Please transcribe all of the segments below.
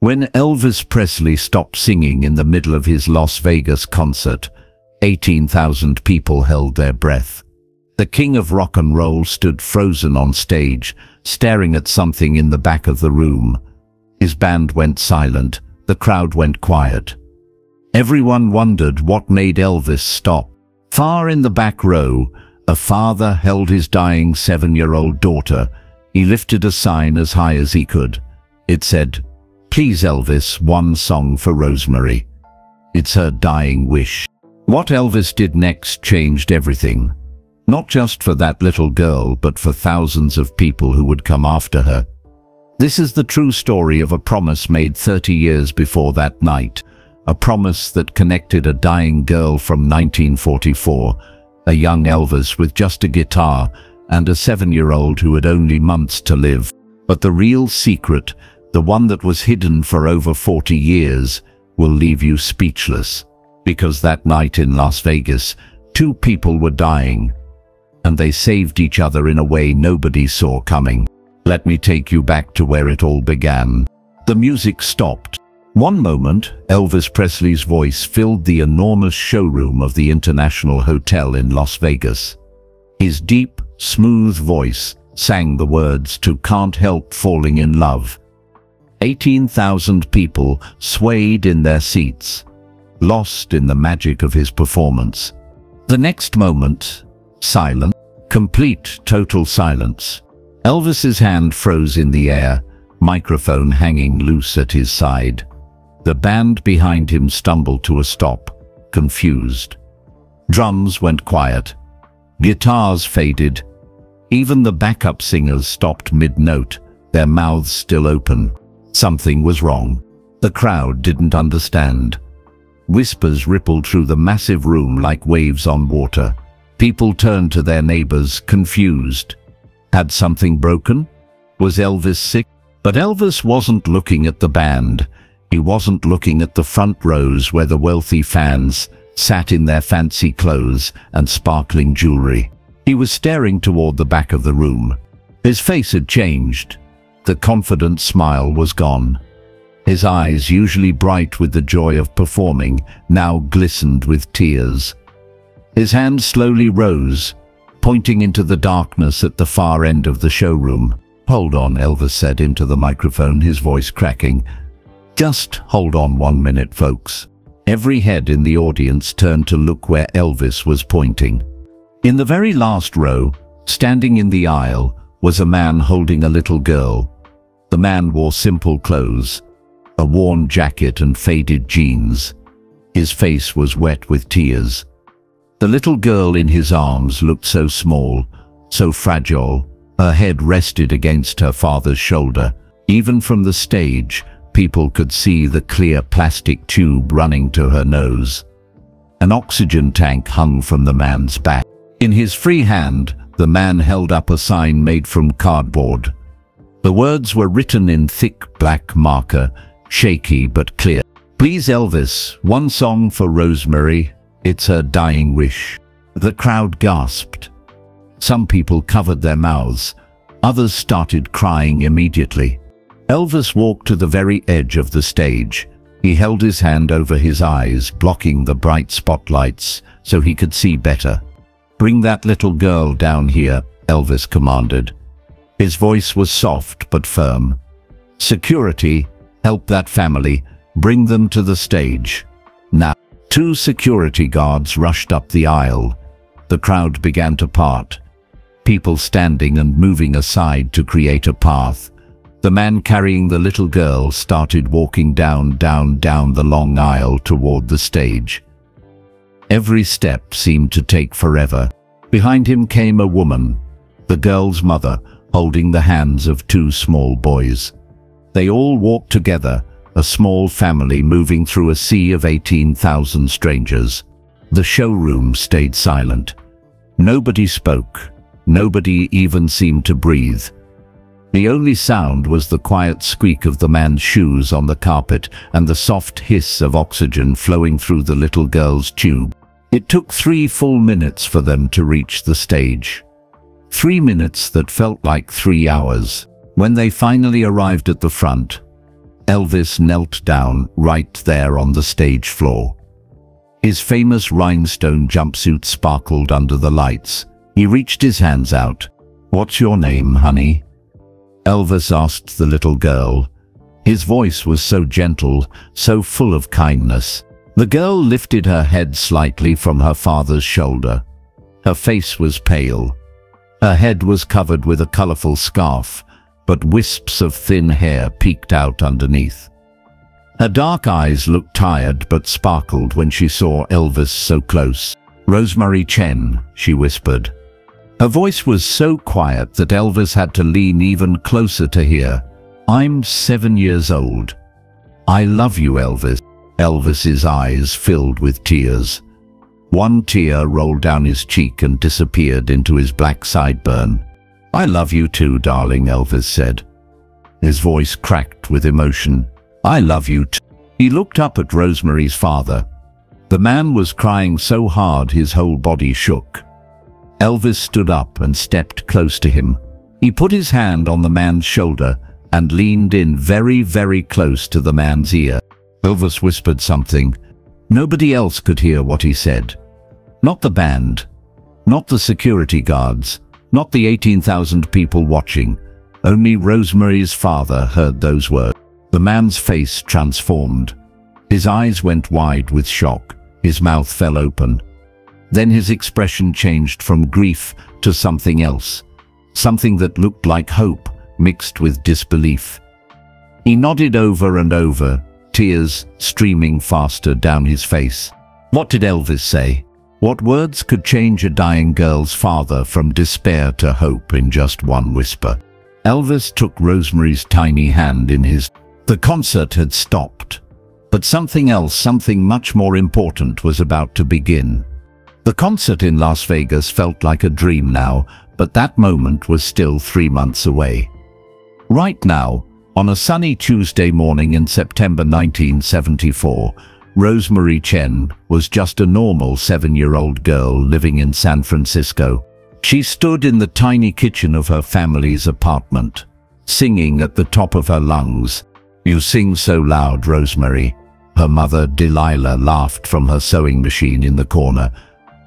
When Elvis Presley stopped singing in the middle of his Las Vegas concert, 18,000 people held their breath. The king of rock and roll stood frozen on stage, staring at something in the back of the room. His band went silent, the crowd went quiet. Everyone wondered what made Elvis stop. Far in the back row, a father held his dying 7-year-old daughter. He lifted a sign as high as he could. It said, "Please Elvis, one song for Rosemary. It's her dying wish." What Elvis did next changed everything. Not just for that little girl, but for thousands of people who would come after her. This is the true story of a promise made 30 years before that night. A promise that connected a dying girl from 1944, a young Elvis with just a guitar, and a 7-year-old who had only months to live. But the real secret, the one that was hidden for over 40 years, will leave you speechless. Because that night in Las Vegas, 2 people were dying, and they saved each other in a way nobody saw coming. Let me take you back to where it all began. The music stopped. One moment, Elvis Presley's voice filled the enormous showroom of the International Hotel in Las Vegas. His deep, smooth voice sang the words to "Can't Help Falling in Love." 18,000 people swayed in their seats, lost in the magic of his performance. The next moment, silence, complete, total silence. Elvis's hand froze in the air, microphone hanging loose at his side. The band behind him stumbled to a stop, confused. Drums went quiet. Guitars faded. Even the backup singers stopped mid-note, their mouths still open. Something was wrong. The crowd didn't understand. Whispers rippled through the massive room like waves on water. People turned to their neighbors, confused. Had something broken? Was Elvis sick? But Elvis wasn't looking at the band. He wasn't looking at the front rows where the wealthy fans sat in their fancy clothes and sparkling jewelry. He was staring toward the back of the room. His face had changed. The confident smile was gone. His eyes, usually bright with the joy of performing, now glistened with tears. His hand slowly rose, pointing into the darkness at the far end of the showroom. "Hold on," Elvis said into the microphone, his voice cracking. "Just hold on 1 minute, folks." Every head in the audience turned to look where Elvis was pointing. In the very last row, standing in the aisle, was a man holding a little girl. The man wore simple clothes, a worn jacket and faded jeans. His face was wet with tears. The little girl in his arms looked so small, so fragile. Her head rested against her father's shoulder. Even from the stage, people could see the clear plastic tube running to her nose. An oxygen tank hung from the man's back. In his free hand, the man held up a sign made from cardboard. The words were written in thick black marker, shaky but clear. "Please Elvis, one song for Rosemary. It's her dying wish." The crowd gasped. Some people covered their mouths. Others started crying immediately. Elvis walked to the very edge of the stage. He held his hand over his eyes, blocking the bright spotlights so he could see better. "Bring that little girl down here," Elvis commanded. His voice was soft but firm. "Security, help that family. Bring them to the stage. Now." 2 security guards rushed up the aisle. The crowd began to part, people standing and moving aside to create a path. The man carrying the little girl started walking down the long aisle toward the stage. Every step seemed to take forever. Behind him came a woman, the girl's mother, holding the hands of 2 small boys. They all walked together, a small family moving through a sea of 18,000 strangers. The showroom stayed silent. Nobody spoke. Nobody even seemed to breathe. The only sound was the quiet squeak of the man's shoes on the carpet and the soft hiss of oxygen flowing through the little girl's tube. It took 3 full minutes for them to reach the stage. 3 minutes that felt like 3 hours. When they finally arrived at the front, Elvis knelt down right there on the stage floor. His famous rhinestone jumpsuit sparkled under the lights. He reached his hands out. "What's your name, honey?" Elvis asked the little girl. His voice was so gentle, so full of kindness. The girl lifted her head slightly from her father's shoulder. Her face was pale. Her head was covered with a colorful scarf, but wisps of thin hair peeked out underneath. Her dark eyes looked tired but sparkled when she saw Elvis so close. "Rosemary Chen," she whispered. Her voice was so quiet that Elvis had to lean even closer to hear. "I'm 7 years old. I love you, Elvis." Elvis's eyes filled with tears. One tear rolled down his cheek and disappeared into his black sideburn. "I love you too, darling," Elvis said. His voice cracked with emotion. "I love you too." He looked up at Rosemary's father. The man was crying so hard his whole body shook. Elvis stood up and stepped close to him. He put his hand on the man's shoulder and leaned in very, very close to the man's ear. Elvis whispered something. Nobody else could hear what he said. Not the band, not the security guards, not the 18,000 people watching. Only Rosemary's father heard those words. The man's face transformed. His eyes went wide with shock. His mouth fell open. Then his expression changed from grief to something else. Something that looked like hope mixed with disbelief. He nodded over and over, tears streaming faster down his face. What did Elvis say? What words could change a dying girl's father from despair to hope in just one whisper? Elvis took Rosemary's tiny hand in his. The concert had stopped, but something else, something much more important, was about to begin. The concert in Las Vegas felt like a dream now, but that moment was still 3 months away. Right now, on a sunny Tuesday morning in September 1974, Rosemary Chen was just a normal 7-year-old girl living in San Francisco. She stood in the tiny kitchen of her family's apartment, singing at the top of her lungs. "You sing so loud, Rosemary." Her mother, Delilah, laughed from her sewing machine in the corner.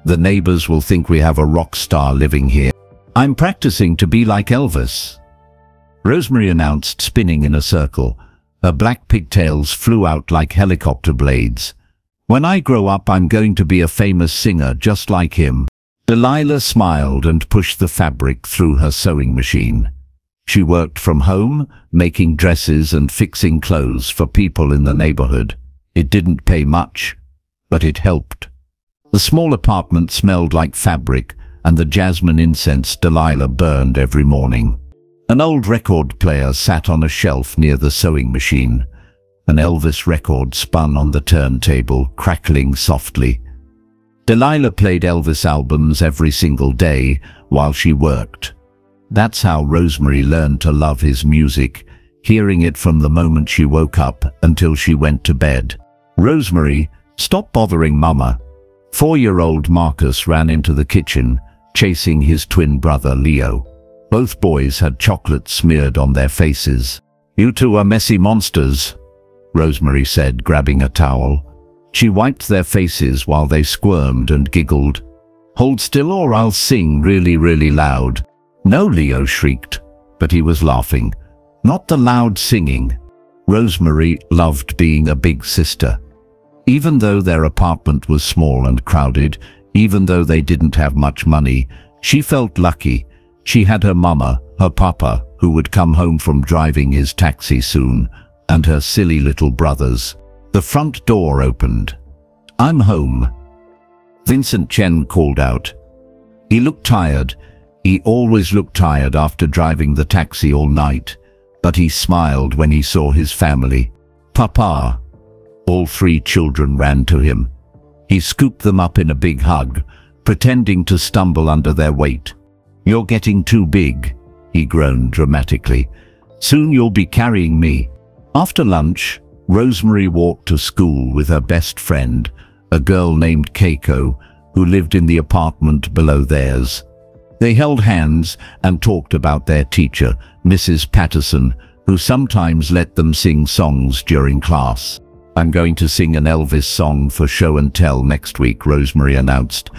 "The neighbors will think we have a rock star living here." "I'm practicing to be like Elvis," Rosemary announced, spinning in a circle. Her black pigtails flew out like helicopter blades. "When I grow up, I'm going to be a famous singer just like him." Delilah smiled and pushed the fabric through her sewing machine. She worked from home, making dresses and fixing clothes for people in the neighborhood. It didn't pay much, but it helped. The small apartment smelled like fabric and the jasmine incense Delilah burned every morning. An old record player sat on a shelf near the sewing machine. An Elvis record spun on the turntable, crackling softly. Delilah played Elvis albums every single day while she worked. That's how Rosemary learned to love his music, hearing it from the moment she woke up until she went to bed. "Rosemary, stop bothering Mama." 4-year-old Marcus ran into the kitchen, chasing his twin brother Leo. Both boys had chocolate smeared on their faces. "You two are messy monsters," Rosemary said, grabbing a towel. She wiped their faces while they squirmed and giggled. "Hold still or I'll sing really, really loud." "No," Leo shrieked, but he was laughing. Not the loud singing. Rosemary loved being a big sister. Even though their apartment was small and crowded, even though they didn't have much money, she felt lucky. She had her mama, her papa, who would come home from driving his taxi soon, and her silly little brothers. The front door opened. "I'm home," Vincent Chen called out. He looked tired. He always looked tired after driving the taxi all night, but he smiled when he saw his family. "Papa." All 3 children ran to him. He scooped them up in a big hug, pretending to stumble under their weight. "You're getting too big," he groaned dramatically. "Soon you'll be carrying me." After lunch, Rosemary walked to school with her best friend, a girl named Keiko, who lived in the apartment below theirs. They held hands and talked about their teacher, Mrs. Patterson, who sometimes let them sing songs during class. "I'm going to sing an Elvis song for show and tell next week," Rosemary announced.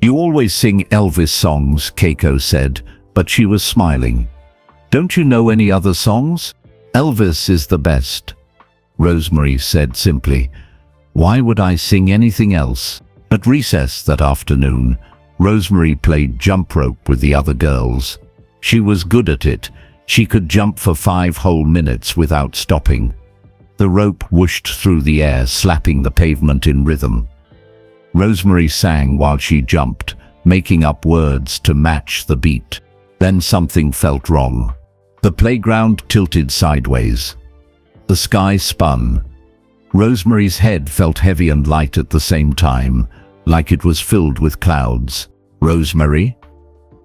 "You always sing Elvis songs," Keiko said, but she was smiling. "Don't you know any other songs? Elvis is the best," Rosemary said simply. "Why would I sing anything else?" At recess that afternoon, Rosemary played jump rope with the other girls. She was good at it. She could jump for 5 whole minutes without stopping. The rope whooshed through the air, slapping the pavement in rhythm. Rosemary sang while she jumped, making up words to match the beat. Then something felt wrong. The playground tilted sideways. The sky spun. Rosemary's head felt heavy and light at the same time, like it was filled with clouds. "Rosemary?"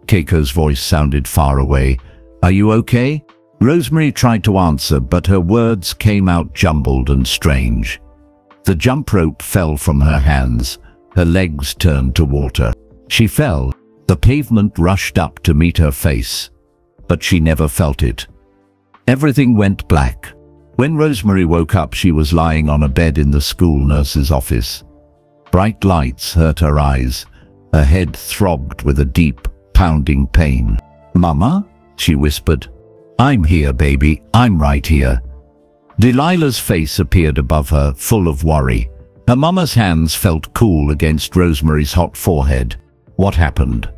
Keiko's voice sounded far away. "Are you okay?" Rosemary tried to answer, but her words came out jumbled and strange. The jump rope fell from her hands. Her legs turned to water. She fell. The pavement rushed up to meet her face, but she never felt it. Everything went black. When Rosemary woke up, she was lying on a bed in the school nurse's office. Bright lights hurt her eyes. Her head throbbed with a deep, pounding pain. "Mama?" she whispered. "I'm here, baby. I'm right here." Delilah's face appeared above her, full of worry. Her mama's hands felt cool against Rosemary's hot forehead. "What happened?"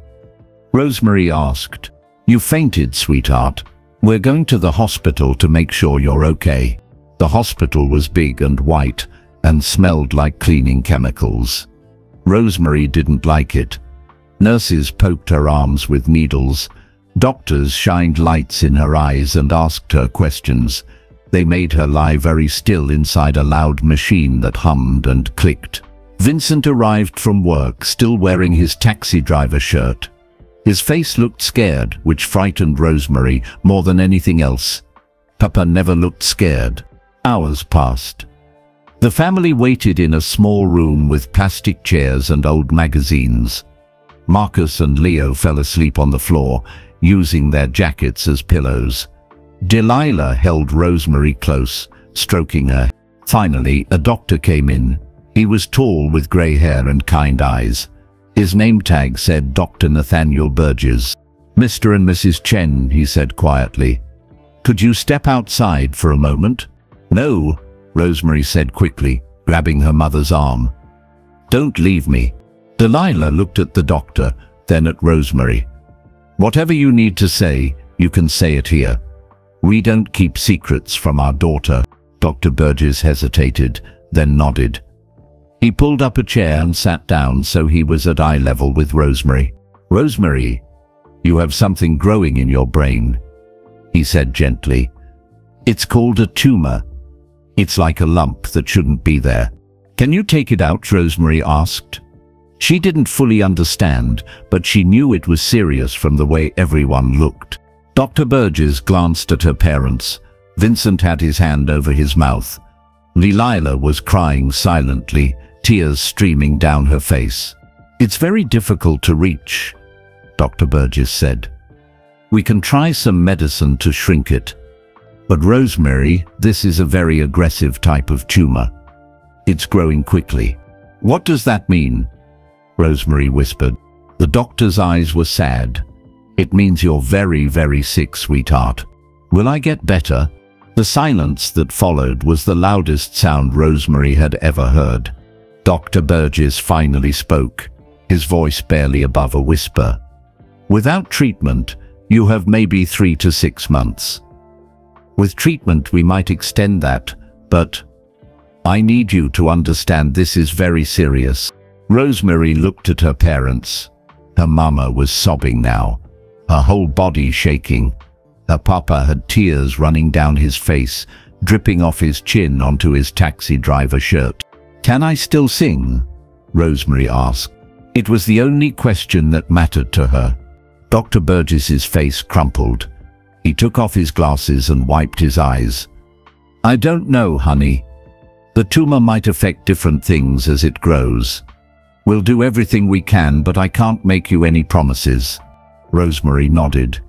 Rosemary asked. "You fainted, sweetheart. We're going to the hospital to make sure you're okay." The hospital was big and white and smelled like cleaning chemicals. Rosemary didn't like it. Nurses poked her arms with needles. Doctors shined lights in her eyes and asked her questions. They made her lie very still inside a loud machine that hummed and clicked. Vincent arrived from work, still wearing his taxi driver shirt. His face looked scared, which frightened Rosemary more than anything else. Papa never looked scared. Hours passed. The family waited in a small room with plastic chairs and old magazines. Marcus and Leo fell asleep on the floor, using their jackets as pillows. Delilah held Rosemary close, stroking her. Finally, a doctor came in. He was tall with gray hair and kind eyes. His name tag said Dr. Nathaniel Burgess. "Mr. and Mrs. Chen," he said quietly. "Could you step outside for a moment?" "No," Rosemary said quickly, grabbing her mother's arm. "Don't leave me." Delilah looked at the doctor, then at Rosemary. "Whatever you need to say, you can say it here. We don't keep secrets from our daughter." Dr. Burgess hesitated, then nodded. He pulled up a chair and sat down so he was at eye level with Rosemary. "Rosemary, you have something growing in your brain," he said gently. "It's called a tumor. It's like a lump that shouldn't be there." "Can you take it out?" Rosemary asked. She didn't fully understand, but she knew it was serious from the way everyone looked. Dr. Burgess glanced at her parents. Vincent had his hand over his mouth. Delilah was crying silently, tears streaming down her face. "It's very difficult to reach," Dr. Burgess said. "We can try some medicine to shrink it. But Rosemary, this is a very aggressive type of tumor. It's growing quickly." "What does that mean?" Rosemary whispered. The doctor's eyes were sad. "It means you're very, very sick, sweetheart." "Will I get better?" The silence that followed was the loudest sound Rosemary had ever heard. Dr. Burgess finally spoke, his voice barely above a whisper. "Without treatment, you have maybe 3 to 6 months. With treatment, we might extend that, but I need you to understand this is very serious." Rosemary looked at her parents. Her mama was sobbing now, her whole body shaking. Her papa had tears running down his face, dripping off his chin onto his taxi driver shirt. "Can I still sing?" Rosemary asked. It was the only question that mattered to her. Dr. Burgess's face crumpled. He took off his glasses and wiped his eyes. "I don't know, honey. The tumor might affect different things as it grows. We'll do everything we can, but I can't make you any promises." Rosemary nodded.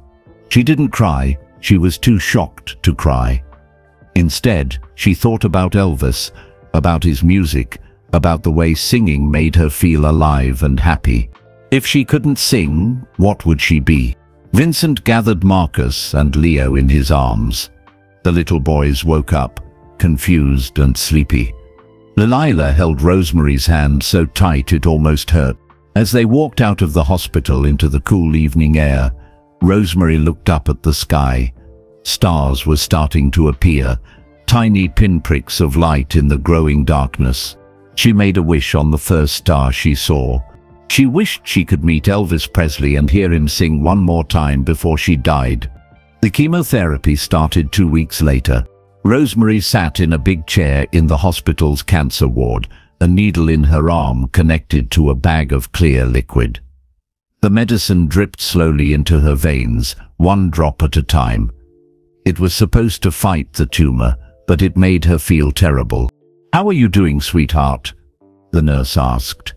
She didn't cry, She was too shocked to cry. Instead, she thought about Elvis, about his music, about the way singing made her feel alive and happy. If she couldn't sing, what would she be? Vincent gathered Marcus and Leo in his arms. The little boys woke up, confused and sleepy. Delilah held Rosemary's hand so tight it almost hurt. As they walked out of the hospital into the cool evening air, Rosemary looked up at the sky. Stars were starting to appear, tiny pinpricks of light in the growing darkness. She made a wish on the first star she saw. She wished she could meet Elvis Presley and hear him sing one more time before she died. The chemotherapy started 2 weeks later. Rosemary sat in a big chair in the hospital's cancer ward, a needle in her arm connected to a bag of clear liquid. The medicine dripped slowly into her veins, one drop at a time. It was supposed to fight the tumor, but it made her feel terrible. "How are you doing, sweetheart?" the nurse asked.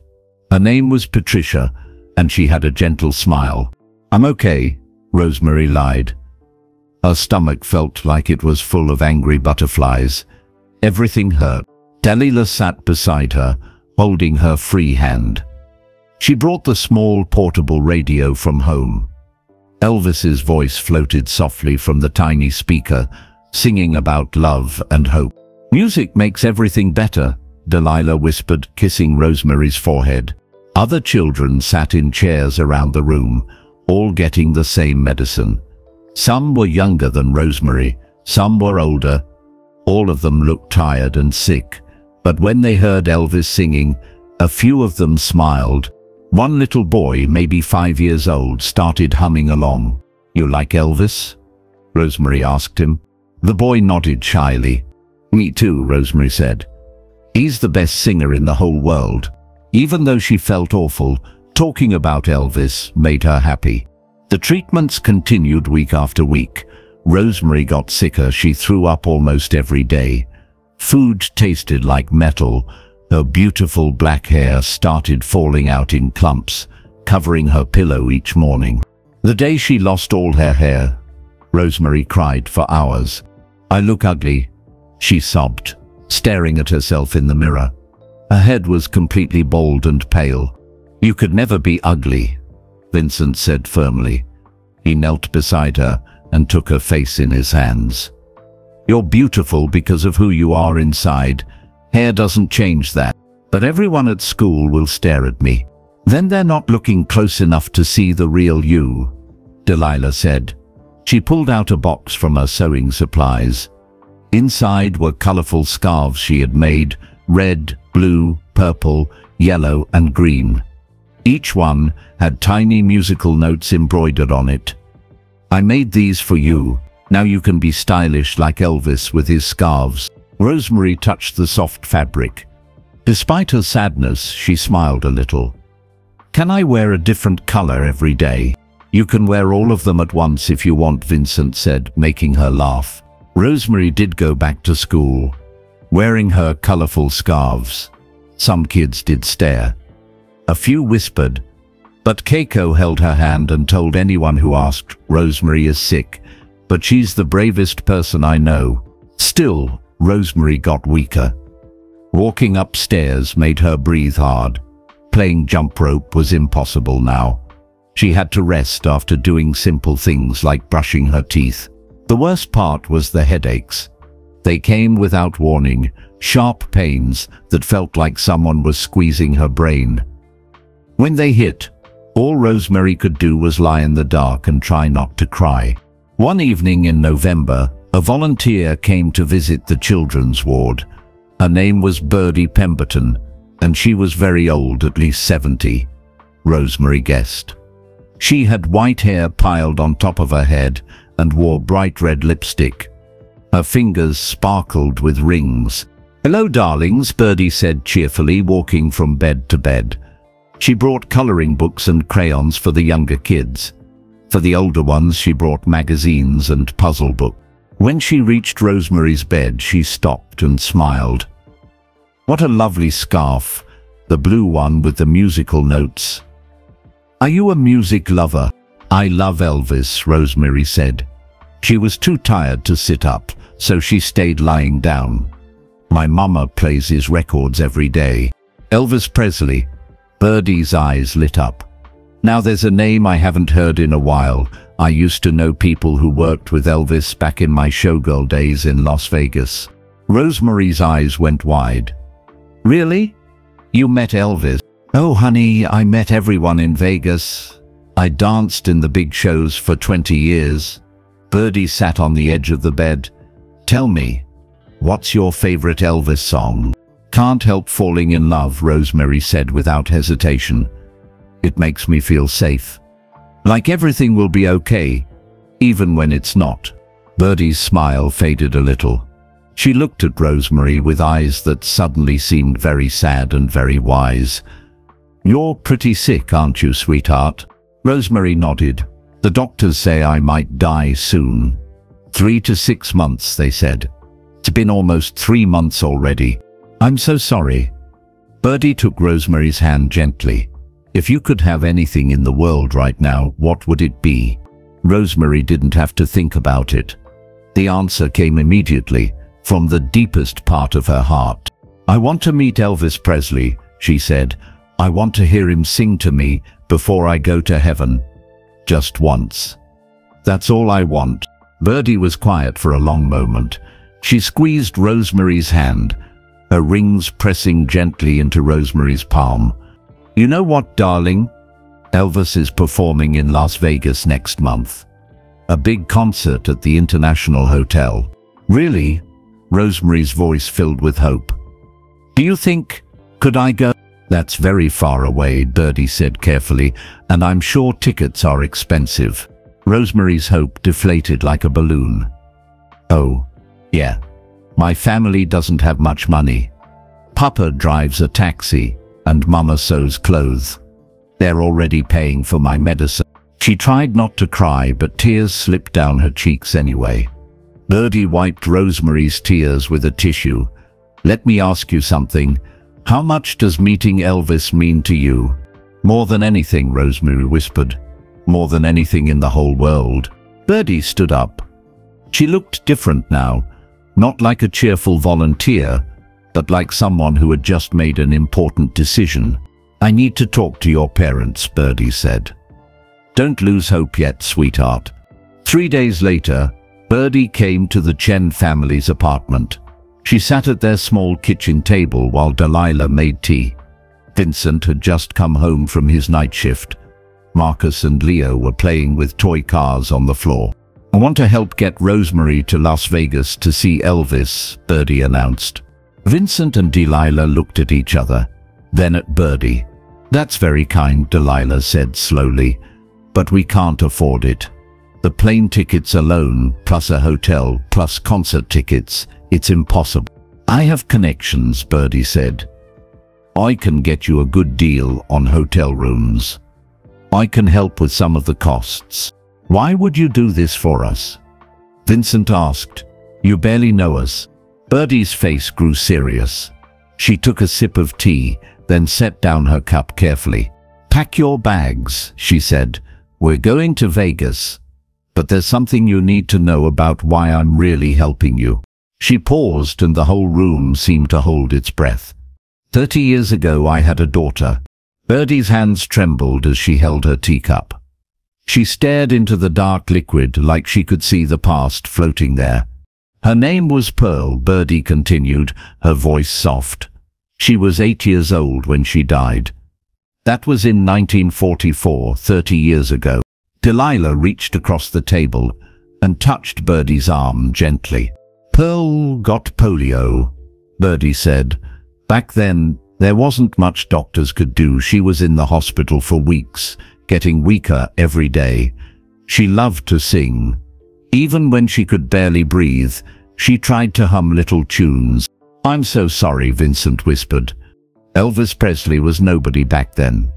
Her name was Patricia, and she had a gentle smile. "I'm okay," Rosemary lied. Her stomach felt like it was full of angry butterflies. Everything hurt. Delilah sat beside her, holding her free hand. She brought the small portable radio from home. Elvis's voice floated softly from the tiny speaker, singing about love and hope. "Music makes everything better," Delilah whispered, kissing Rosemary's forehead. Other children sat in chairs around the room, all getting the same medicine. Some were younger than Rosemary, some were older. All of them looked tired and sick, but when they heard Elvis singing, a few of them smiled. One little boy, maybe 5 years old, started humming along. "You like Elvis?" Rosemary asked him. The boy nodded shyly. "Me too," Rosemary said. "He's the best singer in the whole world." Even though she felt awful, talking about Elvis made her happy. The treatments continued week after week. Rosemary got sicker. She threw up almost every day. Food tasted like metal. Her beautiful black hair started falling out in clumps, covering her pillow each morning. The day she lost all her hair, Rosemary cried for hours. "I look ugly," she sobbed, staring at herself in the mirror. Her head was completely bald and pale. "You could never be ugly," Vincent said firmly. He knelt beside her and took her face in his hands. "You're beautiful because of who you are inside. Hair doesn't change that. But everyone at school will stare at me. Then they're not looking close enough to see the real you," Delilah said. She pulled out a box from her sewing supplies. Inside were colorful scarves she had made, red, blue, purple, yellow, and green. Each one had tiny musical notes embroidered on it. "I made these for you. Now you can be stylish like Elvis with his scarves." Rosemary touched the soft fabric. Despite her sadness, she smiled a little. "Can I wear a different color every day?" "You can wear all of them at once if you want," Vincent said, making her laugh. Rosemary did go back to school, wearing her colorful scarves. Some kids did stare. A few whispered, but Keiko held her hand and told anyone who asked, "Rosemary is sick, but she's the bravest person I know." Still, Rosemary got weaker. Walking upstairs made her breathe hard. Playing jump rope was impossible now. She had to rest after doing simple things like brushing her teeth. The worst part was the headaches. They came without warning, sharp pains that felt like someone was squeezing her brain. When they hit, all Rosemary could do was lie in the dark and try not to cry. One evening in November, a volunteer came to visit the children's ward. Her name was Birdie Pemberton, and she was very old, at least 70, Rosemary guessed. She had white hair piled on top of her head and wore bright red lipstick. Her fingers sparkled with rings. "Hello, darlings," Birdie said cheerfully, walking from bed to bed. She brought coloring books and crayons for the younger kids. For the older ones, she brought magazines and puzzle books. When she reached Rosemary's bed, she stopped and smiled. "What a lovely scarf, the blue one with the musical notes. Are you a music lover?" "I love Elvis," Rosemary said. She was too tired to sit up, so she stayed lying down. My mama plays his records every day. Elvis Presley. Birdie's eyes lit up. Now there's a name I haven't heard in a while. I used to know people who worked with Elvis back in my showgirl days in Las Vegas. Rosemary's eyes went wide. Really? You met Elvis? Oh honey, I met everyone in Vegas. I danced in the big shows for 20 years. Birdie sat on the edge of the bed. Tell me, what's your favorite Elvis song? Can't help falling in love, Rosemary said without hesitation. It makes me feel safe. Like everything will be okay, even when it's not. Birdie's smile faded a little. She looked at Rosemary with eyes that suddenly seemed very sad and very wise. You're pretty sick, aren't you, sweetheart? Rosemary nodded. The doctors say I might die soon. 3 to 6 months, they said. It's been almost 3 months already. I'm so sorry. Birdie took Rosemary's hand gently. If you could have anything in the world right now, what would it be? Rosemary didn't have to think about it. The answer came immediately, from the deepest part of her heart. I want to meet Elvis Presley, she said. I want to hear him sing to me before I go to heaven. Just once. That's all I want. Birdie was quiet for a long moment. She squeezed Rosemary's hand, her rings pressing gently into Rosemary's palm. You know what, darling? Elvis is performing in Las Vegas next month. A big concert at the International Hotel. Really? Rosemary's voice filled with hope. Do you think, could I go? That's very far away, Birdie said carefully, and I'm sure tickets are expensive. Rosemary's hope deflated like a balloon. Oh, yeah. My family doesn't have much money. Papa drives a taxi, and Mama sews clothes. They're already paying for my medicine. She tried not to cry, but tears slipped down her cheeks anyway. Birdie wiped Rosemary's tears with a tissue. Let me ask you something. How much does meeting Elvis mean to you? More than anything, Rosemary whispered. More than anything in the whole world. Birdie stood up. She looked different now, not like a cheerful volunteer, but like someone who had just made an important decision. I need to talk to your parents, Birdie said. Don't lose hope yet, sweetheart. 3 days later, Birdie came to the Chen family's apartment. She sat at their small kitchen table while Delilah made tea. Vincent had just come home from his night shift. Marcus and Leo were playing with toy cars on the floor. I want to help get Rosemary to Las Vegas to see Elvis, Birdie announced. Vincent and Delilah looked at each other, then at Birdie. That's very kind, Delilah said slowly, but we can't afford it. The plane tickets alone, plus a hotel, plus concert tickets, it's impossible. I have connections, Birdie said. I can get you a good deal on hotel rooms. I can help with some of the costs. Why would you do this for us? Vincent asked. You barely know us. Birdie's face grew serious. She took a sip of tea, then set down her cup carefully. Pack your bags, she said. We're going to Vegas. But there's something you need to know about why I'm really helping you. She paused and the whole room seemed to hold its breath. 30 years ago I had a daughter. Birdie's hands trembled as she held her teacup. She stared into the dark liquid like she could see the past floating there. Her name was Pearl, Birdie continued, her voice soft. She was 8 years old when she died. That was in 1944, 30 years ago. Delilah reached across the table and touched Birdie's arm gently. Pearl got polio, Birdie said. Back then, there wasn't much doctors could do. She was in the hospital for weeks, getting weaker every day. She loved to sing. Even when she could barely breathe, she tried to hum little tunes. I'm so sorry, Vincent whispered. Elvis Presley was nobody back then,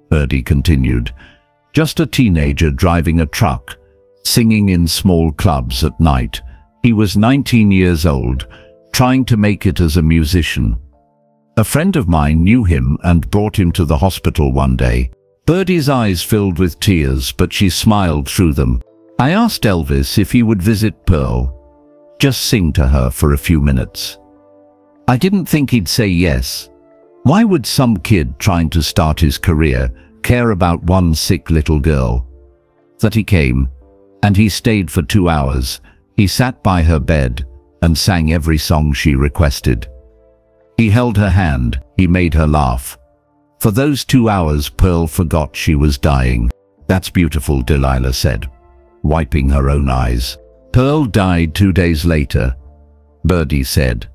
Birdie continued. Just a teenager driving a truck, singing in small clubs at night. He was 19 years old, trying to make it as a musician. A friend of mine knew him and brought him to the hospital one day. Birdie's eyes filled with tears, but she smiled through them. I asked Elvis if he would visit Pearl, just sing to her for a few minutes. I didn't think he'd say yes. Why would some kid trying to start his career care about one sick little girl? That he came, and he stayed for 2 hours. He sat by her bed and sang every song she requested. He held her hand, he made her laugh. For those 2 hours, Pearl forgot she was dying. That's beautiful, Delilah said, wiping her own eyes. Pearl died 2 days later, Birdie said.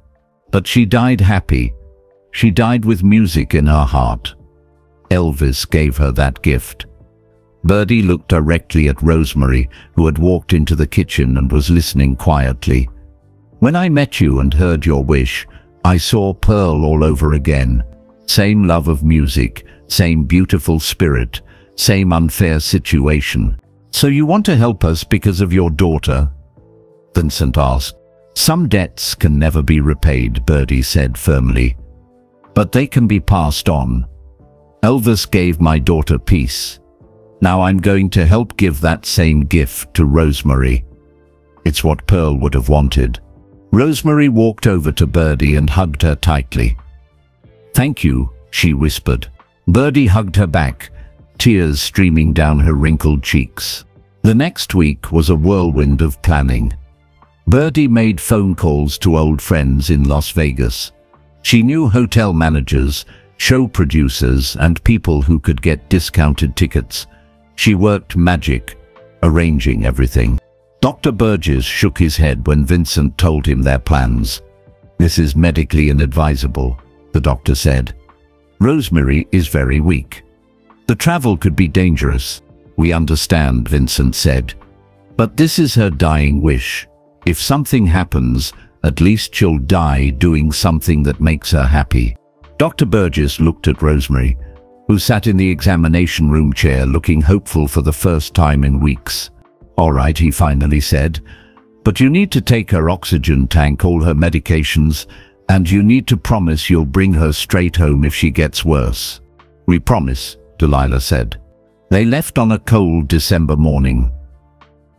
But she died happy. She died with music in her heart. Elvis gave her that gift. Birdie looked directly at Rosemary, who had walked into the kitchen and was listening quietly. When I met you and heard your wish, I saw Pearl all over again. Same love of music, same beautiful spirit, same unfair situation. So you want to help us because of your daughter? Vincent asked. Some debts can never be repaid, Birdie said firmly. But they can be passed on. Elvis gave my daughter peace. Now I'm going to help give that same gift to Rosemary. It's what Pearl would have wanted. Rosemary walked over to Birdie and hugged her tightly. Thank you, she whispered. Birdie hugged her back, tears streaming down her wrinkled cheeks. The next week was a whirlwind of planning. Birdie made phone calls to old friends in Las Vegas. She knew hotel managers, show producers, and people who could get discounted tickets. She worked magic, arranging everything. Dr. Burgess shook his head when Vincent told him their plans. This is medically inadvisable, the doctor said. Rosemary is very weak. The travel could be dangerous. We understand, Vincent said. But this is her dying wish. If something happens, at least she'll die doing something that makes her happy. Dr. Burgess looked at Rosemary, who sat in the examination room chair looking hopeful for the first time in weeks. All right, he finally said, but you need to take her oxygen tank, all her medications, and you need to promise you'll bring her straight home if she gets worse. We promise, Delilah said. They left on a cold December morning.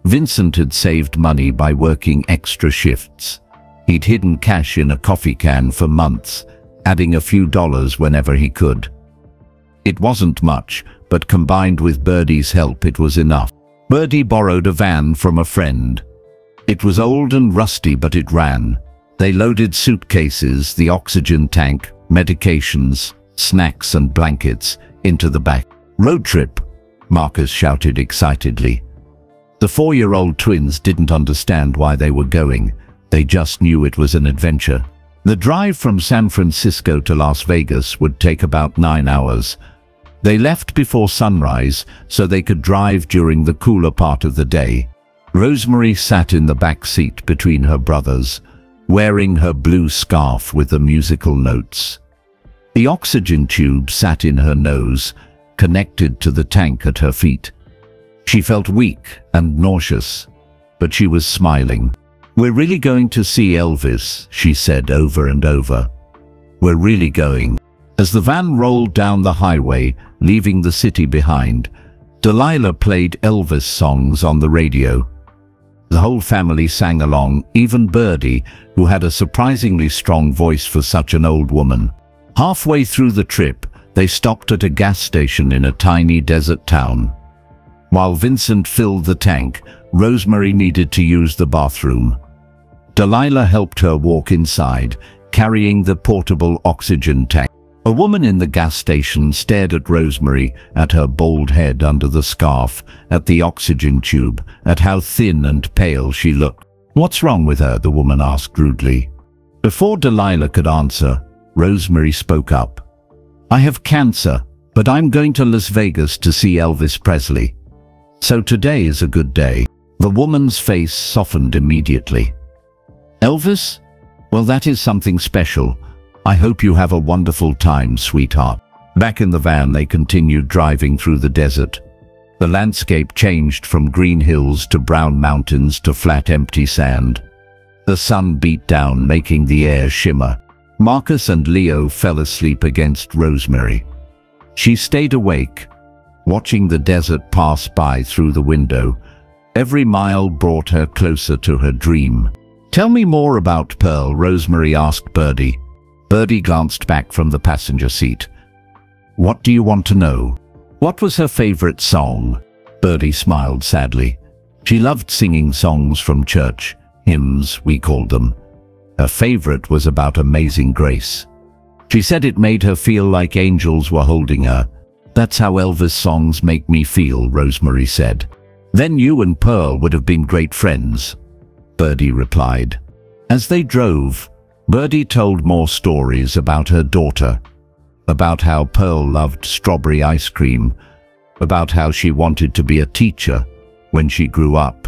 Vincent had saved money by working extra shifts. He'd hidden cash in a coffee can for months, adding a few dollars whenever he could. It wasn't much, but combined with Birdie's help, it was enough. Birdie borrowed a van from a friend. It was old and rusty, but it ran. They loaded suitcases, the oxygen tank, medications, snacks and blankets into the back. Road trip, Marcus shouted excitedly. The 4-year-old twins didn't understand why they were going. They just knew it was an adventure. The drive from San Francisco to Las Vegas would take about 9 hours. They left before sunrise so they could drive during the cooler part of the day. Rosemary sat in the back seat between her brothers, wearing her blue scarf with the musical notes. The oxygen tube sat in her nose, connected to the tank at her feet. She felt weak and nauseous, but she was smiling. We're really going to see Elvis, she said over and over. We're really going. As the van rolled down the highway, leaving the city behind, Delilah played Elvis songs on the radio. The whole family sang along, even Birdie, who had a surprisingly strong voice for such an old woman. Halfway through the trip, they stopped at a gas station in a tiny desert town. While Vincent filled the tank, Rosemary needed to use the bathroom. Delilah helped her walk inside, carrying the portable oxygen tank. A woman in the gas station stared at Rosemary, at her bald head under the scarf, at the oxygen tube, at how thin and pale she looked. What's wrong with her? The woman asked rudely. Before Delilah could answer, Rosemary spoke up. I have cancer, but I'm going to Las Vegas to see Elvis Presley. So today is a good day. The woman's face softened immediately. Elvis? Well, that is something special. I hope you have a wonderful time, sweetheart. Back in the van, they continued driving through the desert. The landscape changed from green hills to brown mountains to flat, empty sand. The sun beat down, making the air shimmer. Marcus and Leo fell asleep against Rosemary. She stayed awake, watching the desert pass by through the window, Every mile brought her closer to her dream. "Tell me more about Pearl," Rosemary asked Birdie. Birdie glanced back from the passenger seat. "What do you want to know?" "What was her favorite song?" Birdie smiled sadly. She loved singing songs from church, hymns we called them. Her favorite was about Amazing Grace. She said it made her feel like angels were holding her. "That's how Elvis songs make me feel," Rosemary said. "Then you and Pearl would have been great friends," Birdie replied. As they drove, Birdie told more stories about her daughter, about how Pearl loved strawberry ice cream, about how she wanted to be a teacher when she grew up,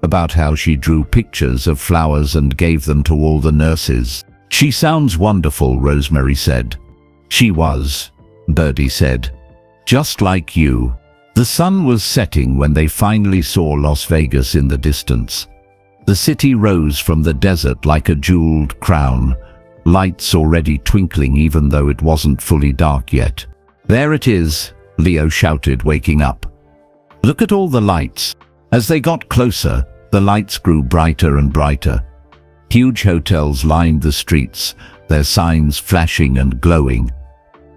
about how she drew pictures of flowers and gave them to all the nurses. "She sounds wonderful," Rosemary said. "She was," Birdie said. "Just like you." The sun was setting when they finally saw Las Vegas in the distance. The city rose from the desert like a jeweled crown, lights already twinkling even though it wasn't fully dark yet. "There it is," Leo shouted, waking up. "Look at all the lights." As they got closer, the lights grew brighter and brighter. Huge hotels lined the streets, their signs flashing and glowing.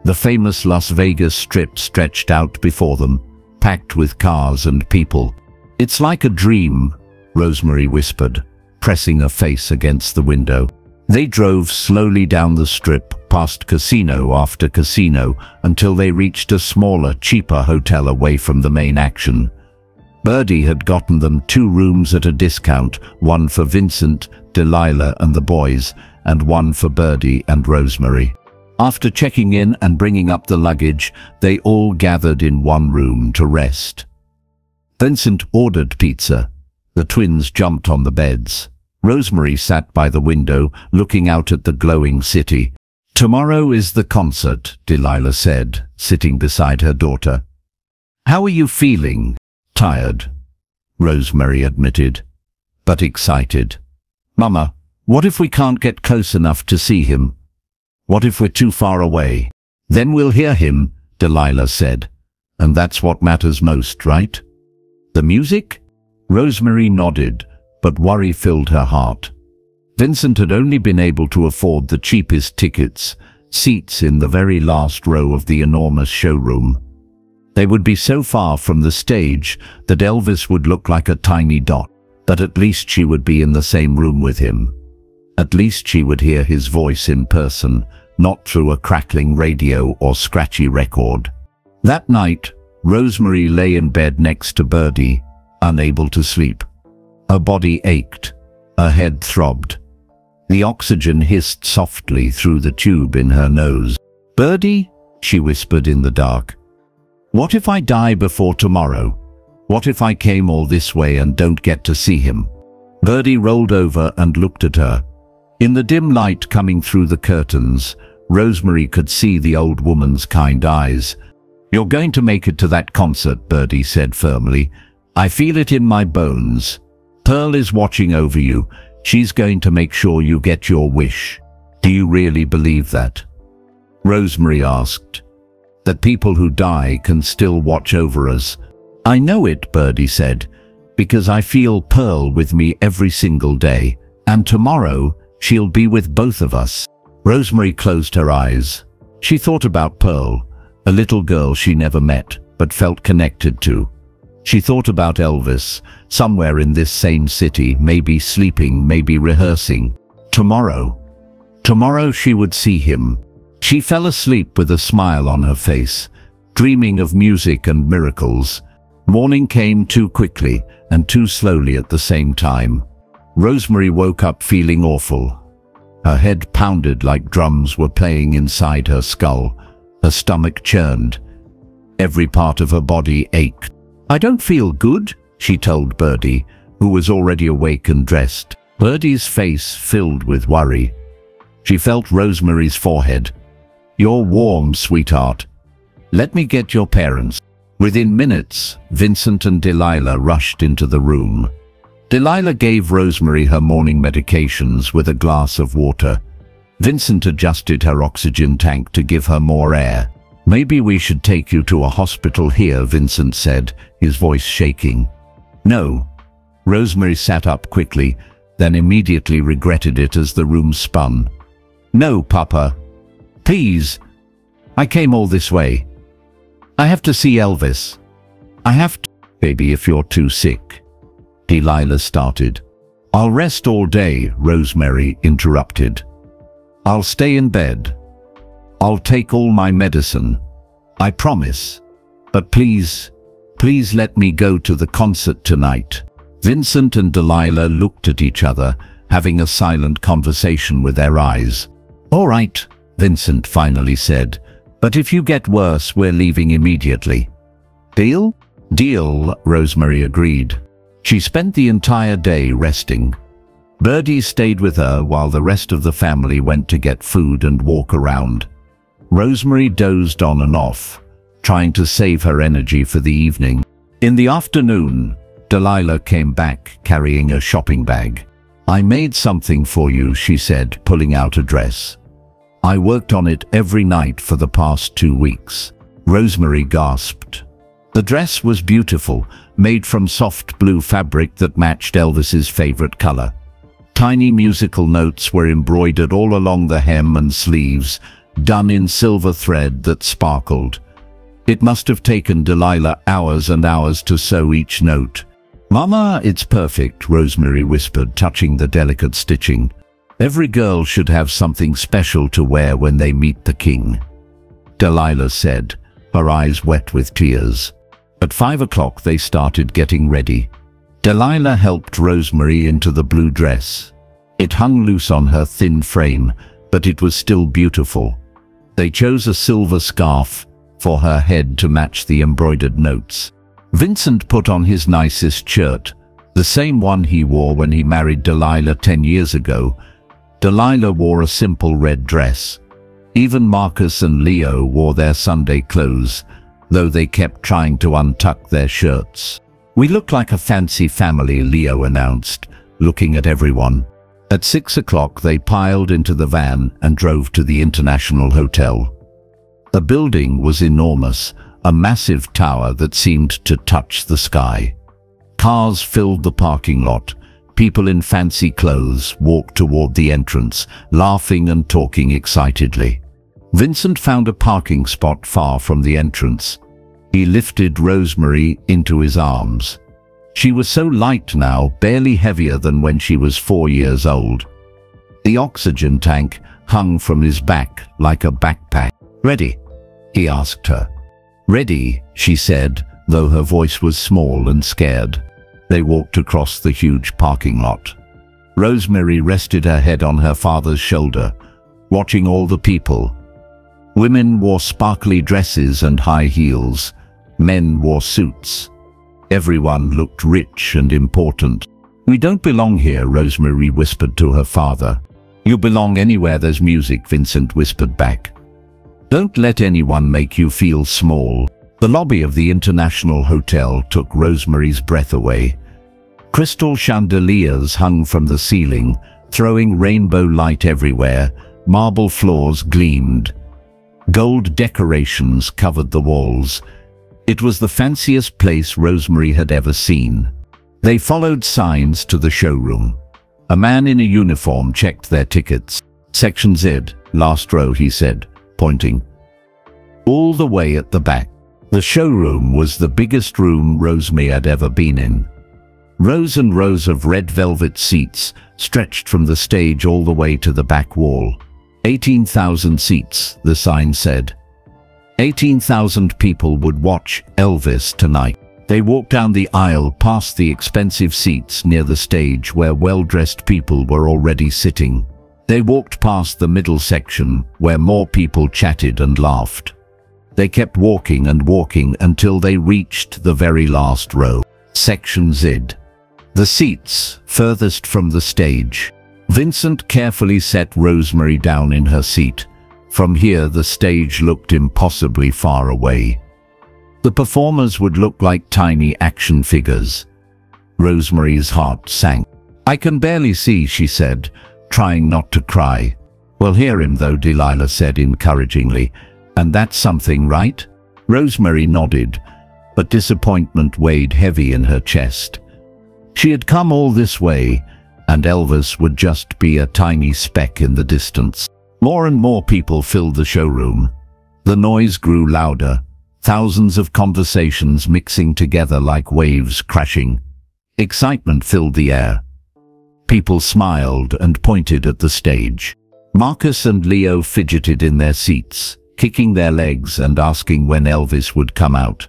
The famous Las Vegas Strip stretched out before them, packed with cars and people. "It's like a dream," Rosemary whispered, pressing her face against the window. They drove slowly down the strip, past casino after casino, until they reached a smaller, cheaper hotel away from the main action. Birdie had gotten them 2 rooms at a discount, one for Vincent, Delilah and the boys, and one for Birdie and Rosemary. After checking in and bringing up the luggage, they all gathered in one room to rest. Vincent ordered pizza. The twins jumped on the beds. Rosemary sat by the window, looking out at the glowing city. "Tomorrow is the concert," Delilah said, sitting beside her daughter. "How are you feeling?" "Tired," Rosemary admitted, "but excited." "Mama, what if we can't get close enough to see him? What if we're too far away?" "Then we'll hear him," Delilah said. "And that's what matters most, right?" "The music?" Rosemary nodded, but worry filled her heart. Vincent had only been able to afford the cheapest tickets, seats in the very last row of the enormous showroom. They would be so far from the stage that Elvis would look like a tiny dot, but at least she would be in the same room with him. At least she would hear his voice in person, not through a crackling radio or scratchy record. That night, Rosemary lay in bed next to Birdie, unable to sleep. Her body ached, her head throbbed. The oxygen hissed softly through the tube in her nose. "Birdie," she whispered in the dark, "what if I die before tomorrow? What if I came all this way and don't get to see him?" Birdie rolled over and looked at her. In the dim light coming through the curtains, Rosemary could see the old woman's kind eyes. "You're going to make it to that concert," Birdie said firmly. "I feel it in my bones. Pearl is watching over you. She's going to make sure you get your wish." "Do you really believe that?" Rosemary asked. "That people who die can still watch over us?" "I know it," Birdie said, "because I feel Pearl with me every single day. And tomorrow, she'll be with both of us." Rosemary closed her eyes. She thought about Pearl, a little girl she never met, but felt connected to. She thought about Elvis, somewhere in this same city, maybe sleeping, maybe rehearsing. Tomorrow she would see him. She fell asleep with a smile on her face, dreaming of music and miracles. Morning came too quickly and too slowly at the same time. Rosemary woke up feeling awful. Her head pounded like drums were playing inside her skull. Her stomach churned. Every part of her body ached. "I don't feel good," she told Birdie, who was already awake and dressed. Birdie's face filled with worry. She felt Rosemary's forehead. "You're warm, sweetheart. Let me get your parents." Within minutes, Vincent and Delilah rushed into the room. Delilah gave Rosemary her morning medications with a glass of water. Vincent adjusted her oxygen tank to give her more air. "Maybe we should take you to a hospital here," Vincent said, his voice shaking. "No," Rosemary sat up quickly, then immediately regretted it as the room spun. "No, Papa. Please. I came all this way. I have to see Elvis. I have to." "Baby, if you're too sick," Delilah started. "I'll rest all day," Rosemary interrupted. "I'll stay in bed. I'll take all my medicine. I promise. But please, please let me go to the concert tonight." Vincent and Delilah looked at each other, having a silent conversation with their eyes. "All right," Vincent finally said, "but if you get worse, we're leaving immediately." "Deal?" "Deal," Rosemary agreed. She spent the entire day resting. Birdie stayed with her while the rest of the family went to get food and walk around. Rosemary dozed on and off, trying to save her energy for the evening. In the afternoon, Delilah came back carrying a shopping bag. "I made something for you," she said, pulling out a dress. "I worked on it every night for the past 2 weeks." Rosemary gasped. The dress was beautiful, made from soft blue fabric that matched Elvis's favorite color. Tiny musical notes were embroidered all along the hem and sleeves, done in silver thread that sparkled. It must have taken Delilah hours and hours to sew each note. "Mama, it's perfect," Rosemary whispered, touching the delicate stitching. "Every girl should have something special to wear when they meet the king," Delilah said, her eyes wet with tears. At 5 o'clock they started getting ready. Delilah helped Rosemary into the blue dress. It hung loose on her thin frame, but it was still beautiful. They chose a silver scarf for her head to match the embroidered notes. Vincent put on his nicest shirt, the same one he wore when he married Delilah 10 years ago. Delilah wore a simple red dress. Even Marcus and Leo wore their Sunday clothes, though they kept trying to untuck their shirts. "We look like a fancy family," Leo announced, looking at everyone. At 6 o'clock they piled into the van and drove to the International Hotel. The building was enormous, a massive tower that seemed to touch the sky. Cars filled the parking lot. People in fancy clothes walked toward the entrance, laughing and talking excitedly. Vincent found a parking spot far from the entrance. He lifted Rosemary into his arms. She was so light now, barely heavier than when she was 4 years old. The oxygen tank hung from his back like a backpack. "Ready?" he asked her. "Ready," she said, though her voice was small and scared. They walked across the huge parking lot. Rosemary rested her head on her father's shoulder, watching all the people. Women wore sparkly dresses and high heels. Men wore suits. Everyone looked rich and important. "We don't belong here," Rosemary whispered to her father. "You belong anywhere there's music," Vincent whispered back. "Don't let anyone make you feel small." The lobby of the International Hotel took Rosemary's breath away. Crystal chandeliers hung from the ceiling, throwing rainbow light everywhere. Marble floors gleamed. Gold decorations covered the walls. It was the fanciest place Rosemary had ever seen. They followed signs to the showroom. A man in a uniform checked their tickets. "Section Z, last row," he said, pointing. "All the way at the back." The showroom was the biggest room Rosemary had ever been in. Rows and rows of red velvet seats stretched from the stage all the way to the back wall. 18,000 seats, the sign said. 18,000 people would watch Elvis tonight. They walked down the aisle past the expensive seats near the stage where well-dressed people were already sitting. They walked past the middle section where more people chatted and laughed. They kept walking and walking until they reached the very last row. Section Z. The seats furthest from the stage. Vincent carefully set Rosemary down in her seat. From here, the stage looked impossibly far away. The performers would look like tiny action figures. Rosemary's heart sank. "I can barely see," she said, trying not to cry. "We'll hear him though," Delilah said encouragingly. "And that's something, right?" Rosemary nodded, but disappointment weighed heavy in her chest. She had come all this way, and Elvis would just be a tiny speck in the distance. More and more people filled the showroom. The noise grew louder, thousands of conversations mixing together like waves crashing. Excitement filled the air. People smiled and pointed at the stage. Marcus and Leo fidgeted in their seats, kicking their legs and asking when Elvis would come out.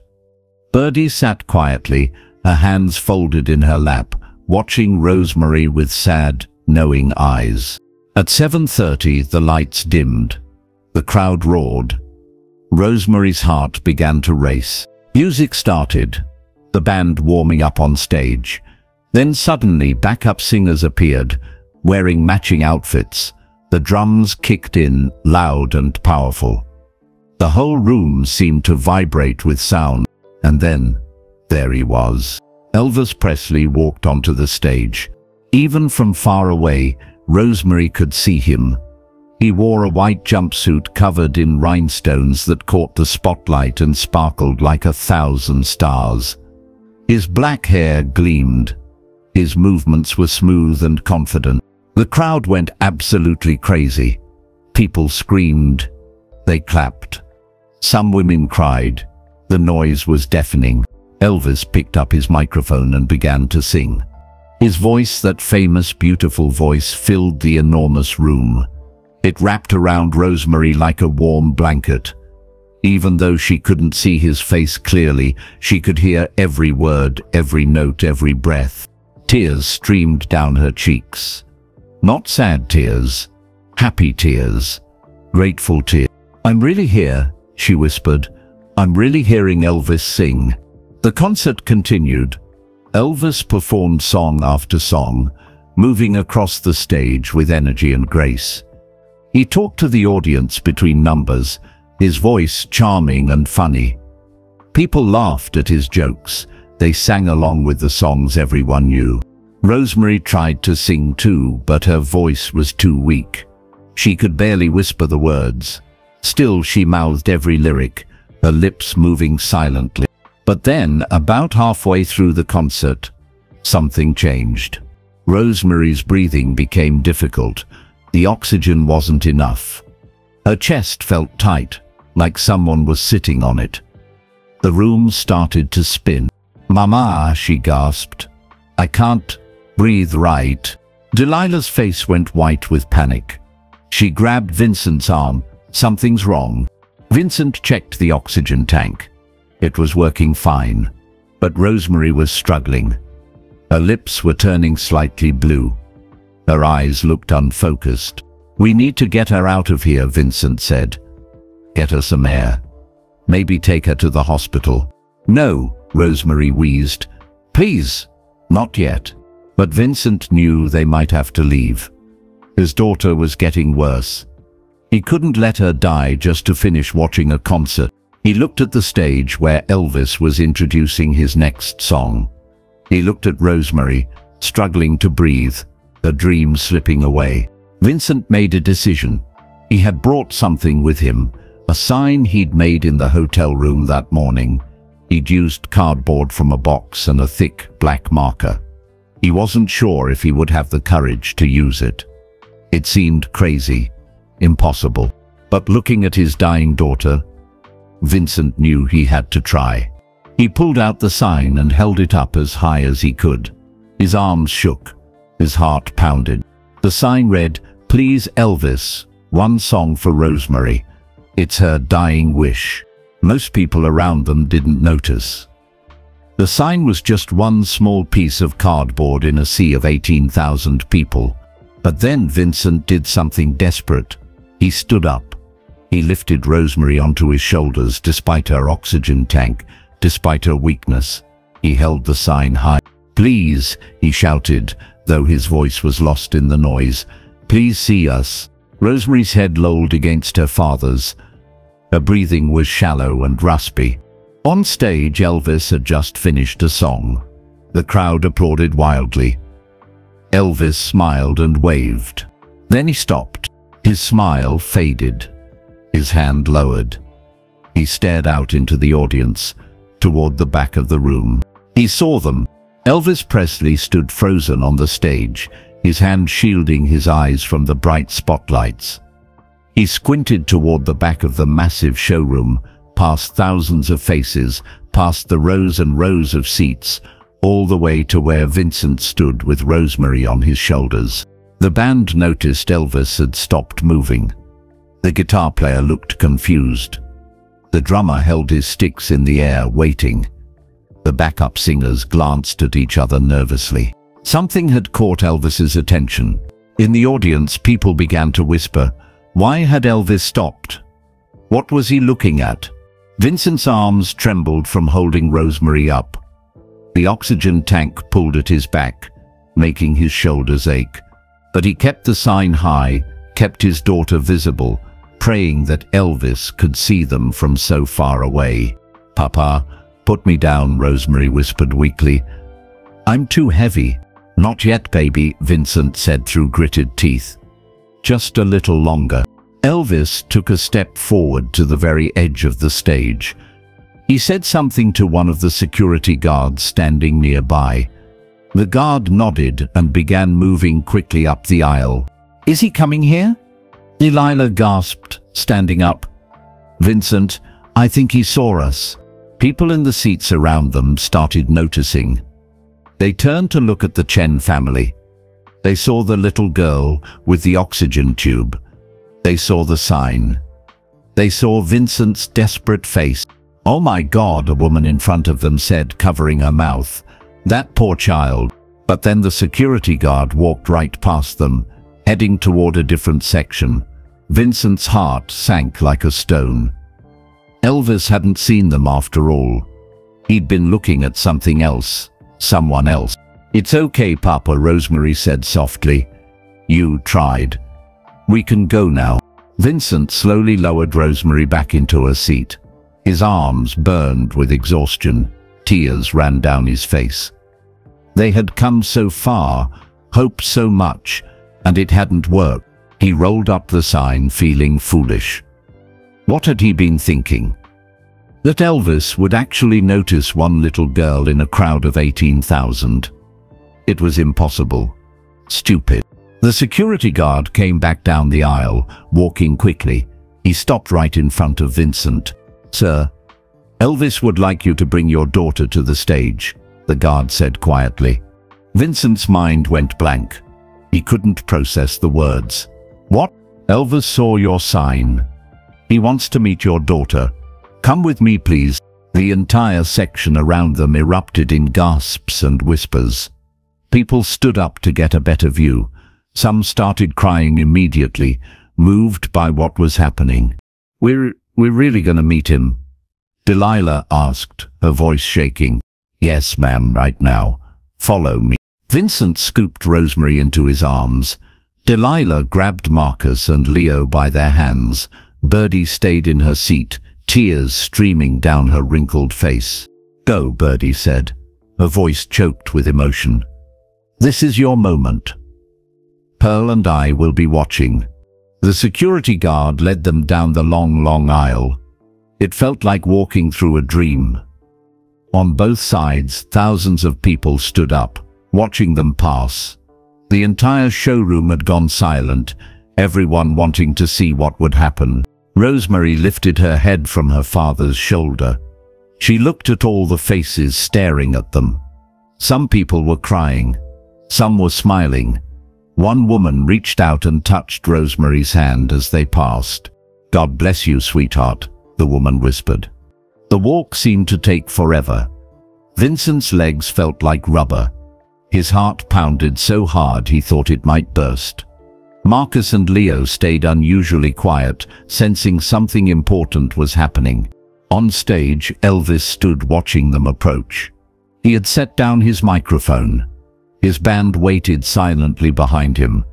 Birdie sat quietly, her hands folded in her lap, watching Rosemary with sad, knowing eyes. At 7:30, the lights dimmed. The crowd roared. Rosemary's heart began to race. Music started, the band warming up on stage. Then suddenly backup singers appeared, wearing matching outfits. The drums kicked in, loud and powerful. The whole room seemed to vibrate with sound. And then, there he was. Elvis Presley walked onto the stage. Even from far away, Rosemary could see him. He wore a white jumpsuit covered in rhinestones that caught the spotlight and sparkled like 1,000 stars. His black hair gleamed. His movements were smooth and confident. The crowd went absolutely crazy. People screamed. They clapped. Some women cried. The noise was deafening. Elvis picked up his microphone and began to sing. His voice, that famous, beautiful voice, filled the enormous room. It wrapped around Rosemary like a warm blanket. Even though she couldn't see his face clearly, she could hear every word, every note, every breath. Tears streamed down her cheeks. Not sad tears, happy tears, grateful tears. "I'm really here," she whispered. "I'm really hearing Elvis sing." The concert continued. Elvis performed song after song, moving across the stage with energy and grace. He talked to the audience between numbers, his voice charming and funny. People laughed at his jokes. They sang along with the songs everyone knew. Rosemary tried to sing too, but her voice was too weak. She could barely whisper the words. Still, she mouthed every lyric, her lips moving silently. But then, about halfway through the concert, something changed. Rosemary's breathing became difficult. The oxygen wasn't enough. Her chest felt tight, like someone was sitting on it. The room started to spin. "Mama," she gasped. "I can't breathe right." Delilah's face went white with panic. She grabbed Vincent's arm. "Something's wrong." Vincent checked the oxygen tank. It was working fine, but Rosemary was struggling. Her lips were turning slightly blue. Her eyes looked unfocused. "We need to get her out of here," Vincent said. "Get her some air. Maybe take her to the hospital." "No," Rosemary wheezed. "Please, not yet." But Vincent knew they might have to leave. His daughter was getting worse. He couldn't let her die just to finish watching a concert. He looked at the stage where Elvis was introducing his next song. He looked at Rosemary, struggling to breathe, her dream slipping away. Vincent made a decision. He had brought something with him, a sign he'd made in the hotel room that morning. He'd used cardboard from a box and a thick black marker. He wasn't sure if he would have the courage to use it. It seemed crazy, impossible. But looking at his dying daughter, Vincent knew he had to try. He pulled out the sign and held it up as high as he could. His arms shook. His heart pounded. The sign read, "Please Elvis, one song for Rosemary. It's her dying wish." Most people around them didn't notice. The sign was just one small piece of cardboard in a sea of 18,000 people. But then Vincent did something desperate. He stood up. He lifted Rosemary onto his shoulders despite her oxygen tank, despite her weakness. He held the sign high. "Please," he shouted, though his voice was lost in the noise. "Please see us." Rosemary's head lolled against her father's. Her breathing was shallow and raspy. On stage, Elvis had just finished a song. The crowd applauded wildly. Elvis smiled and waved. Then he stopped. His smile faded. His hand lowered. He stared out into the audience, toward the back of the room. He saw them, Elvis Presley stood frozen on the stage, his hand shielding his eyes from the bright spotlights. He squinted toward the back of the massive showroom, past thousands of faces, past the rows and rows of seats, all the way to where Vincent stood with Rosemary on his shoulders. The band noticed Elvis had stopped moving. The guitar player looked confused. The drummer held his sticks in the air, waiting. The backup singers glanced at each other nervously. Something had caught Elvis's attention. In the audience, people began to whisper, "Why had Elvis stopped? What was he looking at?" Vincent's arms trembled from holding Rosemary up. The oxygen tank pulled at his back, making his shoulders ache. But he kept the sign high, kept his daughter visible, praying that Elvis could see them from so far away. "Papa, put me down," Rosemary whispered weakly. "I'm too heavy." "Not yet, baby," Vincent said through gritted teeth. "Just a little longer." Elvis took a step forward to the very edge of the stage. He said something to one of the security guards standing nearby. The guard nodded and began moving quickly up the aisle. "Is he coming here?" Delilah gasped, standing up. "Vincent, I think he saw us." People in the seats around them started noticing. They turned to look at the Chen family. They saw the little girl with the oxygen tube. They saw the sign. They saw Vincent's desperate face. "Oh my God," a woman in front of them said, covering her mouth. "That poor child." But then the security guard walked right past them, heading toward a different section. Vincent's heart sank like a stone. Elvis hadn't seen them after all. He'd been looking at something else, someone else. "It's okay, Papa," Rosemary said softly. "You tried. We can go now." Vincent slowly lowered Rosemary back into her seat. His arms burned with exhaustion. Tears ran down his face. They had come so far, hoped so much, and it hadn't worked. He rolled up the sign, feeling foolish. What had he been thinking? That Elvis would actually notice one little girl in a crowd of 18,000. It was impossible. Stupid. The security guard came back down the aisle, walking quickly. He stopped right in front of Vincent. "Sir, Elvis would like you to bring your daughter to the stage," the guard said quietly. Vincent's mind went blank. He couldn't process the words. "What?" "Elvis saw your sign. He wants to meet your daughter. Come with me, please." The entire section around them erupted in gasps and whispers. People stood up to get a better view. Some started crying immediately, moved by what was happening. We're really gonna meet him?" Delilah asked, her voice shaking. "Yes, ma'am, right now. Follow me." Vincent scooped Rosemary into his arms. Delilah grabbed Marcus and Leo by their hands. Birdie stayed in her seat, tears streaming down her wrinkled face. "Go," Birdie said, her voice choked with emotion. "This is your moment. Pearl and I will be watching." The security guard led them down the long aisle. It felt like walking through a dream. On both sides, thousands of people stood up, watching them pass. The entire showroom had gone silent, everyone wanting to see what would happen. Rosemary lifted her head from her father's shoulder. She looked at all the faces staring at them. Some people were crying. Some were smiling. One woman reached out and touched Rosemary's hand as they passed. "God bless you, sweetheart," the woman whispered. The walk seemed to take forever. Vincent's legs felt like rubber. His heart pounded so hard he thought it might burst. Marcus and Leo stayed unusually quiet, sensing something important was happening. On stage, Elvis stood watching them approach. He had set down his microphone. His band waited silently behind him.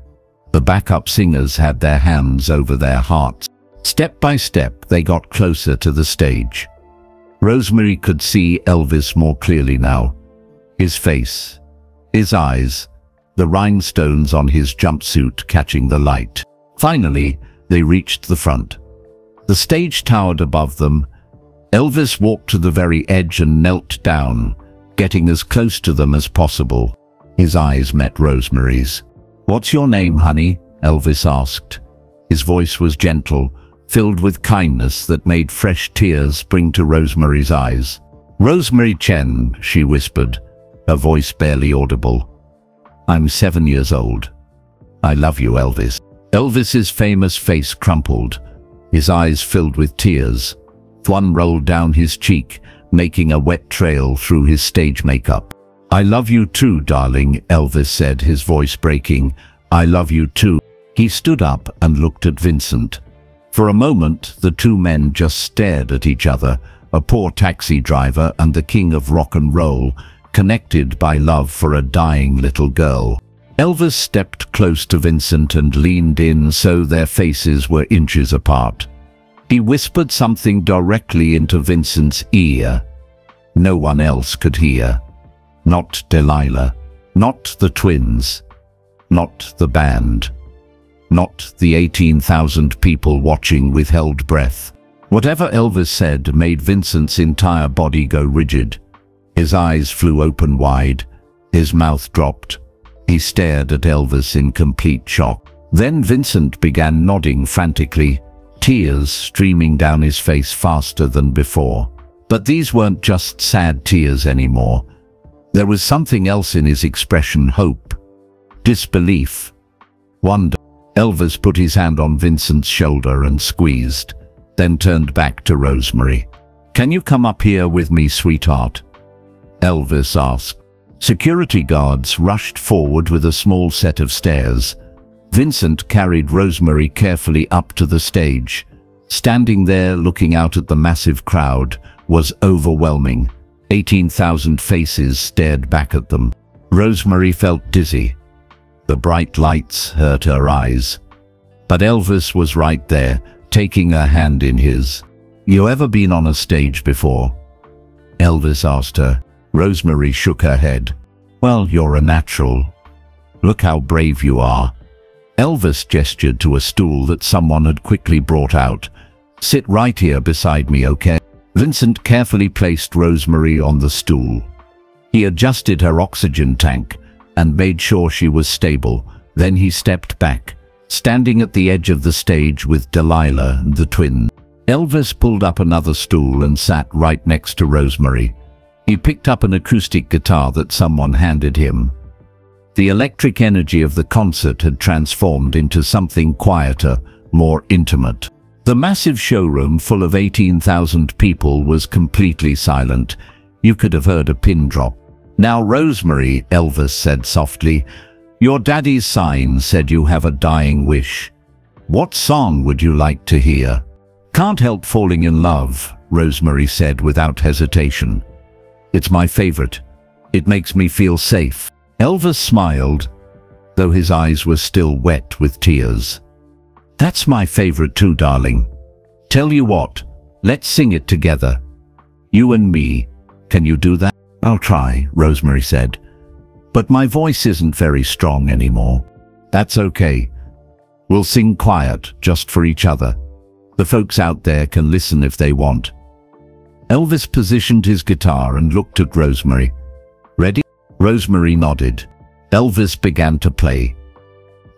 The backup singers had their hands over their hearts. Step by step, they got closer to the stage. Rosemary could see Elvis more clearly now. His face, his eyes, the rhinestones on his jumpsuit catching the light. Finally, they reached the front. The stage towered above them. Elvis walked to the very edge and knelt down, getting as close to them as possible. His eyes met Rosemary's. "What's your name, honey?" Elvis asked. His voice was gentle, filled with kindness that made fresh tears spring to Rosemary's eyes. "Rosemary Chen," she whispered, her voice barely audible. "I'm 7 years old. I love you, Elvis." Elvis's famous face crumpled, his eyes filled with tears. One rolled down his cheek, making a wet trail through his stage makeup. "I love you too, darling," Elvis said, his voice breaking. "I love you too." He stood up and looked at Vincent. For a moment, the two men just stared at each other, a poor taxi driver and the king of rock and roll, connected by love for a dying little girl. Elvis stepped close to Vincent and leaned in so their faces were inches apart. He whispered something directly into Vincent's ear. No one else could hear. Not Delilah, not the twins, not the band, not the 18,000 people watching with held breath. Whatever Elvis said made Vincent's entire body go rigid. His eyes flew open wide, his mouth dropped. He stared at Elvis in complete shock. Then Vincent began nodding frantically, tears streaming down his face faster than before. But these weren't just sad tears anymore. There was something else in his expression: hope, disbelief, wonder. Elvis put his hand on Vincent's shoulder and squeezed, then turned back to Rosemary. "Can you come up here with me, sweetheart?" Elvis asked. Security guards rushed forward with a small set of stairs. Vincent carried Rosemary carefully up to the stage. Standing there looking out at the massive crowd was overwhelming. 18,000 faces stared back at them. Rosemary felt dizzy. The bright lights hurt her eyes. But Elvis was right there, taking her hand in his. "You ever been on a stage before?" Elvis asked her. Rosemary shook her head. "Well, you're a natural. Look how brave you are." Elvis gestured to a stool that someone had quickly brought out. "Sit right here beside me, okay?" Vincent carefully placed Rosemary on the stool. He adjusted her oxygen tank and made sure she was stable. Then he stepped back, standing at the edge of the stage with Delilah and the twins. Elvis pulled up another stool and sat right next to Rosemary. He picked up an acoustic guitar that someone handed him. The electric energy of the concert had transformed into something quieter, more intimate. The massive showroom full of 18,000 people was completely silent. You could have heard a pin drop. "Now, Rosemary," Elvis said softly, "your daddy's sign said you have a dying wish. What song would you like to hear?" "Can't Help Falling in Love," Rosemary said without hesitation. "It's my favorite. It makes me feel safe." Elvis smiled, though his eyes were still wet with tears. "That's my favorite too, darling. Tell you what, let's sing it together. You and me. Can you do that?" "I'll try," Rosemary said. "But my voice isn't very strong anymore." "That's okay. We'll sing quiet, just for each other. The folks out there can listen if they want." Elvis positioned his guitar and looked at Rosemary. "Ready?" Rosemary nodded. Elvis began to play.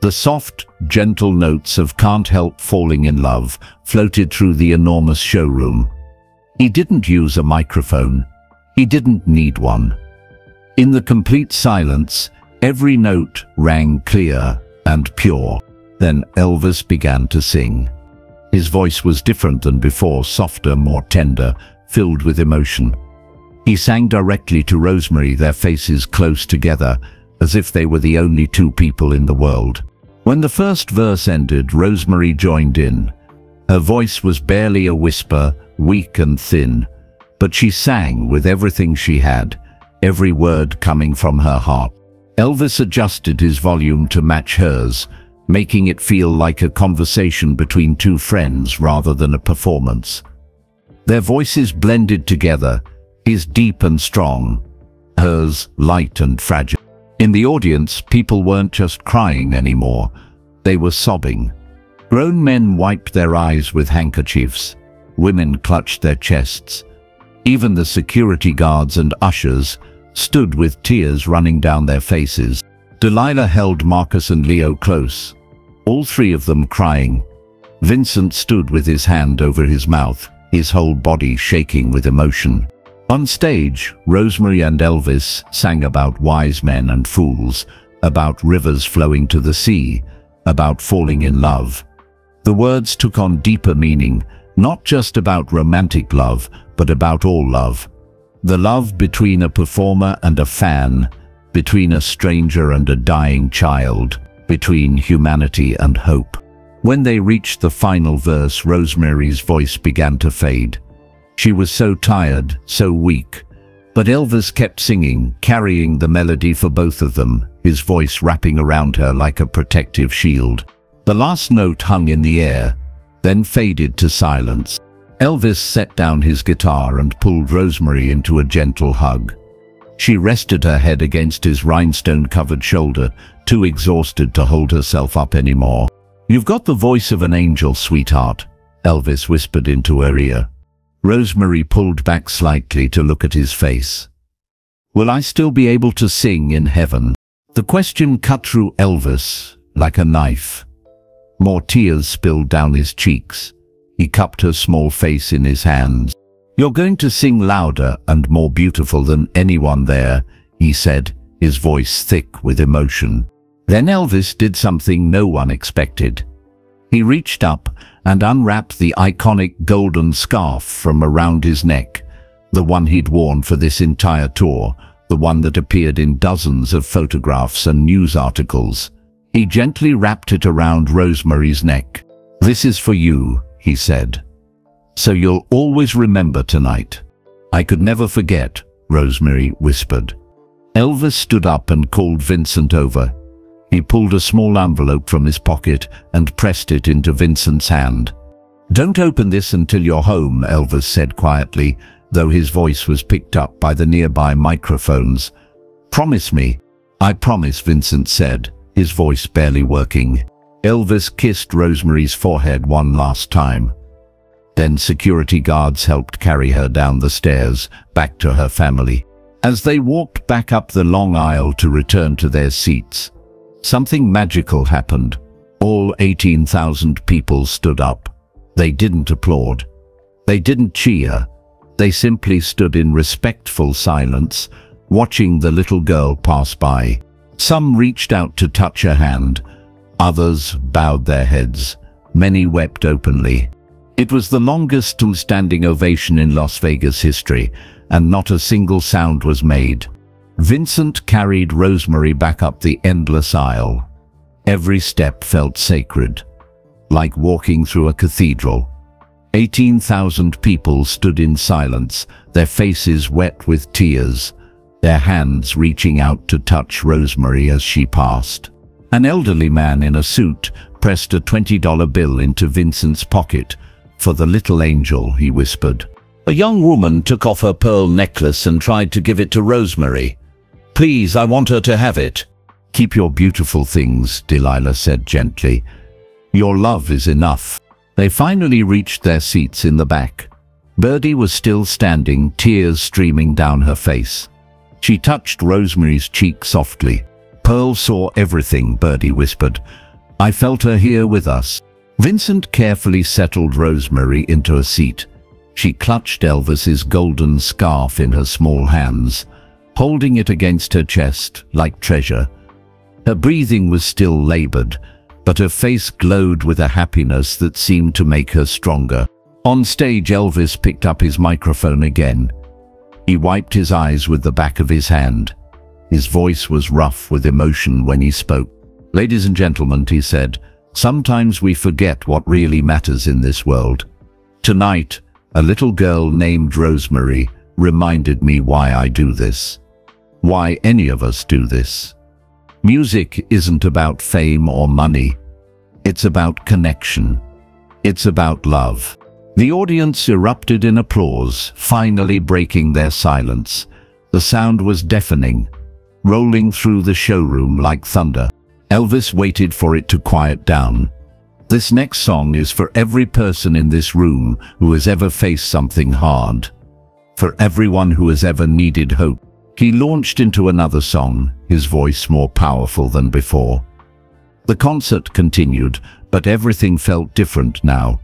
The soft, gentle notes of "Can't Help Falling in Love" floated through the enormous showroom. He didn't use a microphone. He didn't need one. In the complete silence, every note rang clear and pure. Then Elvis began to sing. His voice was different than before, softer, more tender, filled with emotion. He sang directly to Rosemary, their faces close together, as if they were the only two people in the world. When the first verse ended, Rosemary joined in. Her voice was barely a whisper, weak and thin, but she sang with everything she had, every word coming from her heart. Elvis adjusted his volume to match hers, making it feel like a conversation between two friends rather than a performance. Their voices blended together, his deep and strong, hers light and fragile. In the audience, people weren't just crying anymore. They were sobbing. Grown men wiped their eyes with handkerchiefs. Women clutched their chests. Even the security guards and ushers stood with tears running down their faces. Delilah held Marcus and Leo close, all three of them crying. Vincent stood with his hand over his mouth, his whole body shaking with emotion. On stage, Rosemary and Elvis sang about wise men and fools, about rivers flowing to the sea, about falling in love. The words took on deeper meaning, not just about romantic love, but about all love. The love between a performer and a fan, between a stranger and a dying child, between humanity and hope. When they reached the final verse, Rosemary's voice began to fade. She was so tired, so weak. But Elvis kept singing, carrying the melody for both of them, his voice wrapping around her like a protective shield. The last note hung in the air, then faded to silence. Elvis set down his guitar and pulled Rosemary into a gentle hug. She rested her head against his rhinestone-covered shoulder, too exhausted to hold herself up anymore. "You've got the voice of an angel, sweetheart," Elvis whispered into her ear. Rosemary pulled back slightly to look at his face. "Will I still be able to sing in heaven?" The question cut through Elvis like a knife. More tears spilled down his cheeks. He cupped her small face in his hands. "You're going to sing louder and more beautiful than anyone there," he said, his voice thick with emotion. Then Elvis did something no one expected. He reached up and unwrapped the iconic golden scarf from around his neck, the one he'd worn for this entire tour, the one that appeared in dozens of photographs and news articles. He gently wrapped it around Rosemary's neck. "This is for you," he said. "So you'll always remember tonight." "I could never forget," Rosemary whispered. Elvis stood up and called Vincent over. He pulled a small envelope from his pocket and pressed it into Vincent's hand. "Don't open this until you're home," Elvis said quietly, though his voice was picked up by the nearby microphones. "Promise me." "I promise," Vincent said, his voice barely working. Elvis kissed Rosemary's forehead one last time. Then security guards helped carry her down the stairs, back to her family. As they walked back up the long aisle to return to their seats, something magical happened. All 18,000 people stood up. They didn't applaud. They didn't cheer. They simply stood in respectful silence, watching the little girl pass by. Some reached out to touch her hand. Others bowed their heads. Many wept openly. It was the longest standing ovation in Las Vegas history, and not a single sound was made. Vincent carried Rosemary back up the endless aisle. Every step felt sacred, like walking through a cathedral. 18,000 people stood in silence, their faces wet with tears, their hands reaching out to touch Rosemary as she passed. An elderly man in a suit pressed a $20 bill into Vincent's pocket. "For the little angel," he whispered. A young woman took off her pearl necklace and tried to give it to Rosemary. "Please, I want her to have it." "Keep your beautiful things," Delilah said gently. "Your love is enough." They finally reached their seats in the back. Birdie was still standing, tears streaming down her face. She touched Rosemary's cheek softly. "Pearl saw everything," Birdie whispered. "I felt her here with us." Vincent carefully settled Rosemary into a seat. She clutched Elvis's golden scarf in her small hands, holding it against her chest like treasure. Her breathing was still labored, but her face glowed with a happiness that seemed to make her stronger. On stage, Elvis picked up his microphone again. He wiped his eyes with the back of his hand. His voice was rough with emotion when he spoke. "Ladies and gentlemen," he said, "sometimes we forget what really matters in this world. Tonight, a little girl named Rosemary reminded me why I do this, why any of us do this. Music isn't about fame or money. It's about connection. It's about love." The audience erupted in applause, finally breaking their silence. The sound was deafening, rolling through the showroom like thunder. Elvis waited for it to quiet down. "This next song is for every person in this room who has ever faced something hard. For everyone who has ever needed hope. He launched into another song, his voice more powerful than before. The concert continued, but everything felt different now.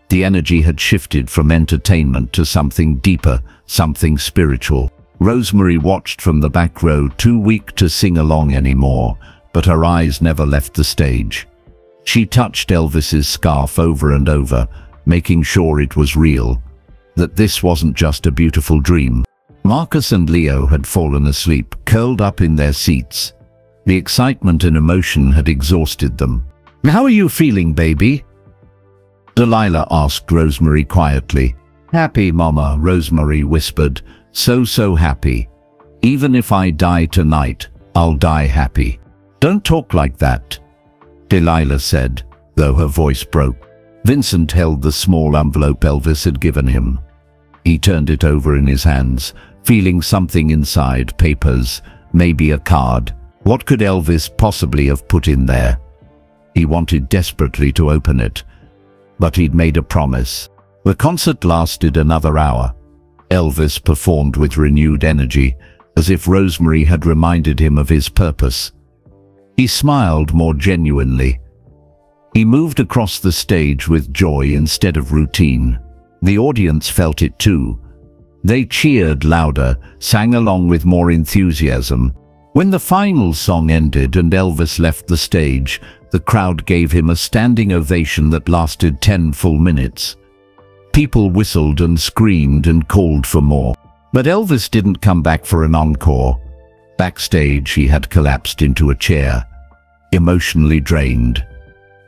The energy had shifted from entertainment to something deeper, something spiritual. Rosemary watched from the back row, too weak to sing along anymore, but her eyes never left the stage. She touched Elvis's scarf over and over, making sure it was real, that this wasn't just a beautiful dream. Marcus and Leo had fallen asleep, curled up in their seats. The excitement and emotion had exhausted them. "How are you feeling, baby?" Delilah asked Rosemary quietly. "Happy, Mama," Rosemary whispered. So happy. "Even if I die tonight, I'll die happy." "Don't talk like that," Delilah said, though her voice broke. Vincent held the small envelope Elvis had given him. He turned it over in his hands, feeling something inside, papers, maybe a card. What could Elvis possibly have put in there? He wanted desperately to open it, but he'd made a promise. The concert lasted another hour. Elvis performed with renewed energy, as if Rosemary had reminded him of his purpose. He smiled more genuinely. He moved across the stage with joy instead of routine. The audience felt it too. They cheered louder, sang along with more enthusiasm. When the final song ended and Elvis left the stage, the crowd gave him a standing ovation that lasted 10 full minutes. People whistled and screamed and called for more. But Elvis didn't come back for an encore. Backstage, he had collapsed into a chair, emotionally drained.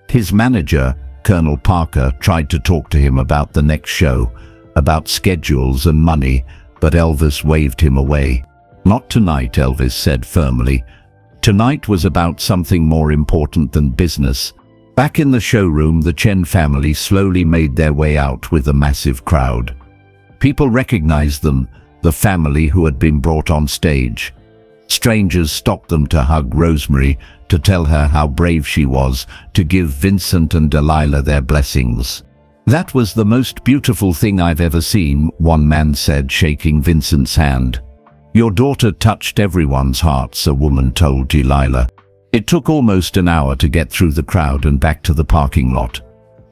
His manager, Colonel Parker, tried to talk to him about the next show, about schedules and money, but Elvis waved him away. "Not tonight," Elvis said firmly. Tonight was about something more important than business. Back in the showroom, the Chen family slowly made their way out with a massive crowd. People recognized them, the family who had been brought on stage. Strangers stopped them to hug Rosemary, to tell her how brave she was, to give Vincent and Delilah their blessings. "That was the most beautiful thing I've ever seen," one man said, shaking Vincent's hand. "Your daughter touched everyone's hearts," a woman told Delilah. It took almost an hour to get through the crowd and back to the parking lot.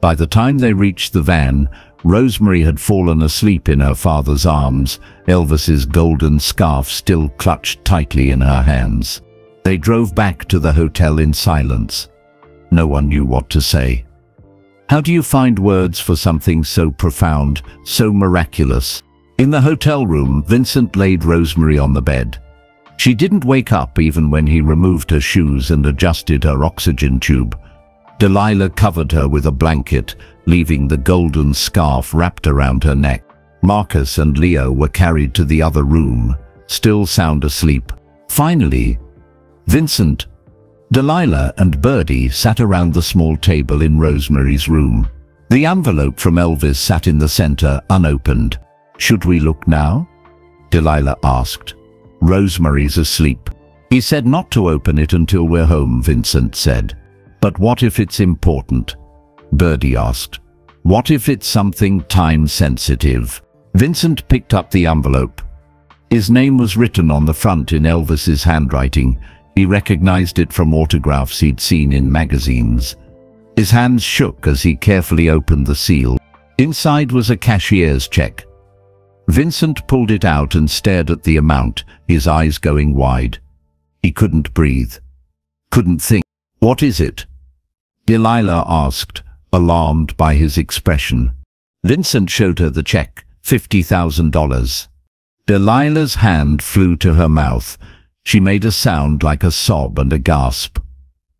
By the time they reached the van, Rosemary had fallen asleep in her father's arms, Elvis's golden scarf still clutched tightly in her hands. They drove back to the hotel in silence. No one knew what to say. How do you find words for something so profound, so miraculous? In the hotel room, Vincent laid Rosemary on the bed. She didn't wake up even when he removed her shoes and adjusted her oxygen tube. Delilah covered her with a blanket, leaving the golden scarf wrapped around her neck. Marcus and Leo were carried to the other room, still sound asleep. Finally, Vincent, Delilah and Birdie sat around the small table in Rosemary's room. The envelope from Elvis sat in the center, unopened. "Should we look now?" Delilah asked. "Rosemary's asleep." "He said not to open it until we're home," Vincent said. "But what if it's important?" Birdie asked. "What if it's something time-sensitive?" Vincent picked up the envelope. His name was written on the front in Elvis's handwriting. He recognized it from autographs he'd seen in magazines. His hands shook as he carefully opened the seal. Inside was a cashier's check. Vincent pulled it out and stared at the amount, his eyes going wide. He couldn't breathe, couldn't think. "What is it?" Delilah asked, alarmed by his expression. Vincent showed her the check, $50,000. Delilah's hand flew to her mouth. She made a sound like a sob and a gasp,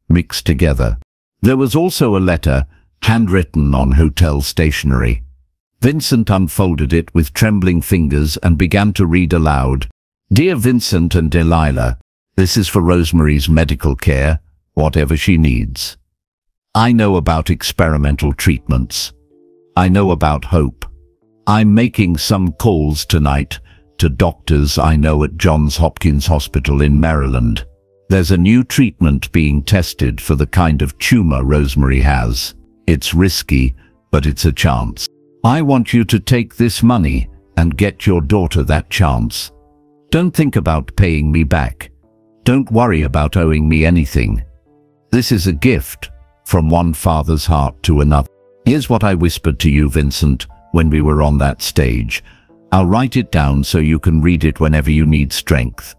mixed together. There was also a letter, handwritten on hotel stationery. Vincent unfolded it with trembling fingers and began to read aloud. "Dear Vincent and Delilah, this is for Rosemary's medical care, whatever she needs. I know about experimental treatments. I know about hope. I'm making some calls tonight to doctors I know at Johns Hopkins Hospital in Maryland. There's a new treatment being tested for the kind of tumor Rosemary has. It's risky, but it's a chance. I want you to take this money and get your daughter that chance. Don't think about paying me back. Don't worry about owing me anything. This is a gift from one father's heart to another. Here's what I whispered to you, Vincent, when we were on that stage. I'll write it down so you can read it whenever you need strength.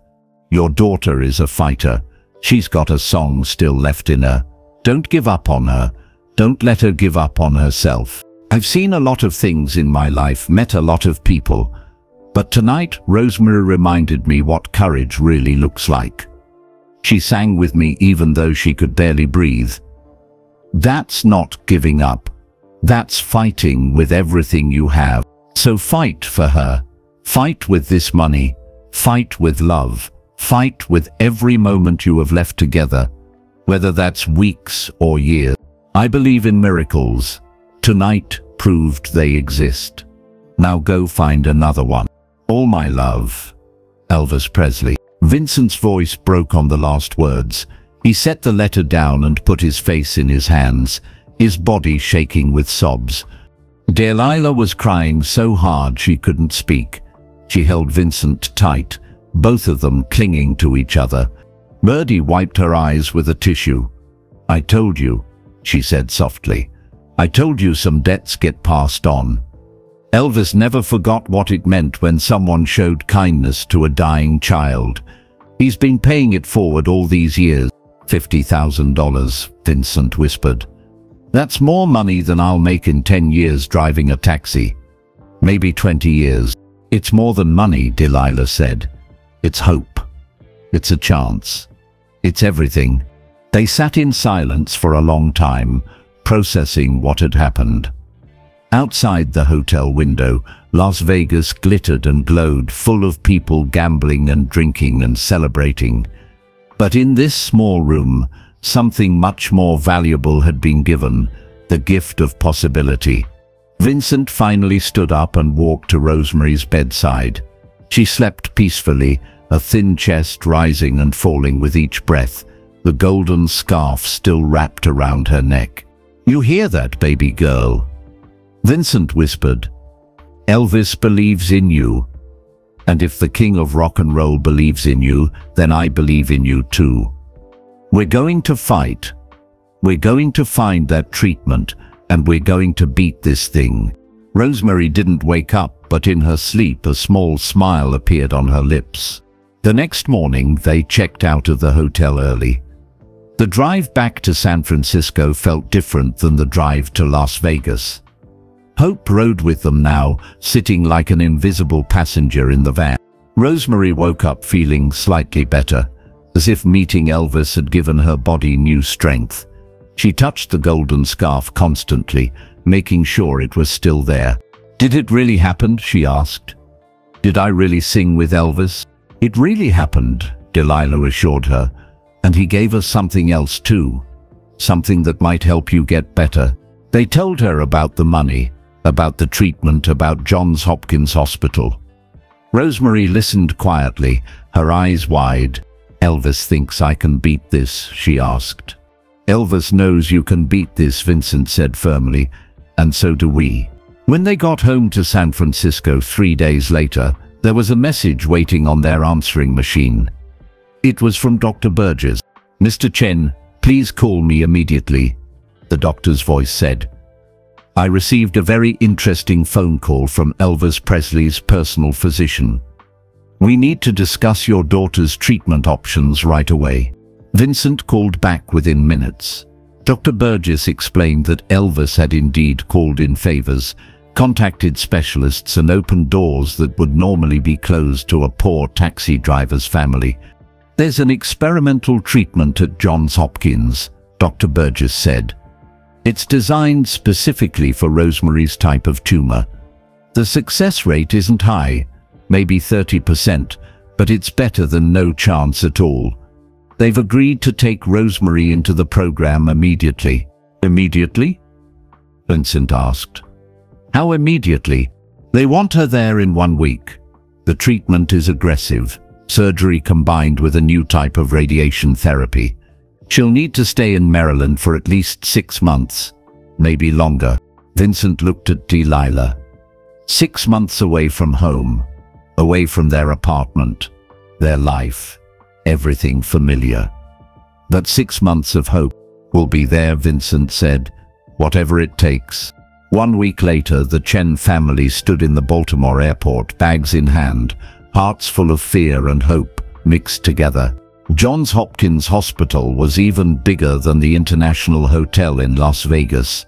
Your daughter is a fighter. She's got a song still left in her. Don't give up on her. Don't let her give up on herself. I've seen a lot of things in my life, met a lot of people. But tonight, Rosemary reminded me what courage really looks like. She sang with me even though she could barely breathe. That's not giving up. That's fighting with everything you have. So fight for her. Fight with this money. Fight with love. Fight with every moment you have left together, whether that's weeks or years. I believe in miracles. Tonight proved they exist. Now go find another one. All my love, Elvis Presley. Vincent's voice broke on the last words. He set the letter down and put his face in his hands, his body shaking with sobs. Delilah was crying so hard she couldn't speak. She held Vincent tight, both of them clinging to each other. Birdie wiped her eyes with a tissue. I told you, she said softly. I told you some debts get passed on. Elvis never forgot what it meant when someone showed kindness to a dying child. He's been paying it forward all these years. $50,000, Vincent whispered. That's more money than I'll make in 10 years driving a taxi. Maybe 20 years. It's more than money, Delilah said. It's hope. It's a chance. It's everything. They sat in silence for a long time, processing what had happened. Outside the hotel window, Las Vegas glittered and glowed, full of people gambling and drinking and celebrating. But in this small room, something much more valuable had been given, the gift of possibility. Vincent finally stood up and walked to Rosemary's bedside. She slept peacefully, a thin chest rising and falling with each breath, the golden scarf still wrapped around her neck. You hear that, baby girl? Vincent whispered. Elvis believes in you. And if the king of rock and roll believes in you, then I believe in you too. We're going to fight. We're going to find that treatment, and we're going to beat this thing. Rosemary didn't wake up, but in her sleep a small smile appeared on her lips. The next morning they checked out of the hotel early. The drive back to San Francisco felt different than the drive to Las Vegas. Hope rode with them now, sitting like an invisible passenger in the van. Rosemary woke up feeling slightly better, as if meeting Elvis had given her body new strength. She touched the golden scarf constantly, making sure it was still there. Did it really happen? She asked. Did I really sing with Elvis? It really happened, Delilah assured her, and he gave us something else too. Something that might help you get better. They told her about the money, about the treatment, about Johns Hopkins Hospital. Rosemary listened quietly, her eyes wide. Elvis thinks I can beat this, she asked. Elvis knows you can beat this, Vincent said firmly, and so do we. When they got home to San Francisco 3 days later, there was a message waiting on their answering machine. It was from Dr. Burgess. Mr. Chen, please call me immediately, the doctor's voice said. I received a very interesting phone call from Elvis Presley's personal physician. We need to discuss your daughter's treatment options right away. Vincent called back within minutes. Dr. Burgess explained that Elvis had indeed called in favors, contacted specialists and opened doors that would normally be closed to a poor taxi driver's family. There's an experimental treatment at Johns Hopkins, Dr. Burgess said. It's designed specifically for Rosemary's type of tumor. The success rate isn't high, maybe 30%, but it's better than no chance at all. They've agreed to take Rosemary into the program immediately. Immediately? Vincent asked. How immediately? They want her there in 1 week. The treatment is aggressive, surgery combined with a new type of radiation therapy. She'll need to stay in Maryland for at least 6 months, maybe longer. Vincent looked at Delilah. 6 months away from home, away from their apartment, their life, everything familiar. But 6 months of hope will be there, Vincent said, whatever it takes. 1 week later, the Chen family stood in the Baltimore airport, bags in hand, hearts full of fear and hope mixed together. Johns Hopkins Hospital was even bigger than the International Hotel in Las Vegas.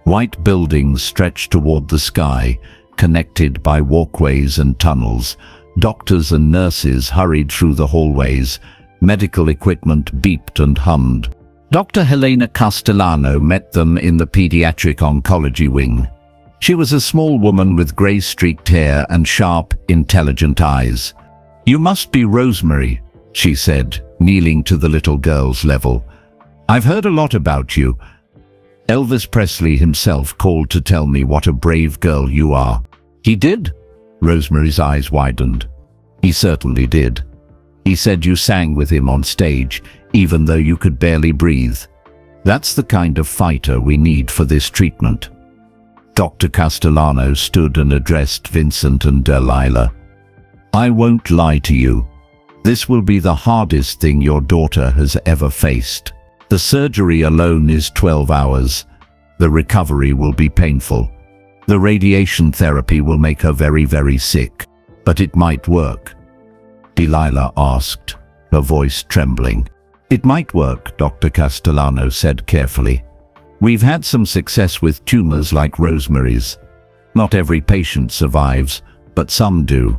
White buildings stretched toward the sky, connected by walkways and tunnels. Doctors and nurses hurried through the hallways. Medical equipment beeped and hummed. Dr. Helena Castellano met them in the pediatric oncology wing. She was a small woman with gray-streaked hair and sharp, intelligent eyes. "You must be Rosemary," she said, kneeling to the little girl's level. "I've heard a lot about you. Elvis Presley himself called to tell me what a brave girl you are." "He did?" Rosemary's eyes widened. "He certainly did. He said you sang with him on stage, even though you could barely breathe. That's the kind of fighter we need for this treatment." Dr. Castellano stood and addressed Vincent and Delilah. "I won't lie to you. This will be the hardest thing your daughter has ever faced. The surgery alone is 12 hours. The recovery will be painful. The radiation therapy will make her very, very sick. But it might work." Delilah asked, her voice trembling. "It might work," Dr. Castellano said carefully. "We've had some success with tumors like Rosemary's. Not every patient survives, but some do,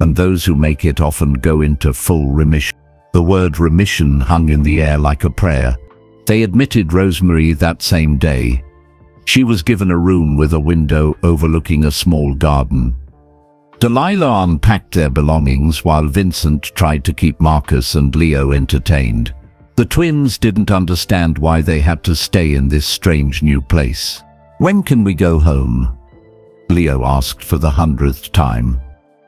and those who make it often go into full remission." The word remission hung in the air like a prayer. They admitted Rosemary that same day. She was given a room with a window overlooking a small garden. Delilah unpacked their belongings while Vincent tried to keep Marcus and Leo entertained. The twins didn't understand why they had to stay in this strange new place. "When can we go home?" Leo asked for the 100th time.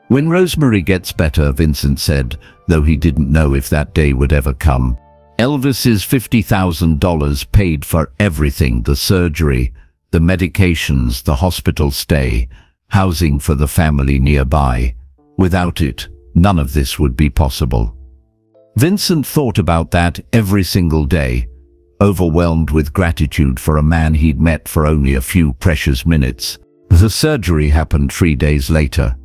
"When Rosemary gets better," Vincent said, though he didn't know if that day would ever come. Elvis's $50,000 paid for everything: the surgery, the medications, the hospital stay, housing for the family nearby. Without it, none of this would be possible. Vincent thought about that every single day, overwhelmed with gratitude for a man he'd met for only a few precious minutes. The surgery happened 3 days later.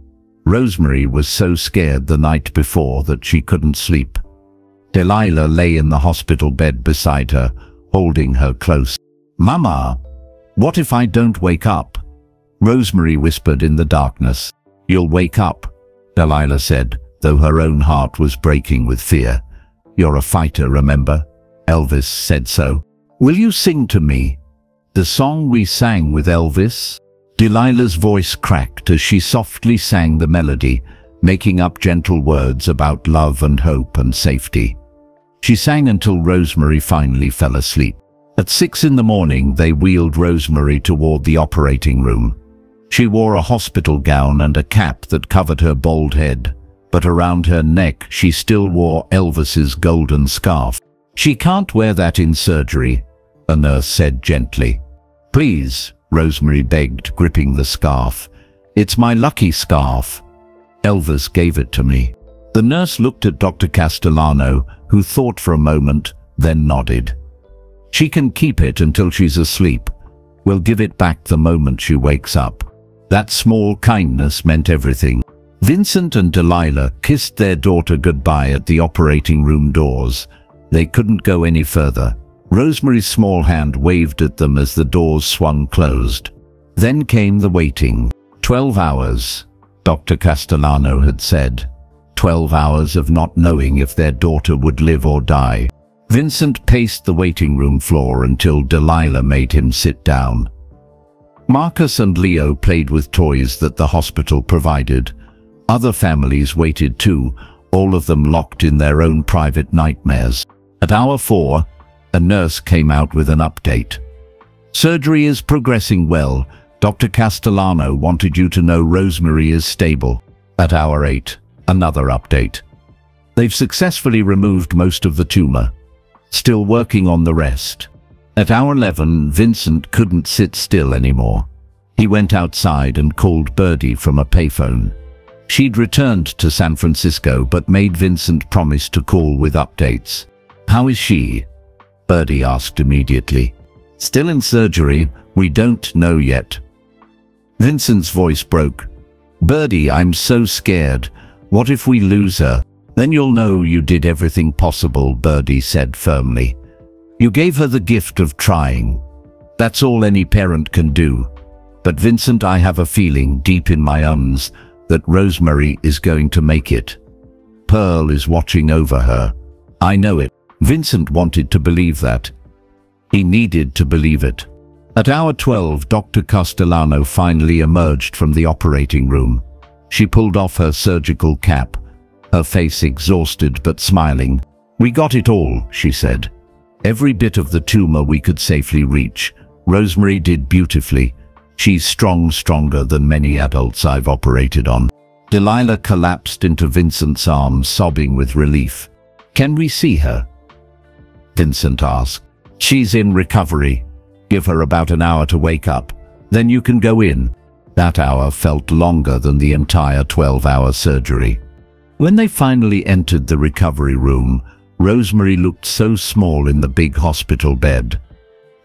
Rosemary was so scared the night before that she couldn't sleep. Delilah lay in the hospital bed beside her, holding her close. "Mama, what if I don't wake up?" Rosemary whispered in the darkness. "You'll wake up," Delilah said, though her own heart was breaking with fear. "You're a fighter, remember? Elvis said so. Will you sing to me the song we sang with Elvis?" Delilah's voice cracked as she softly sang the melody, making up gentle words about love and hope and safety. She sang until Rosemary finally fell asleep. At 6 in the morning, they wheeled Rosemary toward the operating room. She wore a hospital gown and a cap that covered her bald head, but around her neck she still wore Elvis's golden scarf. "She can't wear that in surgery," a nurse said gently. "Please," Rosemary begged, gripping the scarf. "It's my lucky scarf. Elvis gave it to me." The nurse looked at Dr. Castellano, who thought for a moment, then nodded. "She can keep it until she's asleep. We'll give it back the moment she wakes up." That small kindness meant everything. Vincent and Delilah kissed their daughter goodbye at the operating room doors. They couldn't go any further. Rosemary's small hand waved at them as the doors swung closed. Then came the waiting. 12 hours, Dr. Castellano had said. 12 hours of not knowing if their daughter would live or die. Vincent paced the waiting room floor until Delilah made him sit down. Marcus and Leo played with toys that the hospital provided. Other families waited too, all of them locked in their own private nightmares. At hour 4, a nurse came out with an update. "Surgery is progressing well. Dr. Castellano wanted you to know Rosemary is stable." At hour 8, another update. "They've successfully removed most of the tumor. Still working on the rest." At hour 11, Vincent couldn't sit still anymore. He went outside and called Birdie from a payphone. She'd returned to San Francisco but made Vincent promise to call with updates. "How is she?" Birdie asked immediately. "Still in surgery. We don't know yet." Vincent's voice broke. "Birdie, I'm so scared. What if we lose her? Then you'll know you did everything possible," Birdie said firmly. "You gave her the gift of trying. That's all any parent can do. But Vincent, I have a feeling deep in my uns that Rosemary is going to make it. Pearl is watching over her. I know it." Vincent wanted to believe that. He needed to believe it. At hour 12, Dr. Castellano finally emerged from the operating room. She pulled off her surgical cap, her face exhausted but smiling. "We got it all," she said. "Every bit of the tumor we could safely reach. Rosemary did beautifully. She's stronger than many adults I've operated on." Delilah collapsed into Vincent's arms, sobbing with relief. "Can we see her?" Vincent asked. "She's in recovery. Give her about an hour to wake up. Then you can go in." That hour felt longer than the entire 12-hour surgery. When they finally entered the recovery room, Rosemary looked so small in the big hospital bed.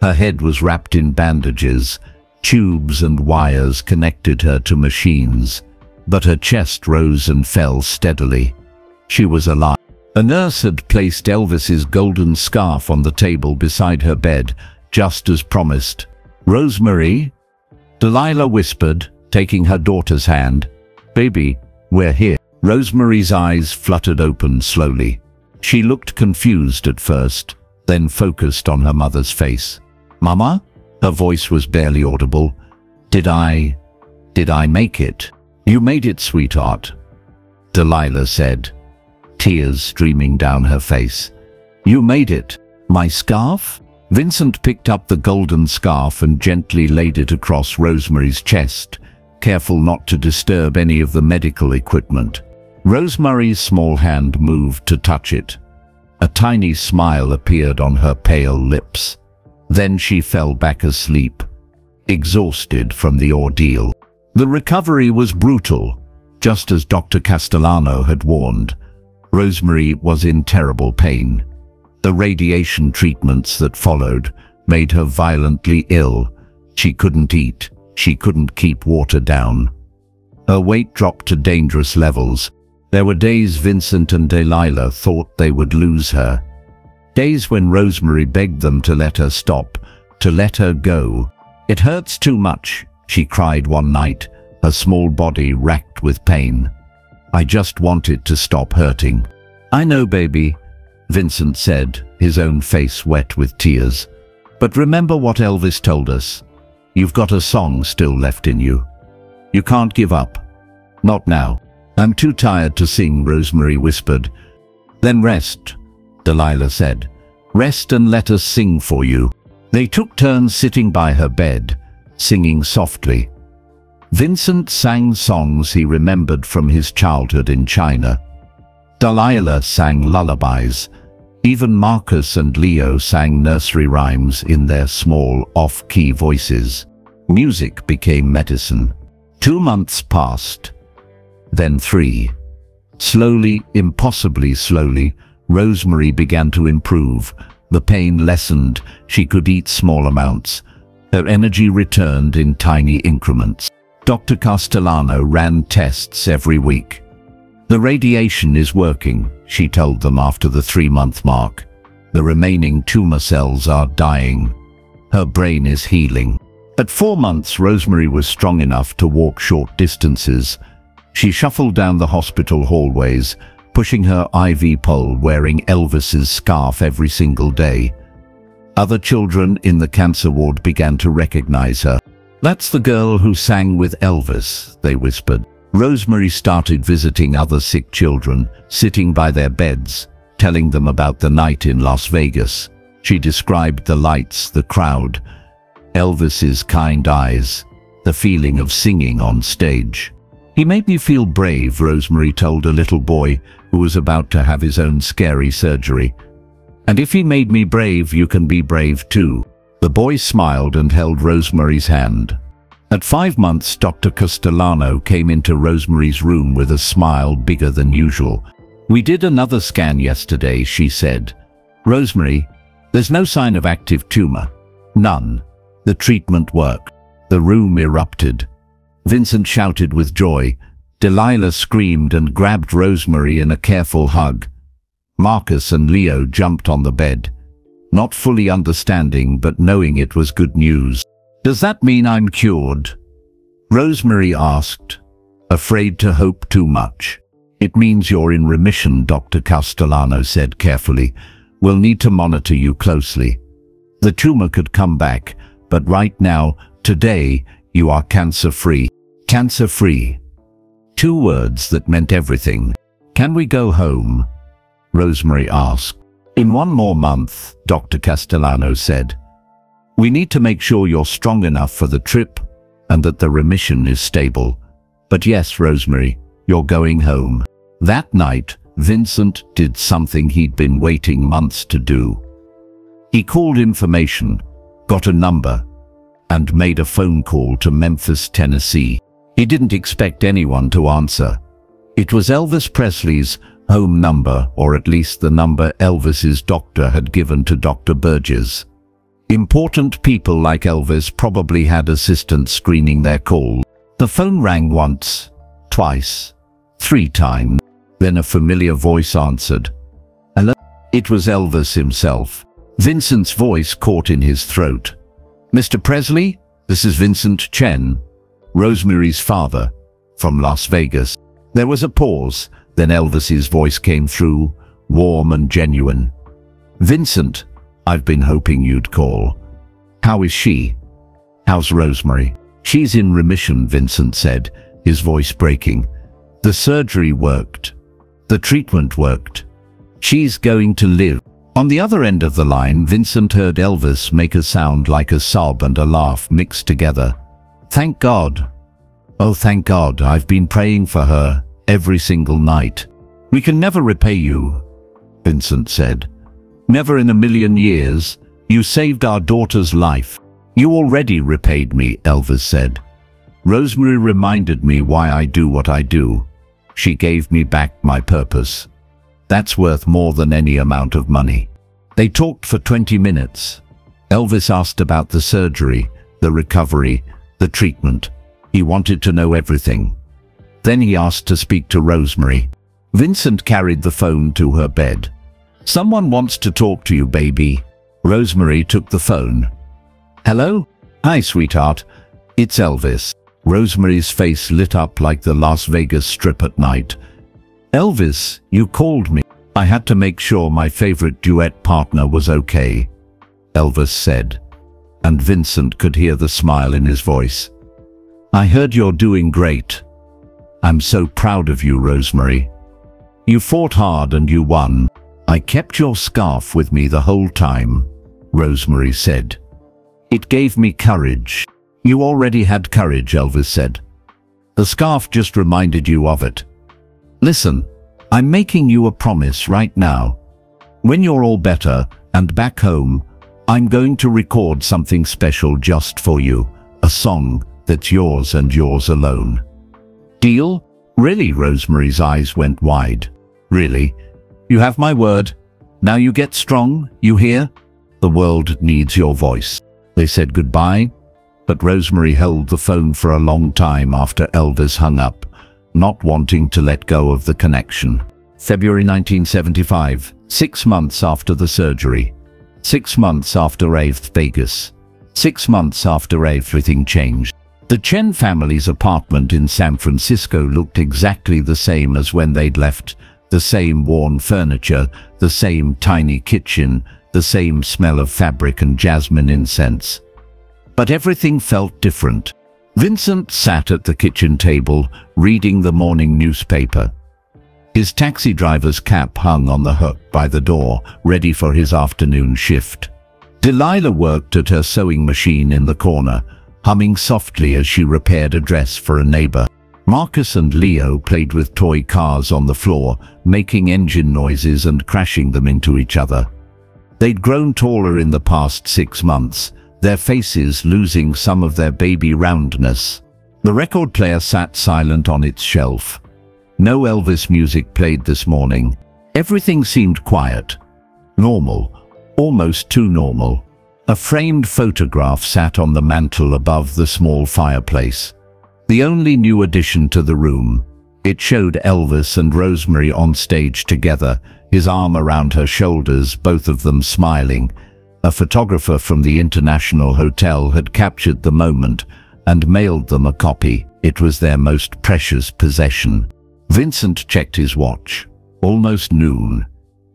Her head was wrapped in bandages. Tubes and wires connected her to machines, but her chest rose and fell steadily. She was alive. A nurse had placed Elvis's golden scarf on the table beside her bed, just as promised. "Rosemary?" Delilah whispered, taking her daughter's hand. "Baby, we're here." Rosemary's eyes fluttered open slowly. She looked confused at first, then focused on her mother's face. "Mama?" Her voice was barely audible. Did I make it?" "You made it, sweetheart," Delilah said, tears streaming down her face. "You made it." "My scarf?" Vincent picked up the golden scarf and gently laid it across Rosemary's chest, careful not to disturb any of the medical equipment. Rosemary's small hand moved to touch it. A tiny smile appeared on her pale lips. Then she fell back asleep, exhausted from the ordeal. The recovery was brutal, just as Dr. Castellano had warned. Rosemary was in terrible pain. The radiation treatments that followed made her violently ill. She couldn't eat. She couldn't keep water down. Her weight dropped to dangerous levels. There were days Vincent and Delilah thought they would lose her. Days when Rosemary begged them to let her stop, to let her go. "It hurts too much," she cried one night, her small body racked with pain. "I just want it to stop hurting." "I know, baby," Vincent said, his own face wet with tears. "But remember what Elvis told us. You've got a song still left in you. You can't give up. Not now." "I'm too tired to sing," Rosemary whispered. "Then rest," Delilah said. "Rest and let us sing for you." They took turns sitting by her bed, singing softly. Vincent sang songs he remembered from his childhood in China. Delilah sang lullabies. Even Marcus and Leo sang nursery rhymes in their small, off-key voices. Music became medicine. 2 months passed. Then 3. Slowly, impossibly slowly, Rosemary began to improve. The pain lessened. She could eat small amounts. Her energy returned in tiny increments. Dr. Castellano ran tests every week. "The radiation is working," she told them after the 3-month mark. "The remaining tumor cells are dying. Her brain is healing." At 4 months, Rosemary was strong enough to walk short distances. She shuffled down the hospital hallways, pushing her IV pole, wearing Elvis's scarf every single day. Other children in the cancer ward began to recognize her. "That's the girl who sang with Elvis," they whispered. Rosemary started visiting other sick children, sitting by their beds, telling them about the night in Las Vegas. She described the lights, the crowd, Elvis's kind eyes, the feeling of singing on stage. "He made me feel brave," Rosemary told a little boy who was about to have his own scary surgery. "And if he made me brave, you can be brave too." The boy smiled and held Rosemary's hand. At 5 months, Dr. Castellano came into Rosemary's room with a smile bigger than usual. "We did another scan yesterday," she said. "Rosemary, there's no sign of active tumor. None. The treatment worked." The room erupted. Vincent shouted with joy. Delilah screamed and grabbed Rosemary in a careful hug. Marcus and Leo jumped on the bed, not fully understanding but knowing it was good news. "Does that mean I'm cured?" Rosemary asked, afraid to hope too much. "It means you're in remission," Dr. Castellano said carefully. "We'll need to monitor you closely. The tumor could come back, but right now, today, you are cancer-free." Cancer-free. 2 words that meant everything. "Can we go home?" Rosemary asked. "In 1 more month," Dr. Castellano said. "We need to make sure you're strong enough for the trip and that the remission is stable. But yes, Rosemary, you're going home." That night, Vincent did something he'd been waiting months to do. He called information, got a number, and made a phone call to Memphis, Tennessee. He didn't expect anyone to answer. It was Elvis Presley's home number, or at least the number Elvis's doctor had given to Dr. Burgess. Important people like Elvis probably had assistants screening their call. The phone rang once, twice, 3 times. Then a familiar voice answered. "Hello?" It was Elvis himself. Vincent's voice caught in his throat. "Mr. Presley, this is Vincent Chen, Rosemary's father, from Las Vegas." There was a pause, then Elvis's voice came through, warm and genuine. "Vincent, I've been hoping you'd call. How is she? How's Rosemary?" "She's in remission," Vincent said, his voice breaking. "The surgery worked. The treatment worked. She's going to live." On the other end of the line, Vincent heard Elvis make a sound like a sob and a laugh mixed together. "Thank God. Oh, thank God. I've been praying for her every single night." "We can never repay you," Vincent said. "Never in a million years. You saved our daughter's life." "You already repaid me," Elvis said. "Rosemary reminded me why I do what I do. She gave me back my purpose. That's worth more than any amount of money." They talked for 20 minutes. Elvis asked about the surgery, the recovery, the treatment. He wanted to know everything. Then he asked to speak to Rosemary. Vincent carried the phone to her bed. "Someone wants to talk to you, baby." Rosemary took the phone. "Hello? Hi, sweetheart. It's Elvis." Rosemary's face lit up like the Las Vegas Strip at night. "Elvis, you called me. I had to make sure my favorite duet partner was okay," Elvis said, and Vincent could hear the smile in his voice. "I heard you're doing great. I'm so proud of you, Rosemary. You fought hard and you won." "I kept your scarf with me the whole time," Rosemary said. "It gave me courage." "You already had courage," Elvis said. "The scarf just reminded you of it. Listen, I'm making you a promise right now. When you're all better and back home, I'm going to record something special just for you, a song that's yours and yours alone. Deal?" "Really?" Rosemary's eyes went wide. "Really? You have my word. Now you get strong, you hear? The world needs your voice." They said goodbye, but Rosemary held the phone for a long time after Elvis hung up, not wanting to let go of the connection. February 1975, 6 months after the surgery. 6 months after Vegas. 6 months after everything changed. The Chen family's apartment in San Francisco looked exactly the same as when they'd left. The same worn furniture, the same tiny kitchen, the same smell of fabric and jasmine incense. But everything felt different. Vincent sat at the kitchen table, reading the morning newspaper. His taxi driver's cap hung on the hook by the door, ready for his afternoon shift. Delilah worked at her sewing machine in the corner, humming softly as she repaired a dress for a neighbor. Marcus and Leo played with toy cars on the floor, making engine noises and crashing them into each other. They'd grown taller in the past 6 months, their faces losing some of their baby roundness. The record player sat silent on its shelf. No Elvis music played this morning. Everything seemed quiet. Normal. Almost too normal. A framed photograph sat on the mantel above the small fireplace. The only new addition to the room. It showed Elvis and Rosemary on stage together, his arm around her shoulders, both of them smiling. A photographer from the International Hotel had captured the moment and mailed them a copy. It was their most precious possession. Vincent checked his watch. Almost noon.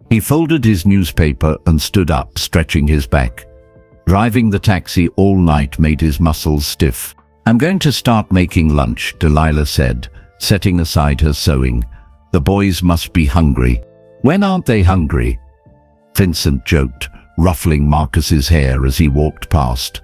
He folded his newspaper and stood up, stretching his back. Driving the taxi all night made his muscles stiff. "I'm going to start making lunch," Delilah said, setting aside her sewing. "The boys must be hungry." "When aren't they hungry?" Vincent joked, ruffling Marcus's hair as he walked past.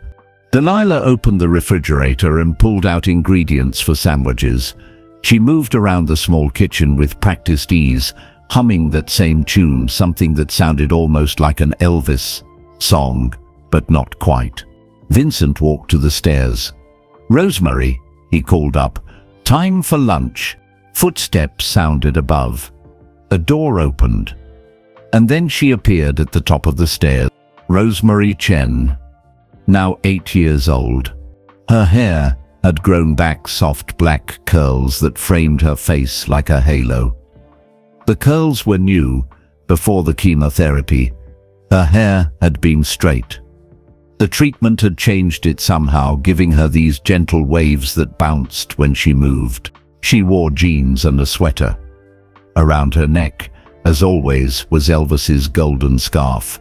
Delilah opened the refrigerator and pulled out ingredients for sandwiches. She moved around the small kitchen with practiced ease, humming that same tune, something that sounded almost like an Elvis song, but not quite. Vincent walked to the stairs. "Rosemary," he called up, "time for lunch." Footsteps sounded above. A door opened, and then she appeared at the top of the stairs. Rosemary Chen, now 8 years old. Her hair had grown back, soft black curls that framed her face like a halo. The curls were new, before the chemotherapy. Her hair had been straight. The treatment had changed it somehow, giving her these gentle waves that bounced when she moved. She wore jeans and a sweater. Around her neck, as always, was Elvis's golden scarf.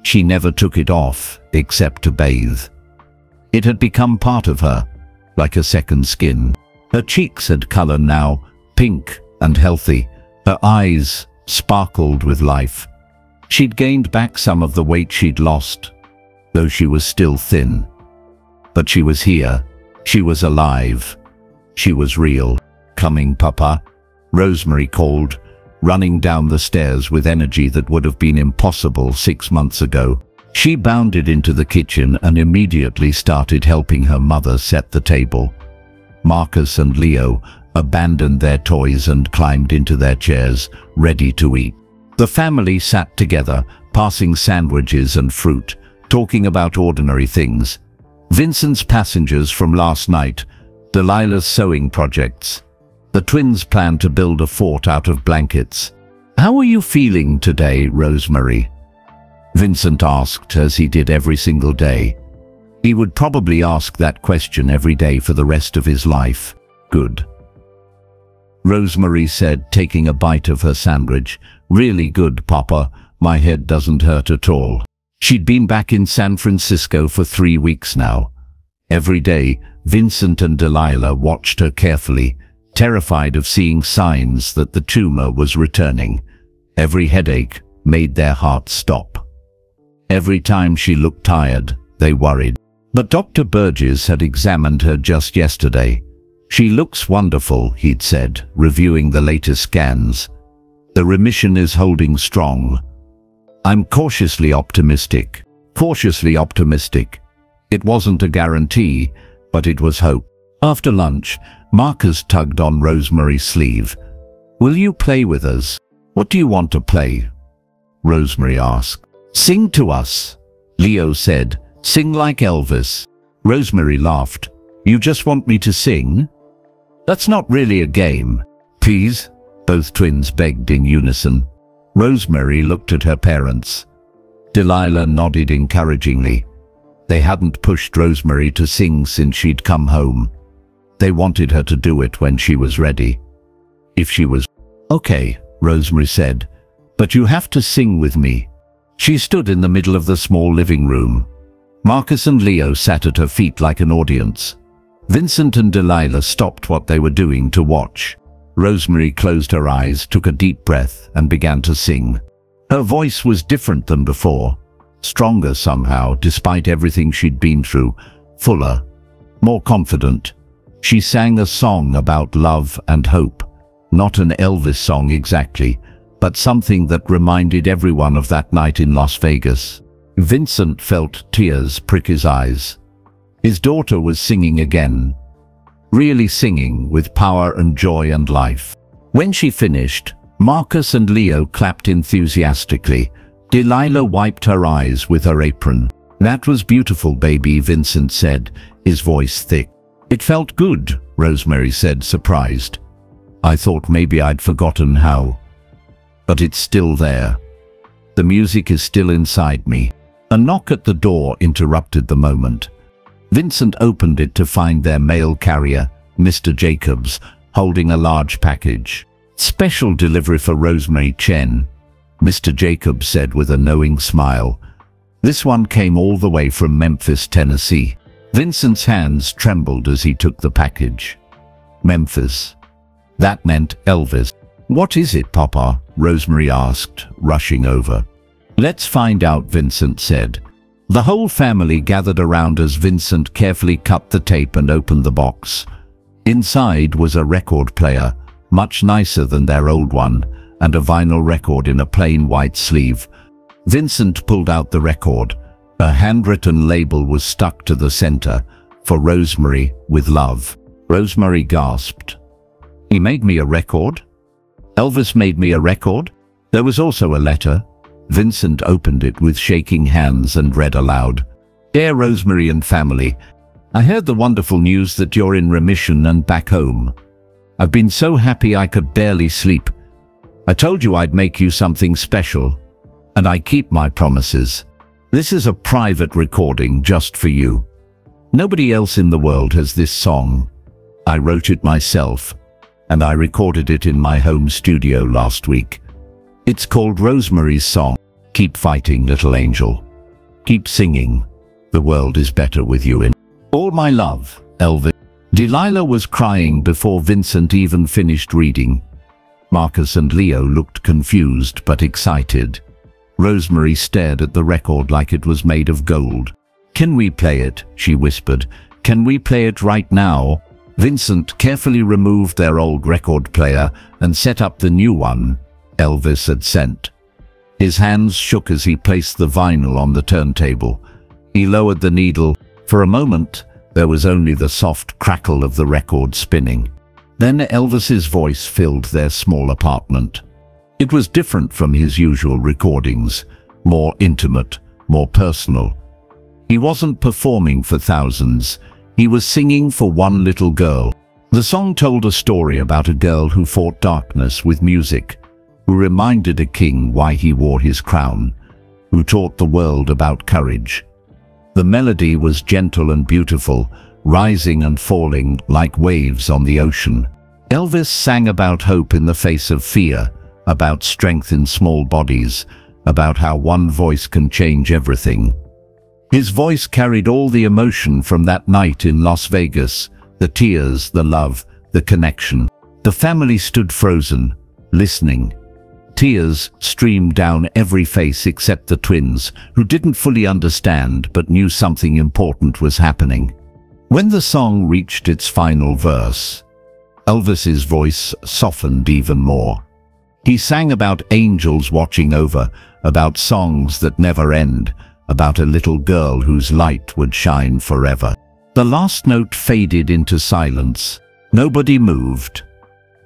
She never took it off, except to bathe. It had become part of her, like a second skin. Her cheeks had color now, pink and healthy. Her eyes sparkled with life. She'd gained back some of the weight she'd lost, though she was still thin. But she was here. She was alive. She was real. "Coming, Papa," Rosemary called, running down the stairs with energy that would have been impossible 6 months ago. She bounded into the kitchen and immediately started helping her mother set the table. Marcus and Leo abandoned their toys and climbed into their chairs, ready to eat. The family sat together, passing sandwiches and fruit, talking about ordinary things. Vincent's passengers from last night, Delilah's sewing projects. The twins planned to build a fort out of blankets. "How are you feeling today, Rosemary?" Vincent asked, as he did every single day. He would probably ask that question every day for the rest of his life. "Good," Rosemary said, taking a bite of her sandwich. "Really good, Papa. My head doesn't hurt at all." She'd been back in San Francisco for 3 weeks now. Every day, Vincent and Delilah watched her carefully, terrified of seeing signs that the tumor was returning. Every headache made their hearts stop. Every time she looked tired, they worried. But Dr. Burgess had examined her just yesterday. "She looks wonderful," he'd said, reviewing the latest scans. "The remission is holding strong." "I'm cautiously optimistic." Cautiously optimistic. It wasn't a guarantee, but it was hope. After lunch, Marcus tugged on Rosemary's sleeve. "Will you play with us?" "What do you want to play?" Rosemary asked. "Sing to us," Leo said. "Sing like Elvis." Rosemary laughed. "You just want me to sing?" "That's not really a game." "Please," both twins begged in unison. Rosemary looked at her parents. Delilah nodded encouragingly. They hadn't pushed Rosemary to sing since she'd come home. They wanted her to do it when she was ready. If she was... "Okay," Rosemary said, "but you have to sing with me." She stood in the middle of the small living room. Marcus and Leo sat at her feet like an audience. Vincent and Delilah stopped what they were doing to watch. Rosemary closed her eyes, took a deep breath, and began to sing. Her voice was different than before. Stronger somehow, despite everything she'd been through. Fuller. More confident. She sang a song about love and hope. Not an Elvis song exactly, but something that reminded everyone of that night in Las Vegas. Vincent felt tears prick his eyes. His daughter was singing again. Really singing with power and joy and life. When she finished, Marcus and Leo clapped enthusiastically. Delilah wiped her eyes with her apron. "That was beautiful, baby," Vincent said, his voice thick. "It felt good," Rosemary said, surprised. "I thought maybe I'd forgotten how. But it's still there. The music is still inside me." A knock at the door interrupted the moment. Vincent opened it to find their mail carrier, Mr. Jacobs, holding a large package. "Special delivery for Rosemary Chen," Mr. Jacobs said with a knowing smile. "This one came all the way from Memphis, Tennessee." Vincent's hands trembled as he took the package. Memphis. That meant Elvis. "What is it, Papa?" Rosemary asked, rushing over. "Let's find out," Vincent said. The whole family gathered around as Vincent carefully cut the tape and opened the box. Inside was a record player, much nicer than their old one, and a vinyl record in a plain white sleeve. Vincent pulled out the record. A handwritten label was stuck to the center, "For Rosemary, with love." Rosemary gasped. "He made me a record? Elvis made me a record?" There was also a letter. Vincent opened it with shaking hands and read aloud. "Dear Rosemary and family, I heard the wonderful news that you're in remission and back home. I've been so happy I could barely sleep. I told you I'd make you something special, and I keep my promises. This is a private recording just for you. Nobody else in the world has this song. I wrote it myself, and I recorded it in my home studio last week. It's called Rosemary's Song. Keep fighting, little angel. Keep singing. The world is better with you in. All my love, Elvis." Delilah was crying before Vincent even finished reading. Marcus and Leo looked confused but excited. Rosemary stared at the record like it was made of gold. "Can we play it?" she whispered. "Can we play it right now?" Vincent carefully removed their old record player and set up the new one Elvis had sent. His hands shook as he placed the vinyl on the turntable. He lowered the needle. For a moment, there was only the soft crackle of the record spinning. Then Elvis's voice filled their small apartment. It was different from his usual recordings, more intimate, more personal. He wasn't performing for thousands. He was singing for one little girl. The song told a story about a girl who fought darkness with music, who reminded a king why he wore his crown, who taught the world about courage. The melody was gentle and beautiful, rising and falling like waves on the ocean. Elvis sang about hope in the face of fear, about strength in small bodies, about how one voice can change everything. His voice carried all the emotion from that night in Las Vegas, the tears, the love, the connection. The family stood frozen, listening. Tears streamed down every face except the twins, who didn't fully understand but knew something important was happening. When the song reached its final verse, Elvis's voice softened even more. He sang about angels watching over, about songs that never end, about a little girl whose light would shine forever. The last note faded into silence. Nobody moved.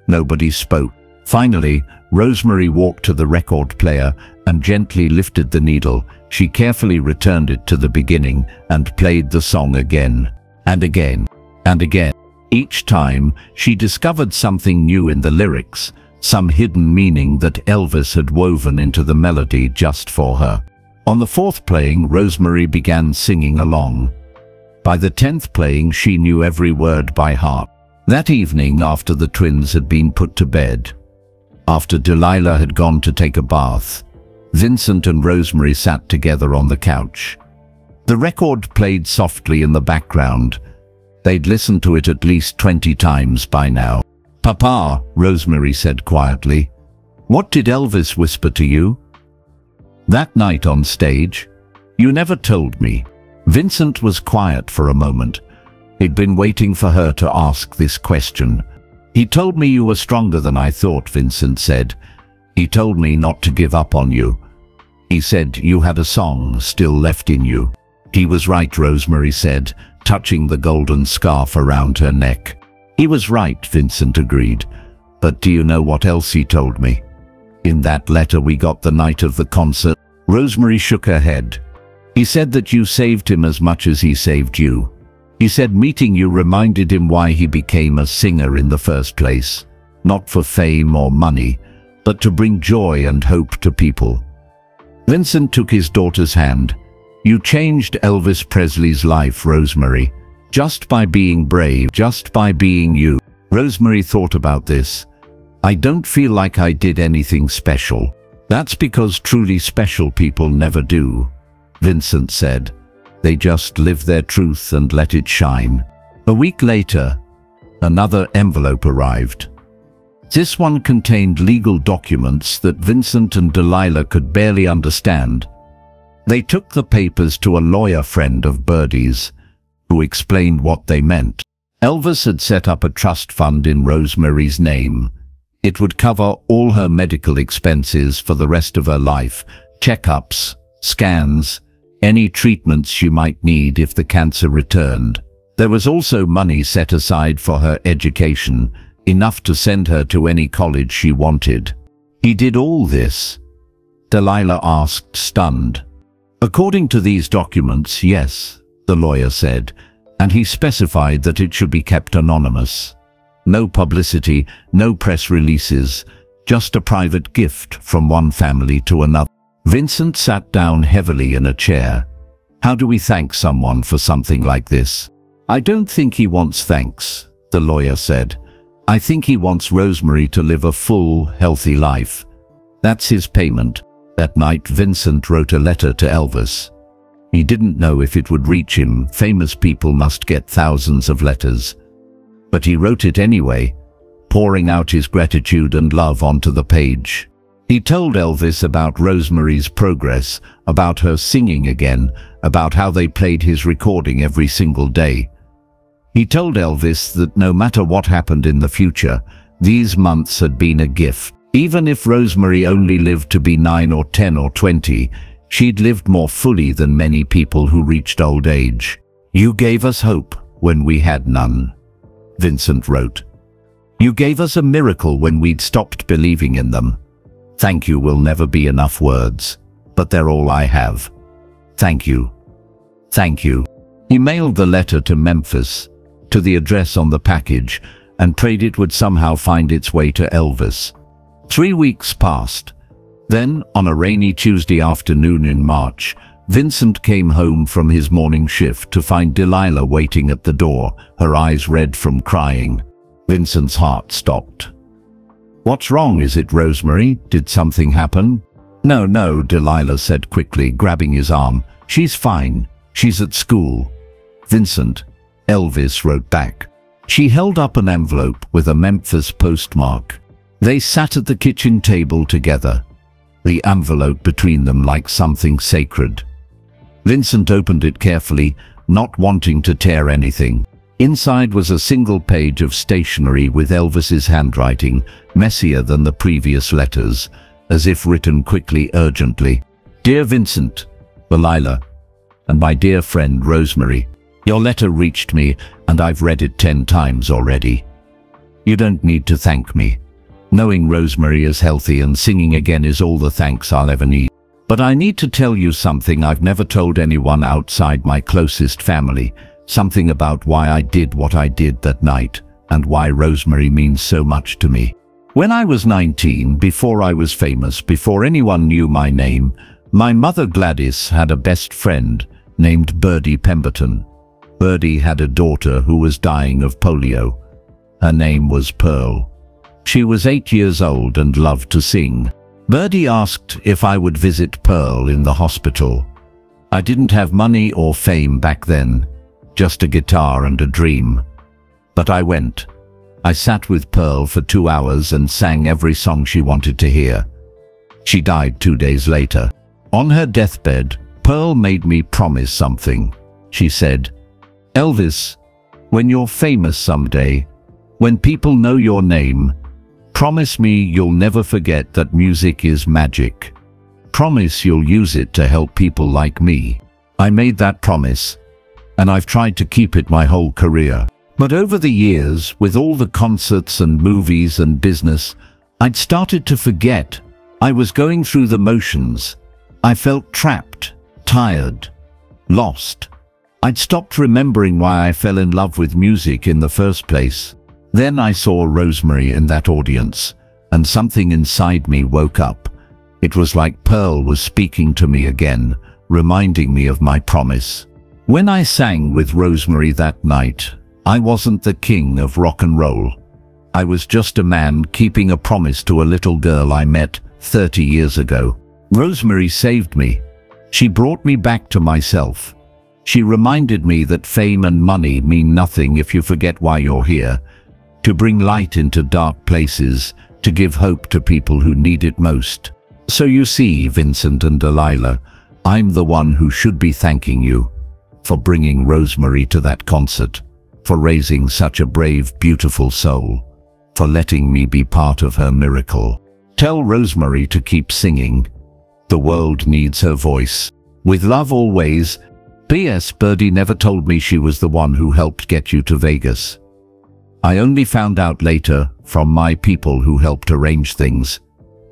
Nobody spoke. Finally, Rosemary walked to the record player and gently lifted the needle. She carefully returned it to the beginning and played the song again, and again, and again. Each time, she discovered something new in the lyrics, some hidden meaning that Elvis had woven into the melody just for her. On the fourth playing, Rosemary began singing along. By the 10th playing, she knew every word by heart. That evening, after the twins had been put to bed, after Delilah had gone to take a bath, Vincent and Rosemary sat together on the couch. The record played softly in the background. They'd listened to it at least 20 times by now. "Papa," Rosemary said quietly, "what did Elvis whisper to you that night on stage? You never told me." Vincent was quiet for a moment. He'd been waiting for her to ask this question. "He told me you were stronger than I thought," Vincent said. "He told me not to give up on you. He said you had a song still left in you. He was right, Rosemary said, touching the golden scarf around her neck. He was right, Vincent agreed. But do you know what else he told me? In that letter we got the night of the concert. Rosemary shook her head. He said that you saved him as much as he saved you. He said meeting you reminded him why he became a singer in the first place. Not for fame or money, but to bring joy and hope to people. Vincent took his daughter's hand. You changed Elvis Presley's life, Rosemary. Just by being brave, just by being you. Rosemary thought about this. I don't feel like I did anything special. That's because truly special people never do, Vincent said. They just live their truth and let it shine. A week later, another envelope arrived. This one contained legal documents that Vincent and Delilah could barely understand. They took the papers to a lawyer friend of Birdie's, who explained what they meant. Elvis had set up a trust fund in Rosemary's name. It would cover all her medical expenses for the rest of her life, checkups, scans, any treatments she might need if the cancer returned. There was also money set aside for her education, enough to send her to any college she wanted. He did all this? Delilah asked, stunned. According to these documents, yes, the lawyer said, and he specified that it should be kept anonymous. No publicity, no press releases, just a private gift from one family to another. Vincent sat down heavily in a chair. How do we thank someone for something like this? I don't think he wants thanks, the lawyer said. I think he wants Rosemary to live a full, healthy life. That's his payment. That night, Vincent wrote a letter to Elvis. He didn't know if it would reach him. Famous people must get thousands of letters. But he wrote it anyway, pouring out his gratitude and love onto the page. He told Elvis about Rosemary's progress, about her singing again, about how they played his recording every single day. He told Elvis that no matter what happened in the future, these months had been a gift. Even if Rosemary only lived to be 9 or 10 or 20, she'd lived more fully than many people who reached old age. You gave us hope when we had none, Vincent wrote. You gave us a miracle when we'd stopped believing in them. Thank you will never be enough words, but they're all I have. Thank you. Thank you. He mailed the letter to Memphis, to the address on the package, and prayed it would somehow find its way to Elvis. 3 weeks passed. Then, on a rainy Tuesday afternoon in March, Vincent came home from his morning shift to find Delilah waiting at the door, her eyes red from crying. Vincent's heart stopped. What's wrong? Is it Rosemary? Did something happen? No, Delilah said quickly, grabbing his arm. She's fine. She's at school. Vincent, Elvis wrote back. She held up an envelope with a Memphis postmark. They sat at the kitchen table together, the envelope between them like something sacred. Vincent opened it carefully, not wanting to tear anything. Inside was a single page of stationery with Elvis's handwriting, messier than the previous letters, as if written quickly, urgently. Dear Vincent, Delilah, and my dear friend Rosemary, your letter reached me and I've read it 10 times already. You don't need to thank me. Knowing Rosemary is healthy and singing again is all the thanks I'll ever need. But I need to tell you something I've never told anyone outside my closest family, something about why I did what I did that night, and why Rosemary means so much to me. When I was 19, before I was famous, before anyone knew my name, my mother Gladys had a best friend named Birdie Pemberton. Birdie had a daughter who was dying of polio. Her name was Pearl. She was 8 years old and loved to sing. Birdie asked if I would visit Pearl in the hospital. I didn't have money or fame back then, just a guitar and a dream. But I went. I sat with Pearl for 2 hours and sang every song she wanted to hear. She died 2 days later. On her deathbed, Pearl made me promise something. She said, Elvis, when you're famous someday, when people know your name, promise me you'll never forget that music is magic. promise you'll use it to help people like me." I made that promise, and I've tried to keep it my whole career. But over the years, with all the concerts and movies and business, I'd started to forget. I was going through the motions. I felt trapped, tired, lost. I'd stopped remembering why I fell in love with music in the first place. Then I saw Rosemary in that audience, and something inside me woke up. It was like Pearl was speaking to me again, reminding me of my promise. When I sang with Rosemary that night, I wasn't the king of rock and roll. I was just a man keeping a promise to a little girl I met 30 years ago. Rosemary saved me. She brought me back to myself. She reminded me that fame and money mean nothing if you forget why you're here. To bring light into dark places, to give hope to people who need it most. So you see, Vincent and Delilah, I'm the one who should be thanking you for bringing Rosemary to that concert, for raising such a brave, beautiful soul, for letting me be part of her miracle. Tell Rosemary to keep singing. The world needs her voice. With love always. P.S. Birdie never told me she was the one who helped get you to Vegas. I only found out later from my people who helped arrange things.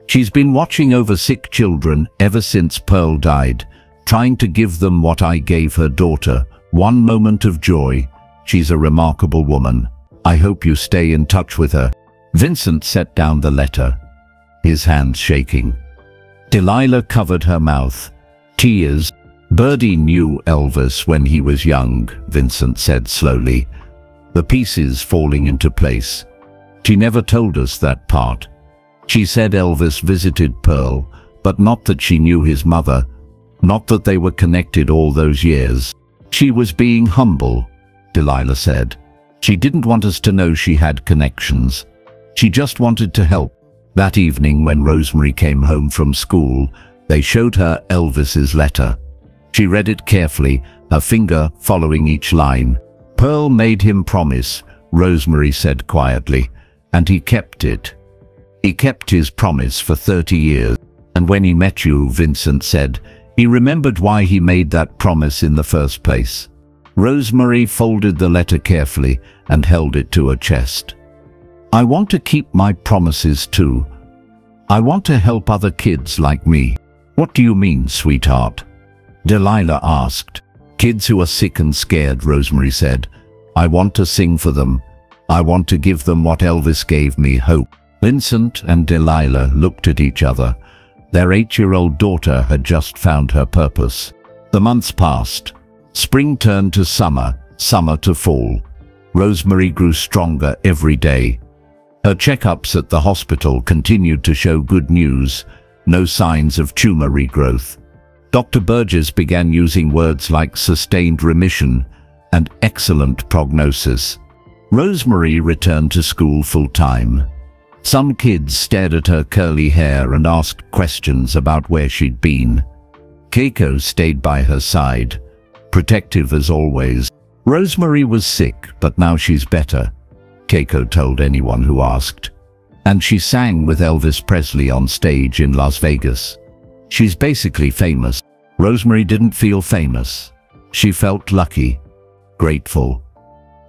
She's been watching over sick children ever since Pearl died, trying to give them what I gave her daughter, one moment of joy. She's a remarkable woman. I hope you stay in touch with her. Vincent set down the letter, his hands shaking. Delilah covered her mouth. Tears. Birdie knew Elvis when he was young, Vincent said slowly, the pieces falling into place. She never told us that part. She said Elvis visited Pearl, but not that she knew his mother, not that they were connected all those years. She was being humble, Delilah said. She didn't want us to know she had connections. She just wanted to help. That evening when Rosemary came home from school, they showed her Elvis's letter. She read it carefully, her finger following each line. Pearl made him promise, Rosemary said quietly, and he kept it. He kept his promise for 30 years. And when he met you, Vincent said, he remembered why he made that promise in the first place. Rosemary folded the letter carefully and held it to her chest. I want to keep my promises too. I want to help other kids like me. What do you mean, sweetheart? Delilah asked. Kids who are sick and scared, Rosemary said. I want to sing for them. I want to give them what Elvis gave me, hope. Vincent and Delilah looked at each other. Their 8-year-old daughter had just found her purpose. The months passed. Spring turned to summer, summer to fall. Rosemary grew stronger every day. Her checkups at the hospital continued to show good news, no signs of tumor regrowth. Dr. Burgess began using words like sustained remission and excellent prognosis. Rosemary returned to school full-time. Some kids stared at her curly hair and asked questions about where she'd been. Keiko stayed by her side, protective as always. Rosemary was sick, but now she's better, Keiko told anyone who asked. And she sang with Elvis Presley on stage in Las Vegas. She's basically famous. Rosemary didn't feel famous. She felt lucky, grateful,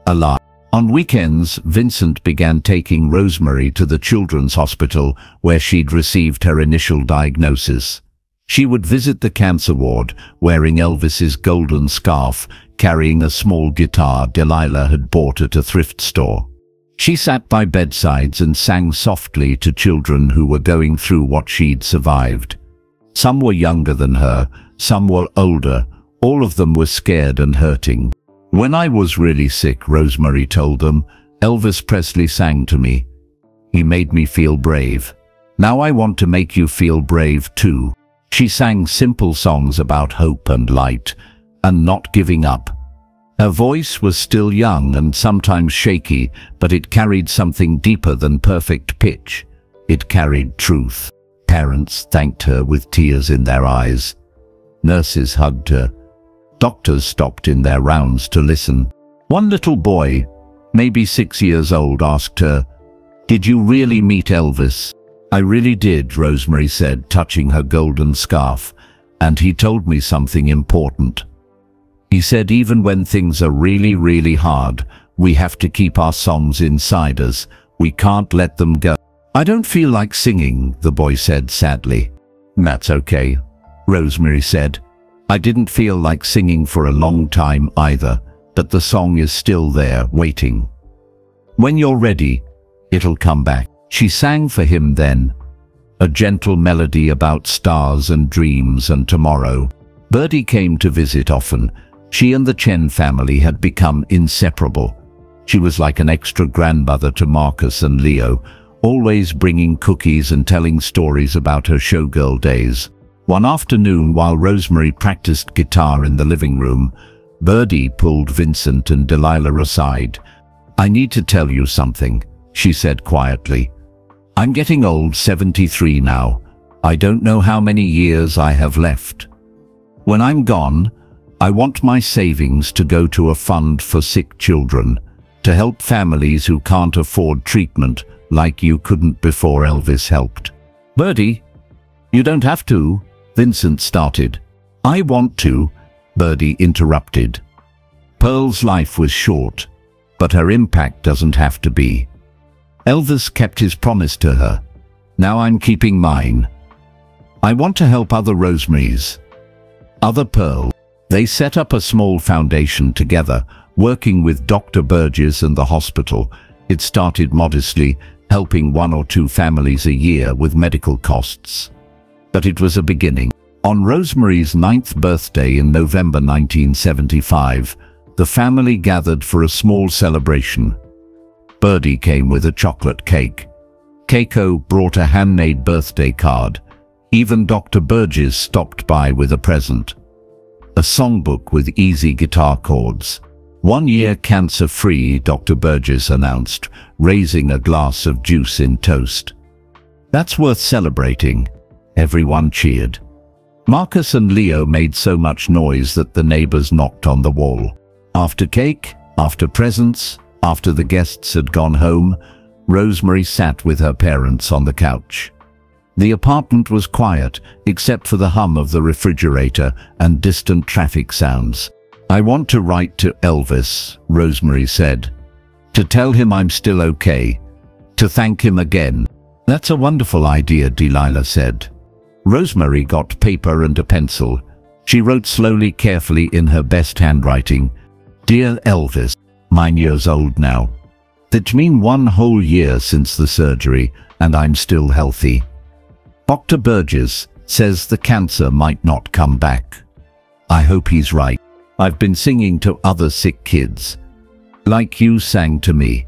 alive. On weekends, Vincent began taking Rosemary to the children's hospital where she'd received her initial diagnosis. She would visit the cancer ward, wearing Elvis's golden scarf, carrying a small guitar Delilah had bought at a thrift store. She sat by bedsides and sang softly to children who were going through what she'd survived. Some were younger than her, some were older, all of them were scared and hurting. When I was really sick, Rosemary told them, Elvis Presley sang to me. He made me feel brave. Now I want to make you feel brave too. She sang simple songs about hope and light, and not giving up. Her voice was still young and sometimes shaky, but it carried something deeper than perfect pitch. It carried truth. Parents thanked her with tears in their eyes. Nurses hugged her. Doctors stopped in their rounds to listen. One little boy, maybe 6 years old, asked her, "Did you really meet Elvis?" I really did, Rosemary said, touching her golden scarf, and he told me something important. He said even when things are really, really hard, we have to keep our songs inside us. We can't let them go. I don't feel like singing, the boy said sadly. That's okay, Rosemary said. I didn't feel like singing for a long time either, but the song is still there, waiting. When you're ready, it'll come back. She sang for him then, a gentle melody about stars and dreams and tomorrow. Birdie came to visit often. She and the Chen family had become inseparable. She was like an extra grandmother to Marcus and Leo, always bringing cookies and telling stories about her showgirl days. One afternoon, while Rosemary practiced guitar in the living room, Birdie pulled Vincent and Delilah aside. I need to tell you something, she said quietly. I'm getting old, 73 now. I don't know how many years I have left. When I'm gone, I want my savings to go to a fund for sick children, to help families who can't afford treatment like you couldn't before Elvis helped. Birdie, you don't have to, Vincent started. I want to, Birdie interrupted. Pearl's life was short, but her impact doesn't have to be. Elvis kept his promise to her. Now I'm keeping mine. I want to help other Rosemarys, other Pearl. They set up a small foundation together, working with Dr. Burgess and the hospital. It started modestly, helping 1 or 2 families a year with medical costs. But it was a beginning. On Rosemary's 9th birthday in November 1975, the family gathered for a small celebration. Birdie came with a chocolate cake. Keiko brought a handmade birthday card. Even Dr. Burgess stopped by with a present. A songbook with easy guitar chords. 1 year cancer-free, Dr. Burgess announced, raising a glass of juice in toast. That's worth celebrating. Everyone cheered. Marcus and Leo made so much noise that the neighbors knocked on the wall. After cake, after presents, after the guests had gone home, Rosemary sat with her parents on the couch. The apartment was quiet, except for the hum of the refrigerator and distant traffic sounds. I want to write to Elvis, Rosemary said. To tell him I'm still okay. To thank him again. That's a wonderful idea, Delilah said. Rosemary got paper and a pencil. She wrote slowly, carefully in her best handwriting. Dear Elvis, 9 years old now. That's been 1 whole year since the surgery, and I'm still healthy. Dr. Burgess says the cancer might not come back. I hope he's right. I've been singing to other sick kids, like you sang to me.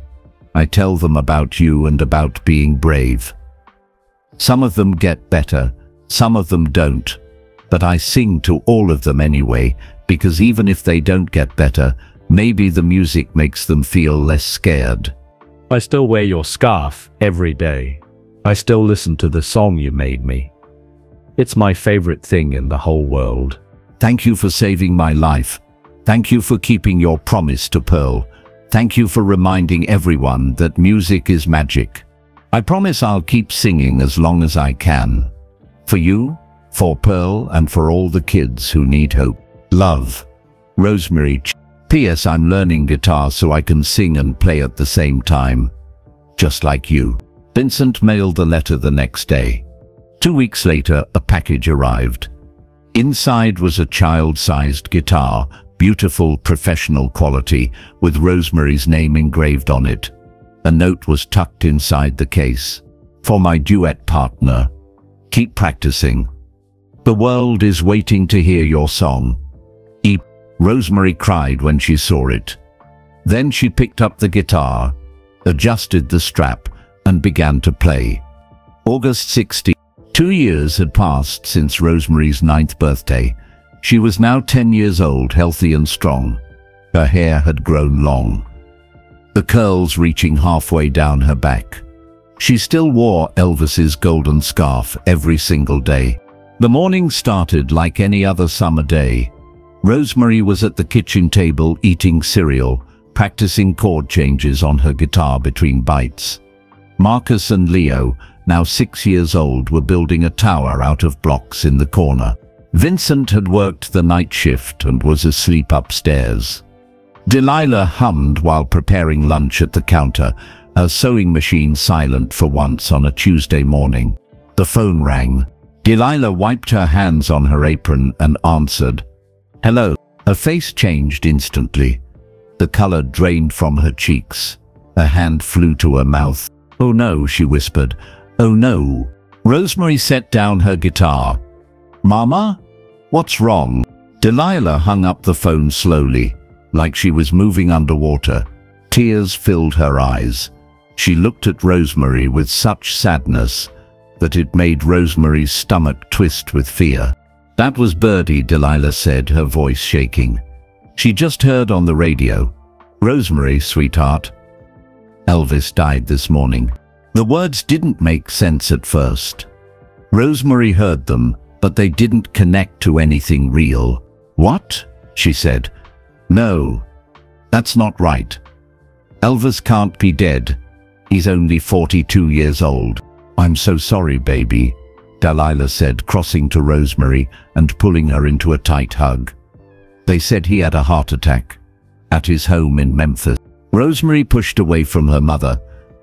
I tell them about you and about being brave. Some of them get better, some of them don't, but I sing to all of them anyway, because even if they don't get better, maybe the music makes them feel less scared. I still wear your scarf every day. I still listen to the song you made me. It's my favorite thing in the whole world. Thank you for saving my life. Thank you for keeping your promise to Pearl. Thank you for reminding everyone that music is magic. I promise I'll keep singing as long as I can. For you, for Pearl, and for all the kids who need hope. Love. Rosemary. P.S. I'm learning guitar so I can sing and play at the same time. Just like you. Vincent mailed the letter the next day. 2 weeks later, a package arrived. Inside was a child-sized guitar, beautiful professional quality, with Rosemary's name engraved on it. A note was tucked inside the case. For my duet partner. Keep practicing. The world is waiting to hear your song. Rosemary cried when she saw it. Then she picked up the guitar, adjusted the strap, and began to play. August 16. 2 years had passed since Rosemary's 9th birthday. She was now 10 years old, healthy and strong. Her hair had grown long, the curls reaching halfway down her back. She still wore Elvis's golden scarf every single day. The morning started like any other summer day. Rosemary was at the kitchen table eating cereal, practicing chord changes on her guitar between bites. Marcus and Leo, now 6 years old, were building a tower out of blocks in the corner. Vincent had worked the night shift and was asleep upstairs. Delilah hummed while preparing lunch at the counter, her sewing machine silent for once on a Tuesday morning. The phone rang. Delilah wiped her hands on her apron and answered. "Hello." Her face changed instantly. The color drained from her cheeks. Her hand flew to her mouth. "Oh no," she whispered. "Oh no." Rosemary set down her guitar. "Mama? What's wrong?" Delilah hung up the phone slowly, like she was moving underwater. Tears filled her eyes. She looked at Rosemary with such sadness that it made Rosemary's stomach twist with fear. "That was Birdie," Delilah said, her voice shaking. "She just heard on the radio. Rosemary, sweetheart, Elvis died this morning." The words didn't make sense at first. Rosemary heard them, but they didn't connect to anything real. "What?" she said. "No, that's not right. Elvis can't be dead. He's only 42 years old." "I'm so sorry, baby," Delilah said, crossing to Rosemary and pulling her into a tight hug. "They said he had a heart attack at his home in Memphis." Rosemary pushed away from her mother.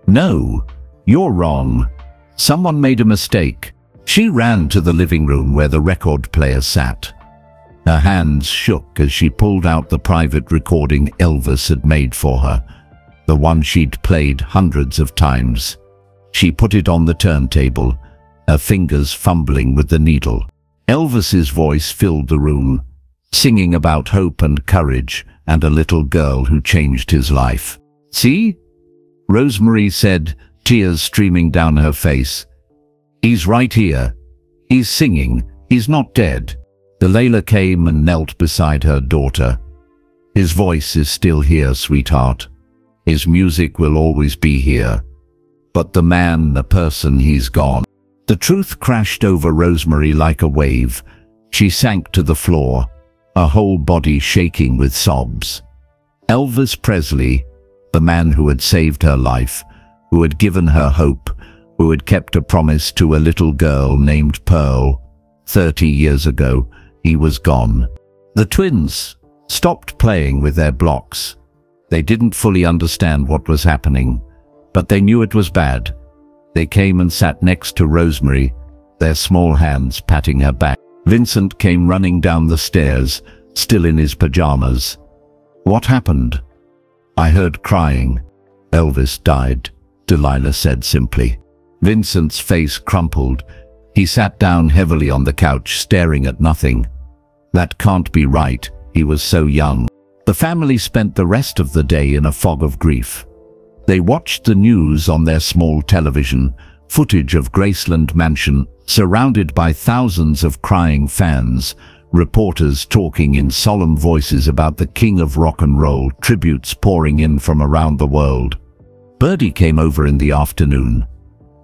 "No, you're wrong. Someone made a mistake." She ran to the living room where the record player sat. Her hands shook as she pulled out the private recording Elvis had made for her, the one she'd played hundreds of times. She put it on the turntable, her fingers fumbling with the needle. Elvis's voice filled the room, singing about hope and courage and a little girl who changed his life. "See?" Rosemary said, tears streaming down her face. "He's right here. He's singing. He's not dead." Delilah came and knelt beside her daughter. "His voice is still here, sweetheart. His music will always be here. But the man, the person, he's gone." The truth crashed over Rosemary like a wave. She sank to the floor, her whole body shaking with sobs. Elvis Presley, the man who had saved her life, who had given her hope, who had kept a promise to a little girl named Pearl, 30 years ago, he was gone. The twins stopped playing with their blocks. They didn't fully understand what was happening, but they knew it was bad. They came and sat next to Rosemary, their small hands patting her back. Vincent came running down the stairs, still in his pajamas. "What happened?" "I heard crying." "Elvis died," Delilah said simply. Vincent's face crumpled. He sat down heavily on the couch, staring at nothing. "That can't be right. He was so young." The family spent the rest of the day in a fog of grief. They watched the news on their small television, footage of Graceland Mansion, surrounded by thousands of crying fans, reporters talking in solemn voices about the king of rock and roll, tributes pouring in from around the world. Birdie came over in the afternoon.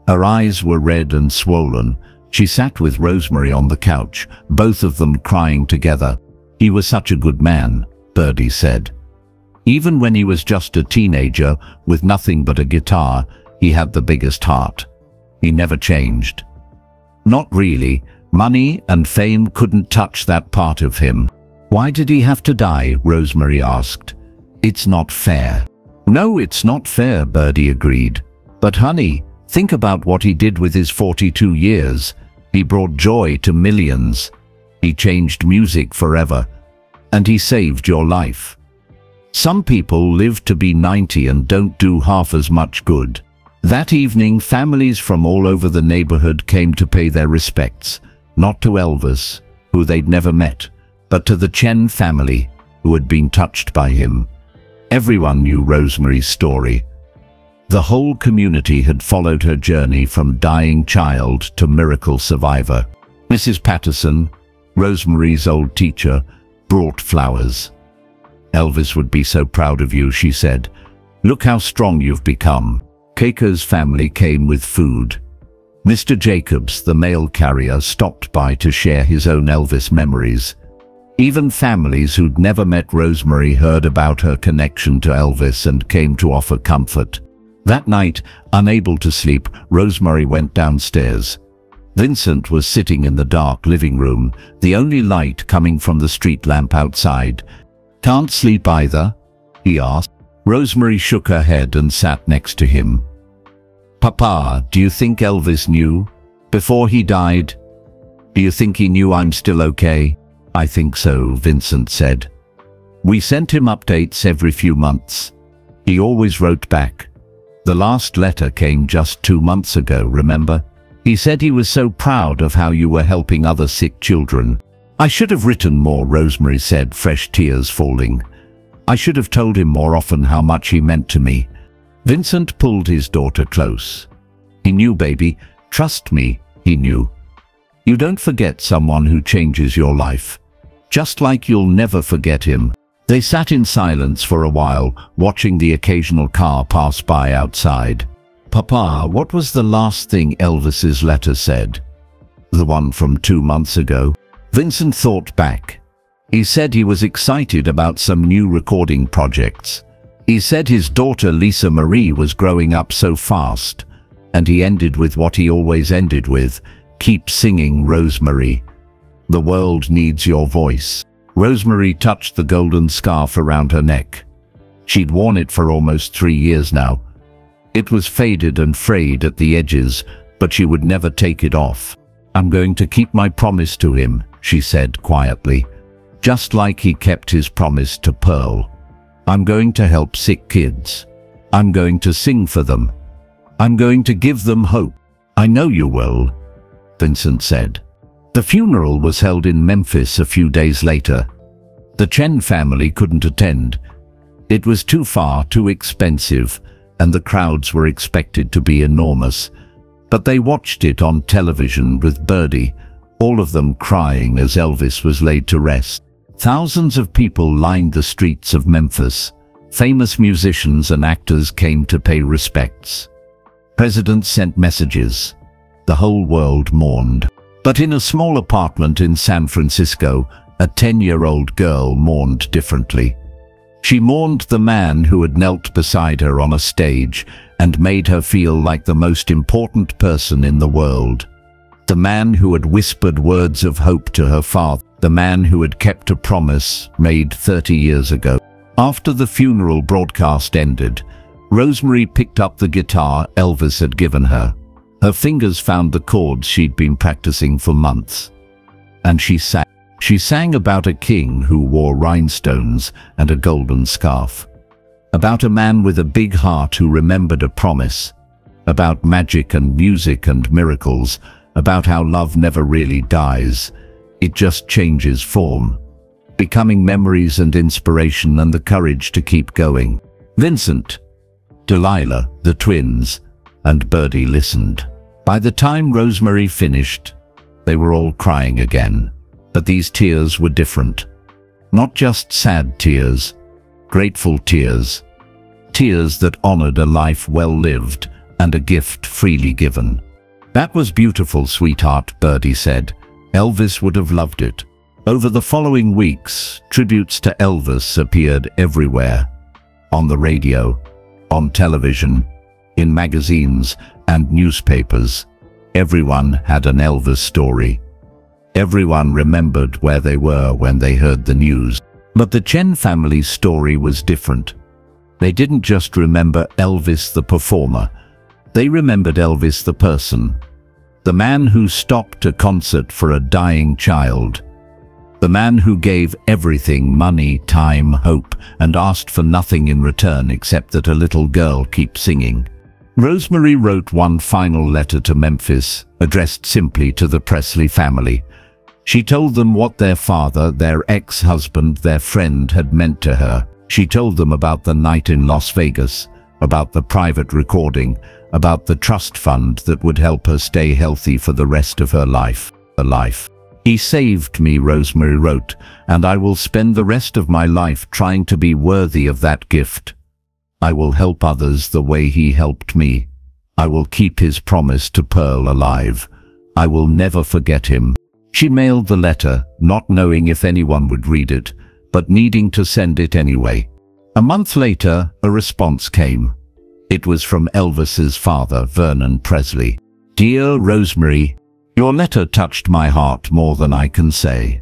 Her eyes were red and swollen. She sat with Rosemary on the couch, both of them crying together. "He was such a good man," Birdie said. "Even when he was just a teenager with nothing but a guitar, he had the biggest heart. He never changed." "Not really. Money and fame couldn't touch that part of him." "Why did he have to die?" Rosemary asked. "It's not fair." "No, it's not fair," Birdie agreed. "But honey, think about what he did with his 42 years. He brought joy to millions. He changed music forever. And he saved your life. Some people live to be 90 and don't do half as much good." That evening, families from all over the neighborhood came to pay their respects, not to Elvis, who they'd never met, but to the Chen family, who had been touched by him. Everyone knew Rosemary's story. The whole community had followed her journey from dying child to miracle survivor. Mrs. Patterson, Rosemary's old teacher, brought flowers. "Elvis would be so proud of you," she said. "Look how strong you've become." Keiko's family came with food. Mr. Jacobs, the mail carrier, stopped by to share his own Elvis memories. Even families who'd never met Rosemary heard about her connection to Elvis and came to offer comfort. That night, unable to sleep, Rosemary went downstairs. Vincent was sitting in the dark living room, the only light coming from the street lamp outside. "Can't sleep either?" he asked. Rosemary shook her head and sat next to him. "Papa, do you think Elvis knew before he died? Do you think he knew I'm still okay?" "I think so," Vincent said. "We sent him updates every few months. He always wrote back. The last letter came just 2 months ago, remember? He said he was so proud of how you were helping other sick children." "I should have written more," Rosemary said, fresh tears falling. "I should have told him more often how much he meant to me." Vincent pulled his daughter close. "He knew, baby. Trust me, he knew. You don't forget someone who changes your life. Just like you'll never forget him." They sat in silence for a while, watching the occasional car pass by outside. "Papa, what was the last thing Elvis's letter said?" "The one from 2 months ago." Vincent thought back. He said he was excited about some new recording projects. He said his daughter Lisa Marie was growing up so fast. And he ended with what he always ended with: "Keep singing, Rosemary. The world needs your voice." Rosemary touched the golden scarf around her neck. She'd worn it for almost 3 years now. It was faded and frayed at the edges, but she would never take it off. "I'm going to keep my promise to him," she said quietly, "just like he kept his promise to Pearl. I'm going to help sick kids. I'm going to sing for them. I'm going to give them hope." "I know you will," Vincent said. The funeral was held in Memphis a few days later. The Chen family couldn't attend. It was too far, too expensive, and the crowds were expected to be enormous. But they watched it on television with Birdie, all of them crying as Elvis was laid to rest. Thousands of people lined the streets of Memphis. Famous musicians and actors came to pay respects. Presidents sent messages. The whole world mourned. But in a small apartment in San Francisco, a 10-year-old girl mourned differently. She mourned the man who had knelt beside her on a stage and made her feel like the most important person in the world. The man who had whispered words of hope to her father. The man who had kept a promise made 30 years ago. After the funeral broadcast ended, Rosemary picked up the guitar Elvis had given her. Her fingers found the chords she'd been practicing for months. And she sang. She sang about a king who wore rhinestones and a golden scarf. About a man with a big heart who remembered a promise. About magic and music and miracles. About how love never really dies. It just changes form, becoming memories and inspiration and the courage to keep going. Vincent, Delilah, the twins, and Birdie listened. By the time Rosemary finished, they were all crying again. But these tears were different. Not just sad tears, grateful tears. Tears that honored a life well lived and a gift freely given. "That was beautiful, sweetheart," Birdie said. "Elvis would have loved it." Over the following weeks, tributes to Elvis appeared everywhere. On the radio, on television, in magazines and newspapers. Everyone had an Elvis story. Everyone remembered where they were when they heard the news. But the Chen family's story was different. They didn't just remember Elvis the performer. They remembered Elvis the person. The man who stopped a concert for a dying child. The man who gave everything, money, time, hope, and asked for nothing in return except that a little girl keep singing. Rosemary wrote one final letter to Memphis, addressed simply to the Presley family. She told them what their father, their ex-husband, their friend had meant to her. She told them about the night in Las Vegas, about the private recording, about the trust fund that would help her stay healthy for the rest of her life. "He saved me," Rosemary wrote, "and I will spend the rest of my life trying to be worthy of that gift. I will help others the way he helped me. I will keep his promise to Pearl alive. I will never forget him." She mailed the letter, not knowing if anyone would read it, but needing to send it anyway. A month later, a response came. It was from Elvis's father, Vernon Presley. Dear Rosemary, your letter touched my heart more than I can say.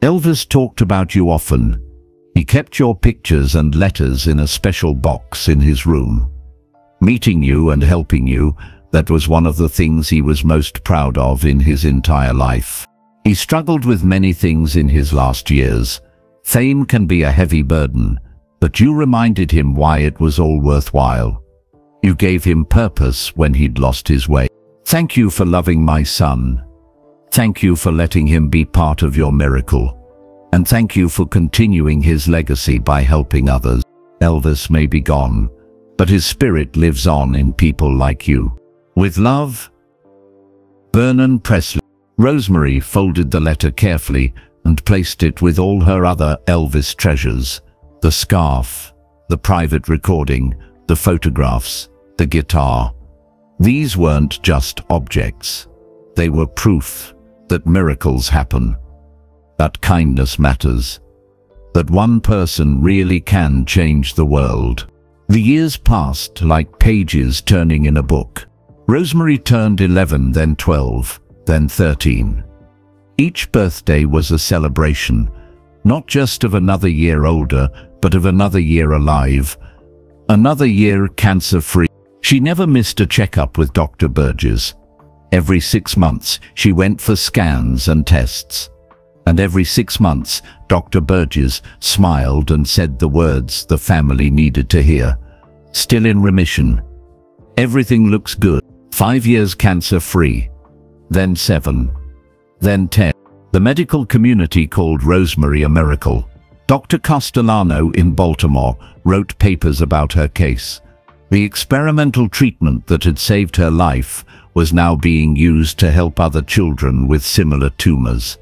Elvis talked about you often. He kept your pictures and letters in a special box in his room. Meeting you and helping you, that was one of the things he was most proud of in his entire life. He struggled with many things in his last years. Fame can be a heavy burden, but you reminded him why it was all worthwhile. You gave him purpose when he'd lost his way. Thank you for loving my son. Thank you for letting him be part of your miracle. And thank you for continuing his legacy by helping others. Elvis may be gone, but his spirit lives on in people like you. With love, Vernon Presley. Rosemary folded the letter carefully and placed it with all her other Elvis treasures. The scarf, the private recording, the photographs, the guitar. These weren't just objects. They were proof that miracles happen, that kindness matters, that one person really can change the world. The years passed like pages turning in a book. Rosemary turned 11, then 12, then 13. Each birthday was a celebration, not just of another year older, but of another year alive, another year cancer-free. She never missed a checkup with Dr. Burgess. Every 6 months, she went for scans and tests. And every 6 months, Dr. Burgess smiled and said the words the family needed to hear. Still in remission. Everything looks good. 5 years cancer-free. Then 7. Then 10. The medical community called Rosemary a miracle. Dr. Castellano in Baltimore wrote papers about her case. The experimental treatment that had saved her life was now being used to help other children with similar tumors.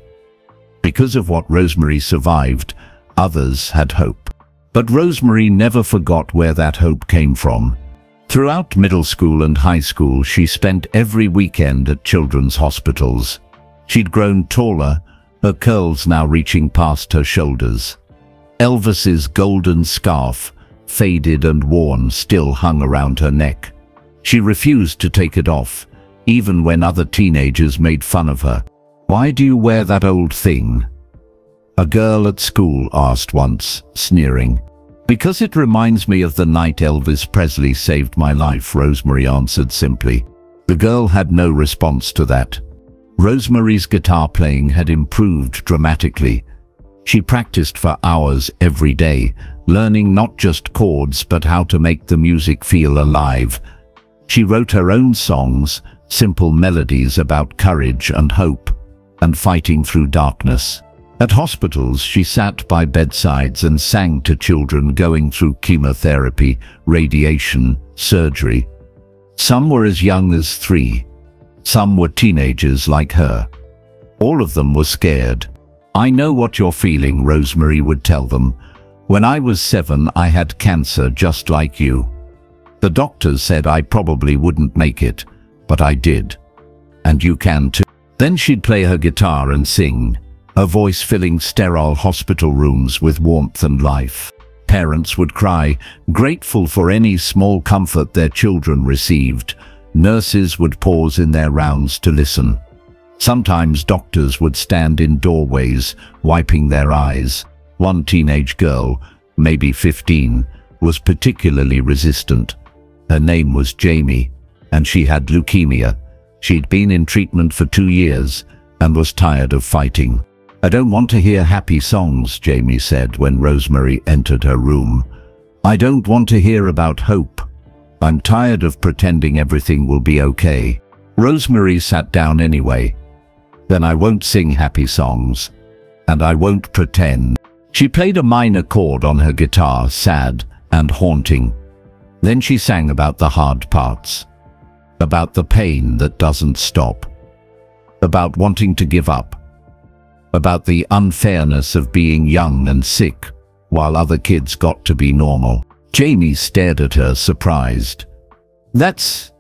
Because of what Rosemary survived, others had hope. But Rosemary never forgot where that hope came from. Throughout middle school and high school, she spent every weekend at children's hospitals. She'd grown taller, her curls now reaching past her shoulders. Elvis's golden scarf, faded and worn, still hung around her neck. She refused to take it off, even when other teenagers made fun of her. "Why do you wear that old thing?" a girl at school asked once, sneering. "Because it reminds me of the night Elvis Presley saved my life," Rosemary answered simply. The girl had no response to that. Rosemary's guitar playing had improved dramatically. She practiced for hours every day, learning not just chords but how to make the music feel alive. She wrote her own songs, simple melodies about courage and hope, and fighting through darkness. At hospitals, she sat by bedsides and sang to children going through chemotherapy, radiation, surgery. Some were as young as 3. Some were teenagers like her. All of them were scared. "I know what you're feeling," Rosemary would tell them. "When I was 7, I had cancer just like you. The doctors said I probably wouldn't make it, but I did. And you can too." Then she'd play her guitar and sing, her voice filling sterile hospital rooms with warmth and life. Parents would cry, grateful for any small comfort their children received. Nurses would pause in their rounds to listen. Sometimes doctors would stand in doorways, wiping their eyes. One teenage girl, maybe 15, was particularly resistant. Her name was Jamie, and she had leukemia. She'd been in treatment for 2 years and was tired of fighting. "I don't want to hear happy songs," Jamie said when Rosemary entered her room. "I don't want to hear about hope. I'm tired of pretending everything will be okay." Rosemary sat down anyway. "Then I won't sing happy songs, and I won't pretend." She played a minor chord on her guitar, sad and haunting. Then she sang about the hard parts, about the pain that doesn't stop, about wanting to give up, about the unfairness of being young and sick while other kids got to be normal. Jamie stared at her, surprised. That's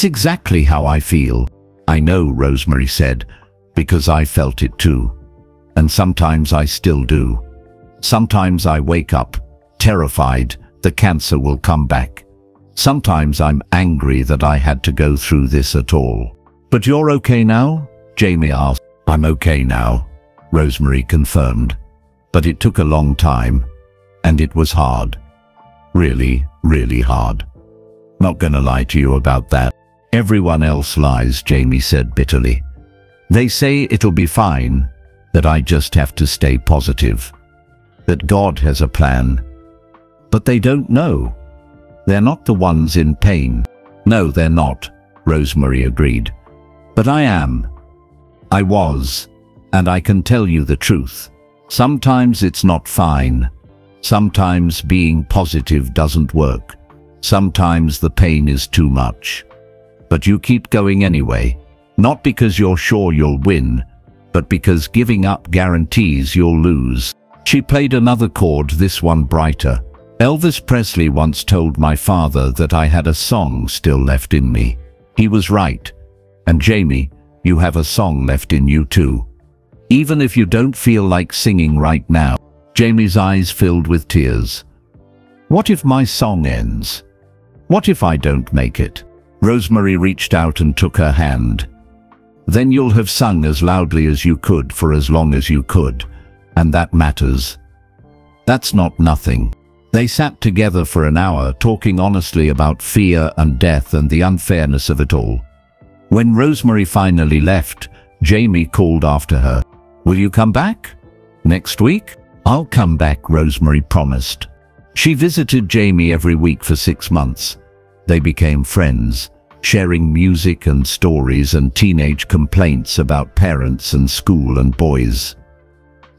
exactly how I feel." "I know," Rosemary said, "because I felt it too. And sometimes I still do. Sometimes I wake up, terrified the cancer will come back. Sometimes I'm angry that I had to go through this at all. But you're okay now? Jamie asked. I'm okay now, Rosemary confirmed. But it took a long time, and it was hard. Really, really hard. Not gonna lie to you about that. Everyone else lies, Jamie said bitterly. They say it'll be fine, that I just have to stay positive, that God has a plan. But they don't know. They're not the ones in pain. No, they're not, Rosemary agreed. But I am. I was. And I can tell you the truth. Sometimes it's not fine. Sometimes being positive doesn't work. Sometimes the pain is too much. But you keep going anyway. Not because you're sure you'll win, but because giving up guarantees you'll lose. She played another chord, this one brighter. Elvis Presley once told my father that I had a song still left in me. He was right. And Jamie, you have a song left in you too. Even if you don't feel like singing right now. Jamie's eyes filled with tears. What if my song ends? What if I don't make it? Rosemary reached out and took her hand. Then you'll have sung as loudly as you could for as long as you could, and that matters. That's not nothing. They sat together for an hour, talking honestly about fear and death and the unfairness of it all. When Rosemary finally left, Jamie called after her. Will you come back? Next week? I'll come back, Rosemary promised. She visited Jamie every week for 6 months. They became friends, sharing music and stories and teenage complaints about parents and school and boys.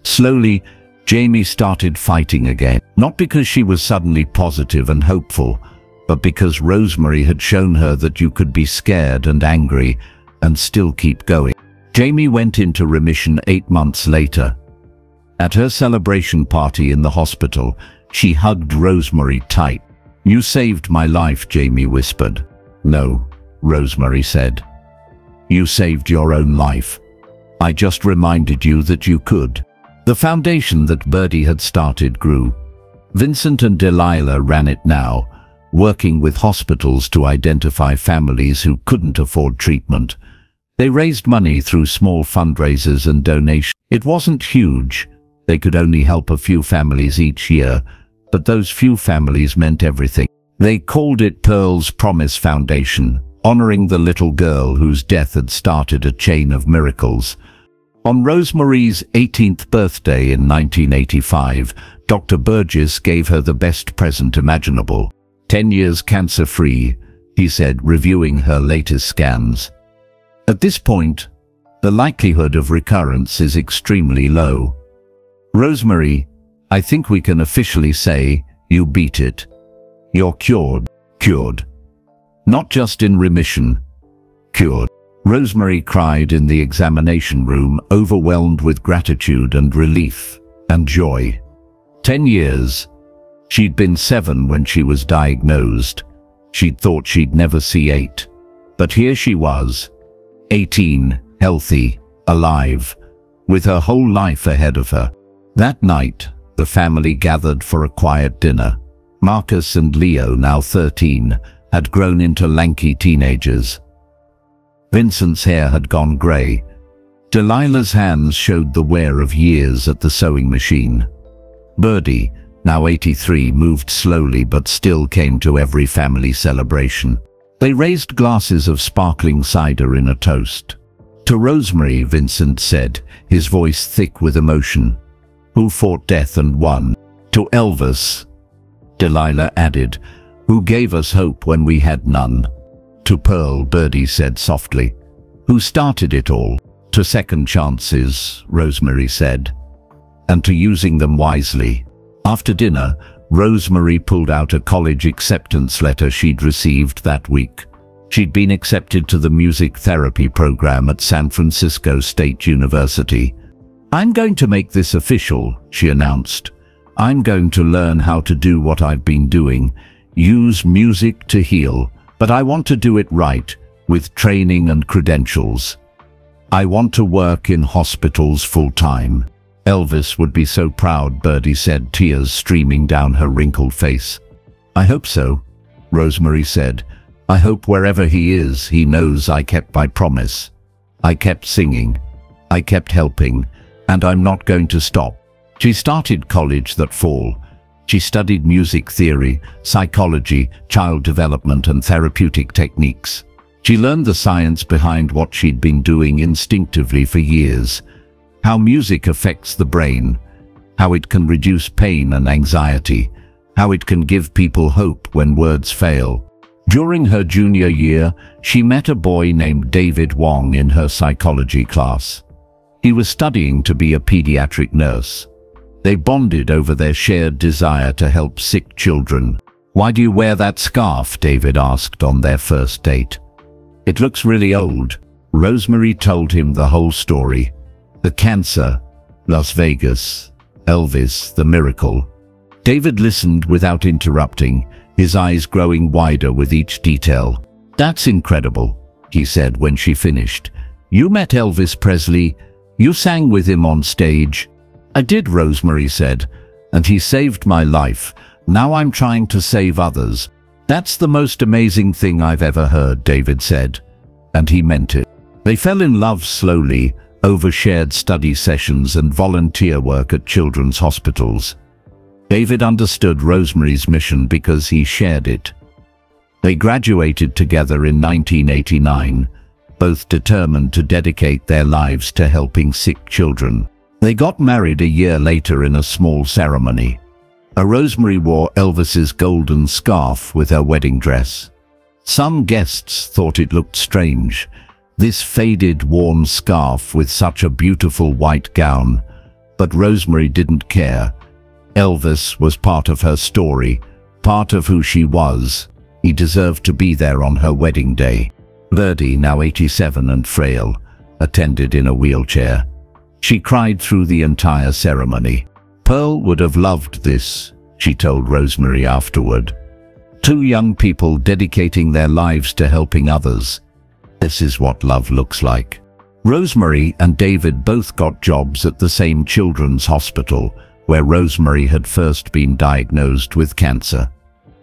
Slowly, Jamie started fighting again, not because she was suddenly positive and hopeful, but because Rosemary had shown her that you could be scared and angry and still keep going. Jamie went into remission 8 months later. At her celebration party in the hospital, she hugged Rosemary tight. You saved my life, Jamie whispered. No, Rosemary said. You saved your own life. I just reminded you that you could. The foundation that Birdie had started grew. Vincent and Delilah ran it now, working with hospitals to identify families who couldn't afford treatment. They raised money through small fundraisers and donations. It wasn't huge. They could only help a few families each year, but those few families meant everything. They called it Pearl's Promise Foundation, honoring the little girl whose death had started a chain of miracles. On Rosemary's 18th birthday in 1985, Dr. Burgess gave her the best present imaginable. 10 years cancer-free, he said, reviewing her latest scans. At this point, the likelihood of recurrence is extremely low. Rosemary, I think we can officially say you beat it. You're cured. Cured. Not just in remission. Cured. Rosemary cried in the examination room, overwhelmed with gratitude and relief and joy. 10 years. She'd been 7 when she was diagnosed. She'd thought she'd never see 8. But here she was, 18, healthy, alive, with her whole life ahead of her. That night, the family gathered for a quiet dinner. Marcus and Leo, now 13, had grown into lanky teenagers. Vincent's hair had gone grey. Delilah's hands showed the wear of years at the sewing machine. Birdie, now 83, moved slowly but still came to every family celebration. They raised glasses of sparkling cider in a toast. To Rosemary, Vincent said, his voice thick with emotion, who fought death and won. To Elvis, Delilah added, who gave us hope when we had none. To Pearl, Birdie said softly, who started it all. To second chances, Rosemary said, and to using them wisely. After dinner, Rosemary pulled out a college acceptance letter she'd received that week. She'd been accepted to the music therapy program at San Francisco State University. I'm going to make this official, she announced. I'm going to learn how to do what I've been doing, use music to heal, but I want to do it right, with training and credentials. I want to work in hospitals full-time. Elvis would be so proud, Birdie said, tears streaming down her wrinkled face. I hope so. Rosemary said. "I hope wherever he is, he knows I kept my promise. I kept singing. I kept helping, and I'm not going to stop." She started college that fall. She studied music theory, psychology, child development, and therapeutic techniques. She learned the science behind what she'd been doing instinctively for years. How music affects the brain, how it can reduce pain and anxiety, how it can give people hope when words fail. During her junior year, she met a boy named David Wong in her psychology class. He was studying to be a pediatric nurse. They bonded over their shared desire to help sick children. "Why do you wear that scarf?" David asked on their first date. "It looks really old." Rosemary told him the whole story. The cancer, Las Vegas, Elvis, the miracle. David listened without interrupting, his eyes growing wider with each detail. "That's incredible," he said when she finished. "You met Elvis Presley. You sang with him on stage." "I did," Rosemary said, "and he saved my life. Now I'm trying to save others." "That's the most amazing thing I've ever heard," David said, and he meant it. They fell in love slowly, over shared study sessions and volunteer work at children's hospitals. David understood Rosemary's mission because he shared it. They graduated together in 1989, both determined to dedicate their lives to helping sick children. They got married a year later in a small ceremony. Rosemary wore Elvis's golden scarf with her wedding dress. Some guests thought it looked strange, this faded, worn scarf with such a beautiful white gown, but Rosemary didn't care. Elvis was part of her story, part of who she was. He deserved to be there on her wedding day. Birdie, now 87 and frail, attended in a wheelchair. She cried through the entire ceremony. "Pearl would have loved this," she told Rosemary afterward. "Two young people dedicating their lives to helping others. This is what love looks like." Rosemary and David both got jobs at the same children's hospital, where Rosemary had first been diagnosed with cancer.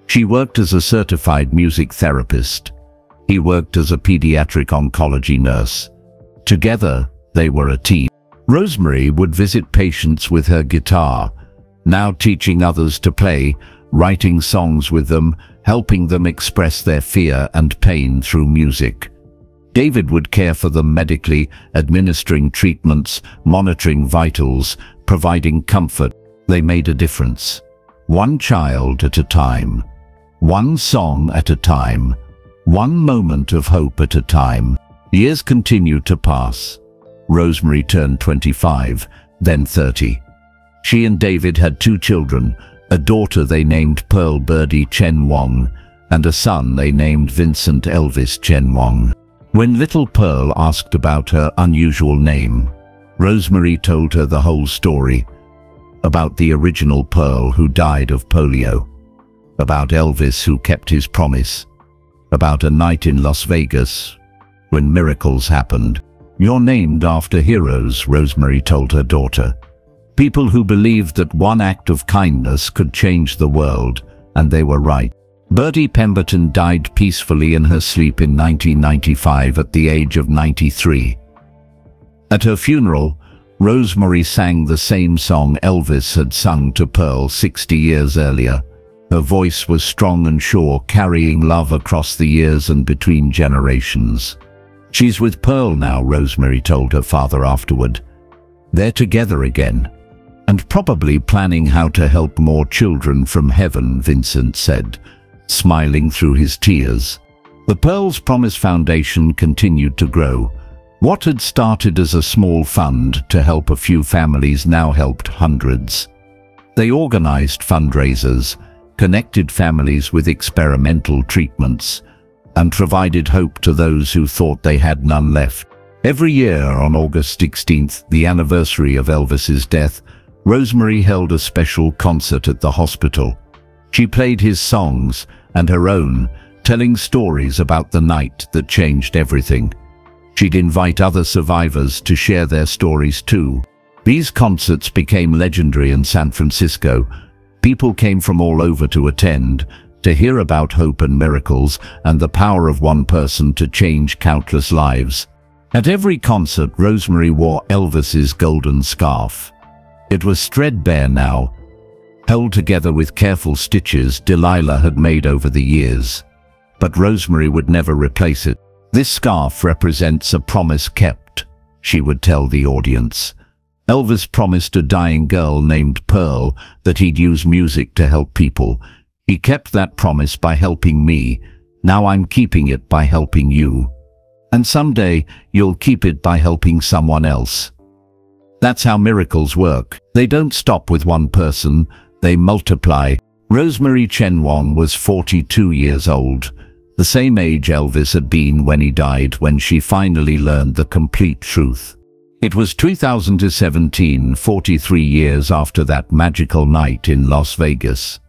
She worked as a certified music therapist. He worked as a pediatric oncology nurse. Together, they were a team. Rosemary would visit patients with her guitar, now teaching others to play, writing songs with them, helping them express their fear and pain through music. David would care for them medically, administering treatments, monitoring vitals, providing comfort. They made a difference. One child at a time. One song at a time. One moment of hope at a time. Years continued to pass. Rosemary turned 25, then 30. She and David had two children, a daughter they named Pearl Birdie Chen Wong, and a son they named Vincent Elvis Chen Wong. When little Pearl asked about her unusual name, Rosemary told her the whole story. About the original Pearl who died of polio. About Elvis who kept his promise. About a night in Las Vegas when miracles happened. "You're named after heroes," Rosemary told her daughter. "People who believed that one act of kindness could change the world, and they were right." Birdie Pemberton died peacefully in her sleep in 1995 at the age of 93. At her funeral, Rosemary sang the same song Elvis had sung to Pearl 60 years earlier. Her voice was strong and sure, carrying love across the years and between generations. "She's with Pearl now," Rosemary told her father afterward. "They're together again. And probably planning how to help more children from heaven," Vincent said, smiling through his tears. The Pearl's Promise Foundation continued to grow. What had started as a small fund to help a few families now helped hundreds. They organized fundraisers, connected families with experimental treatments, and provided hope to those who thought they had none left. Every year on August 16th, the anniversary of Elvis's death, Rosemary held a special concert at the hospital. She played his songs and her own, telling stories about the night that changed everything. She'd invite other survivors to share their stories too. These concerts became legendary in San Francisco. People came from all over to attend, to hear about hope and miracles and the power of one person to change countless lives. At every concert, Rosemary wore Elvis's golden scarf. It was threadbare now, held together with careful stitches Delilah had made over the years. But Rosemary would never replace it. "This scarf represents a promise kept," she would tell the audience. "Elvis promised a dying girl named Pearl that he'd use music to help people. He kept that promise by helping me. Now I'm keeping it by helping you. And someday you'll keep it by helping someone else." That's how miracles work. They don't stop with one person, they multiply. Rosemary Chenwong was 42 years old, the same age Elvis had been when he died, when she finally learned the complete truth. It was 2017, 43 years after that magical night in Las Vegas.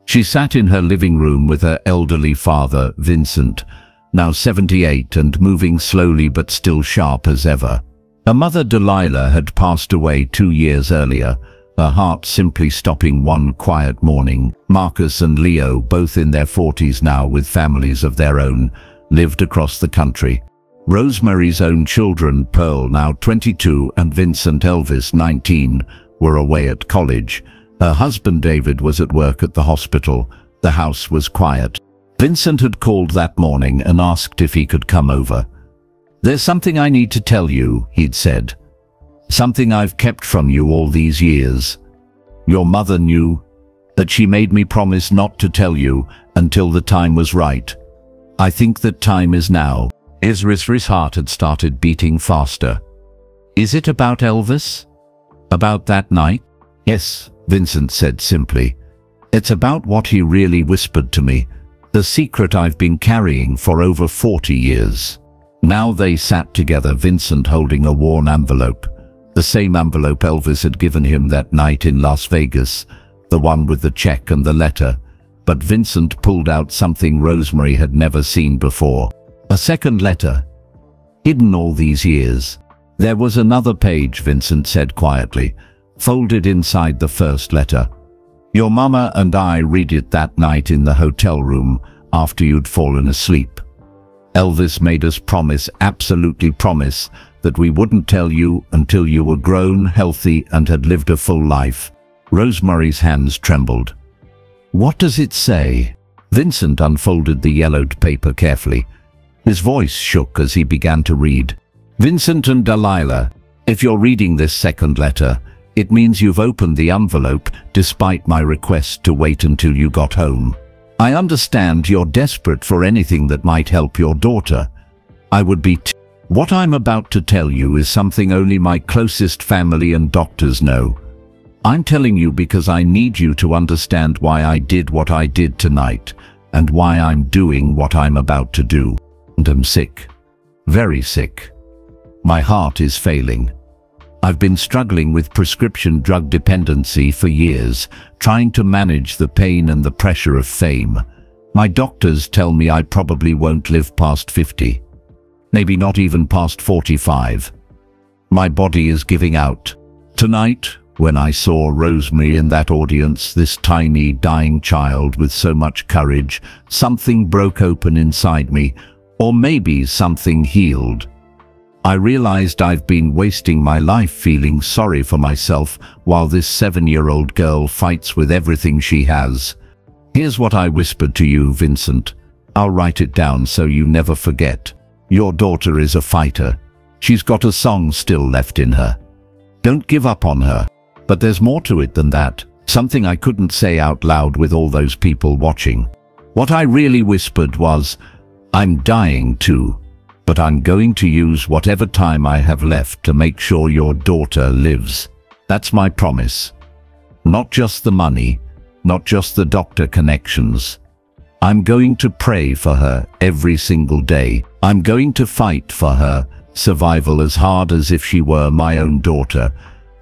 She sat in her living room with her elderly father, Vincent, now 78 and moving slowly but still sharp as ever. Her mother, Delilah, had passed away 2 years earlier, her heart simply stopping one quiet morning. Marcus and Leo, both in their 40s now with families of their own, lived across the country. Rosemary's own children, Pearl, now 22, and Vincent Elvis, 19, were away at college. Her husband David was at work at the hospital. The house was quiet. Vincent had called that morning and asked if he could come over. "There's something I need to tell you," he'd said. "Something I've kept from you all these years. Your mother knew, that she made me promise not to tell you until the time was right. I think that time is now." Isra's heart had started beating faster. "Is it about Elvis? About that night?" "Yes," Vincent said simply. "It's about what he really whispered to me, the secret I've been carrying for over 40 years. Now they sat together, Vincent holding a worn envelope, the same envelope Elvis had given him that night in Las Vegas, the one with the check and the letter. But Vincent pulled out something Rosemary had never seen before. A second letter, hidden all these years. "There was another page," Vincent said quietly, "folded inside the first letter. Your mama and I read it that night in the hotel room after you'd fallen asleep. Elvis made us promise, absolutely promise, that we wouldn't tell you until you were grown, healthy, and had lived a full life." Rosemary's hands trembled. "What does it say?" Vincent unfolded the yellowed paper carefully. His voice shook as he began to read. "Vincent and Delilah, if you're reading this second letter, it means you've opened the envelope despite my request to wait until you got home. I understand you're desperate for anything that might help your daughter. I would be What I'm about to tell you is something only my closest family and doctors know. I'm telling you because I need you to understand why I did what I did tonight and why I'm doing what I'm about to do. And I'm sick. Very sick. My heart is failing. I've been struggling with prescription drug dependency for years, trying to manage the pain and the pressure of fame. My doctors tell me I probably won't live past 50. Maybe not even past 45. My body is giving out. Tonight, when I saw Rosemary in that audience, this tiny, dying child with so much courage, something broke open inside me, or maybe something healed. I realized I've been wasting my life feeling sorry for myself while this 7-year-old girl fights with everything she has. Here's what I whispered to you, Vincent. I'll write it down so you never forget. Your daughter is a fighter. She's got a song still left in her. Don't give up on her. But there's more to it than that. Something I couldn't say out loud with all those people watching. What I really whispered was, I'm dying too. But I'm going to use whatever time I have left to make sure your daughter lives. That's my promise. Not just the money, not just the doctor connections. I'm going to pray for her every single day. I'm going to fight for her survival as hard as if she were my own daughter.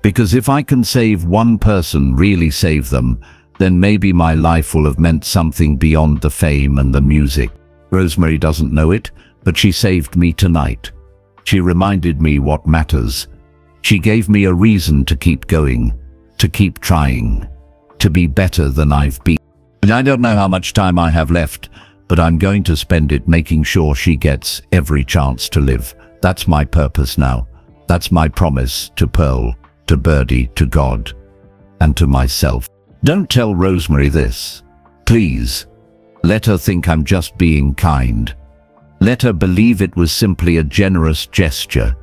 Because if I can save one person, really save them, then maybe my life will have meant something beyond the fame and the music. Rosemary doesn't know it, but she saved me tonight. She reminded me what matters. She gave me a reason to keep going, to keep trying, to be better than I've been. And I don't know how much time I have left, but I'm going to spend it making sure she gets every chance to live. That's my purpose now. That's my promise to Pearl, to Birdie, to God, and to myself. Don't tell Rosemary this. Please. Let her think I'm just being kind. Let her believe it was simply a generous gesture.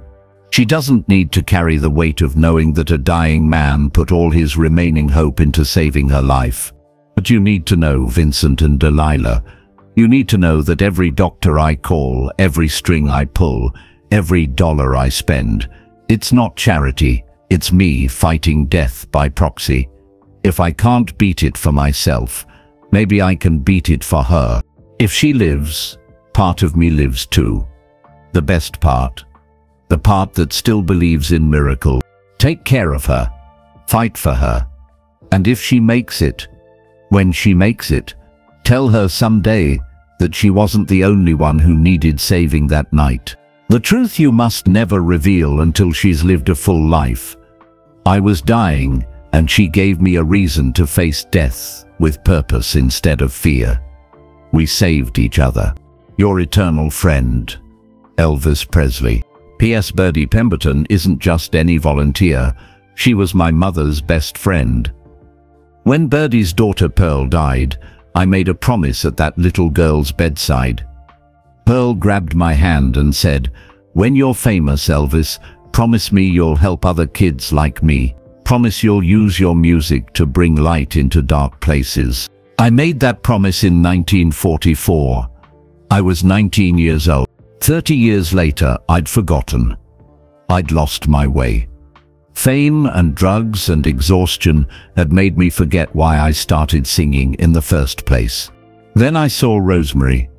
She doesn't need to carry the weight of knowing that a dying man put all his remaining hope into saving her life. But you need to know, Vincent and Delilah, you need to know that every doctor I call, every string I pull, every dollar I spend, it's not charity, it's me fighting death by proxy. If I can't beat it for myself, maybe I can beat it for her. If she lives, part of me lives too. The best part. The part that still believes in miracles. Take care of her. Fight for her. And if she makes it, when she makes it, tell her someday that she wasn't the only one who needed saving that night. The truth you must never reveal until she's lived a full life. I was dying, and she gave me a reason to face death with purpose instead of fear. We saved each other. Your eternal friend, Elvis Presley. P.S. Birdie Pemberton isn't just any volunteer. She was my mother's best friend. When Birdie's daughter Pearl died, I made a promise at that little girl's bedside. Pearl grabbed my hand and said, "When you're famous, Elvis, promise me you'll help other kids like me. Promise you'll use your music to bring light into dark places." I made that promise in 1944. I was 19 years old. 30 years later, I'd forgotten. I'd lost my way. Fame and drugs and exhaustion had made me forget why I started singing in the first place. Then I saw Rosemary,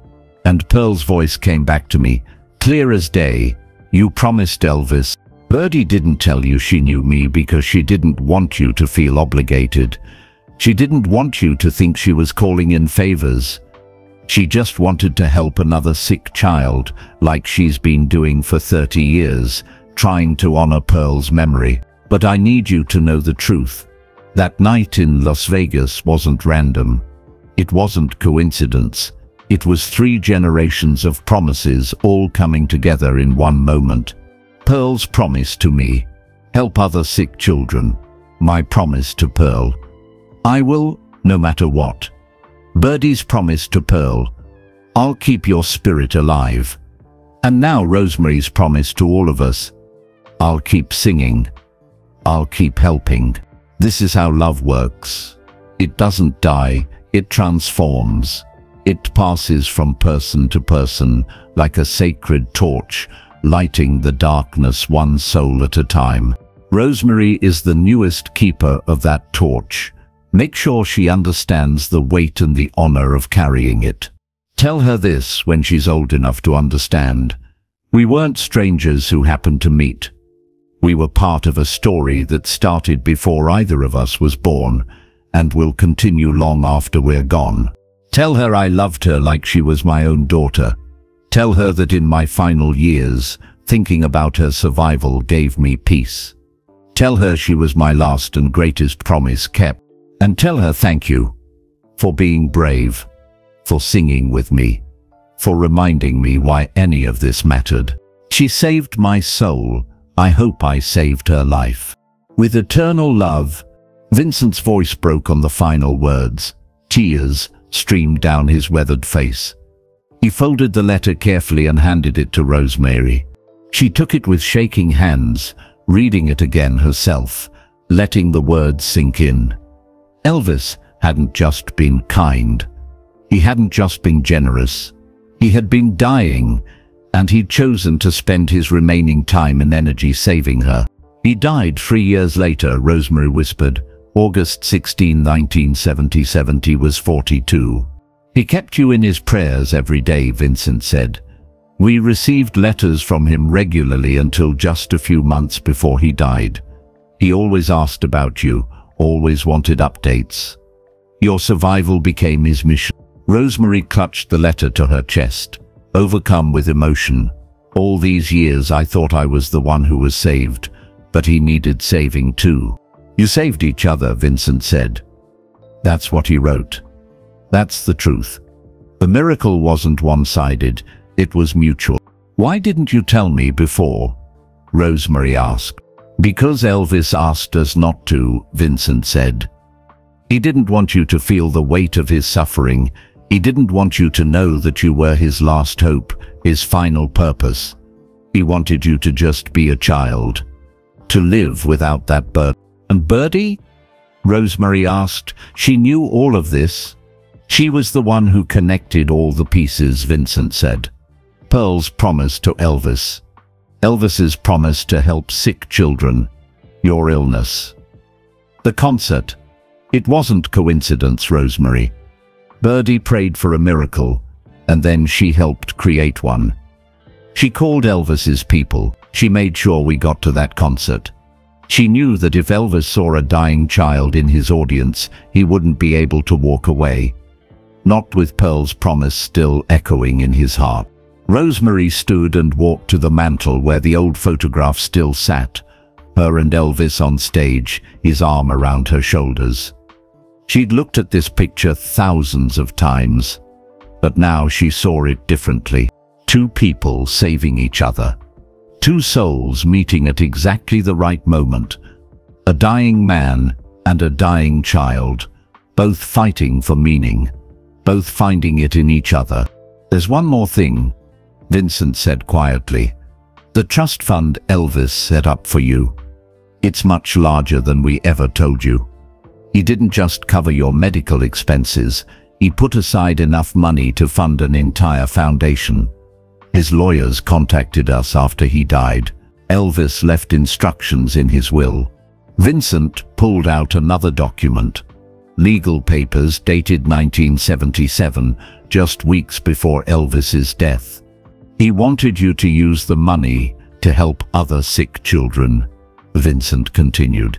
and Pearl's voice came back to me, clear as day. "You promised, Elvis." Birdie didn't tell you she knew me because she didn't want you to feel obligated. She didn't want you to think she was calling in favors. She just wanted to help another sick child, like she's been doing for 30 years, trying to honor Pearl's memory. But I need you to know the truth. That night in Las Vegas wasn't random. It wasn't coincidence. It was 3 generations of promises all coming together in one moment. Pearl's promise to me, help other sick children. My promise to Pearl, I will, no matter what. Birdie's promise to Pearl, I'll keep your spirit alive. And now Rosemary's promise to all of us, I'll keep singing. I'll keep helping. This is how love works. It doesn't die, it transforms. It passes from person to person like a sacred torch, lighting the darkness one soul at a time. Rosemary is the newest keeper of that torch. Make sure she understands the weight and the honor of carrying it. Tell her this when she's old enough to understand. We weren't strangers who happened to meet. We were part of a story that started before either of us was born and will continue long after we're gone. Tell her I loved her like she was my own daughter. Tell her that in my final years, thinking about her survival gave me peace. Tell her she was my last and greatest promise kept. And tell her thank you for being brave, for singing with me, for reminding me why any of this mattered. She saved my soul. I hope I saved her life. With eternal love, Vincent's voice broke on the final words. Tears streamed down his weathered face. He folded the letter carefully and handed it to Rosemary. She took it with shaking hands, reading it again herself, letting the words sink in. Elvis hadn't just been kind. He hadn't just been generous. He had been dying, and he'd chosen to spend his remaining time and energy saving her. He died 3 years later, Rosemary whispered. August 16, 1977. He was 42. He kept you in his prayers every day, Vincent said. We received letters from him regularly until just a few months before he died. He always asked about you, always wanted updates. Your survival became his mission. Rosemary clutched the letter to her chest, overcome with emotion. All these years I thought I was the one who was saved, but he needed saving too. You saved each other, Vincent said. That's what he wrote. That's the truth. The miracle wasn't one-sided, it was mutual. Why didn't you tell me before? Rosemary asked. Because Elvis asked us not to, Vincent said. He didn't want you to feel the weight of his suffering. He didn't want you to know that you were his last hope, his final purpose. He wanted you to just be a child, to live without that burden. And Birdie? Rosemary asked. She knew all of this. She was the one who connected all the pieces, Vincent said. Pearl's promise to Elvis. Elvis's promise to help sick children. Your illness. The concert. It wasn't coincidence, Rosemary. Birdie prayed for a miracle, and then she helped create one. She called Elvis's people. She made sure we got to that concert. She knew that if Elvis saw a dying child in his audience, he wouldn't be able to walk away. Not with Pearl's promise still echoing in his heart. Rosemary stood and walked to the mantel where the old photograph still sat, her and Elvis on stage, his arm around her shoulders. She'd looked at this picture thousands of times, but now she saw it differently. Two people saving each other. Two souls meeting at exactly the right moment. A dying man and a dying child, both fighting for meaning, both finding it in each other. There's one more thing, Vincent said quietly. The trust fund Elvis set up for you. It's much larger than we ever told you. He didn't just cover your medical expenses, he put aside enough money to fund an entire foundation. His lawyers contacted us after he died. Elvis left instructions in his will. Vincent pulled out another document. Legal papers dated 1977, just weeks before Elvis's death. He wanted you to use the money to help other sick children, Vincent continued.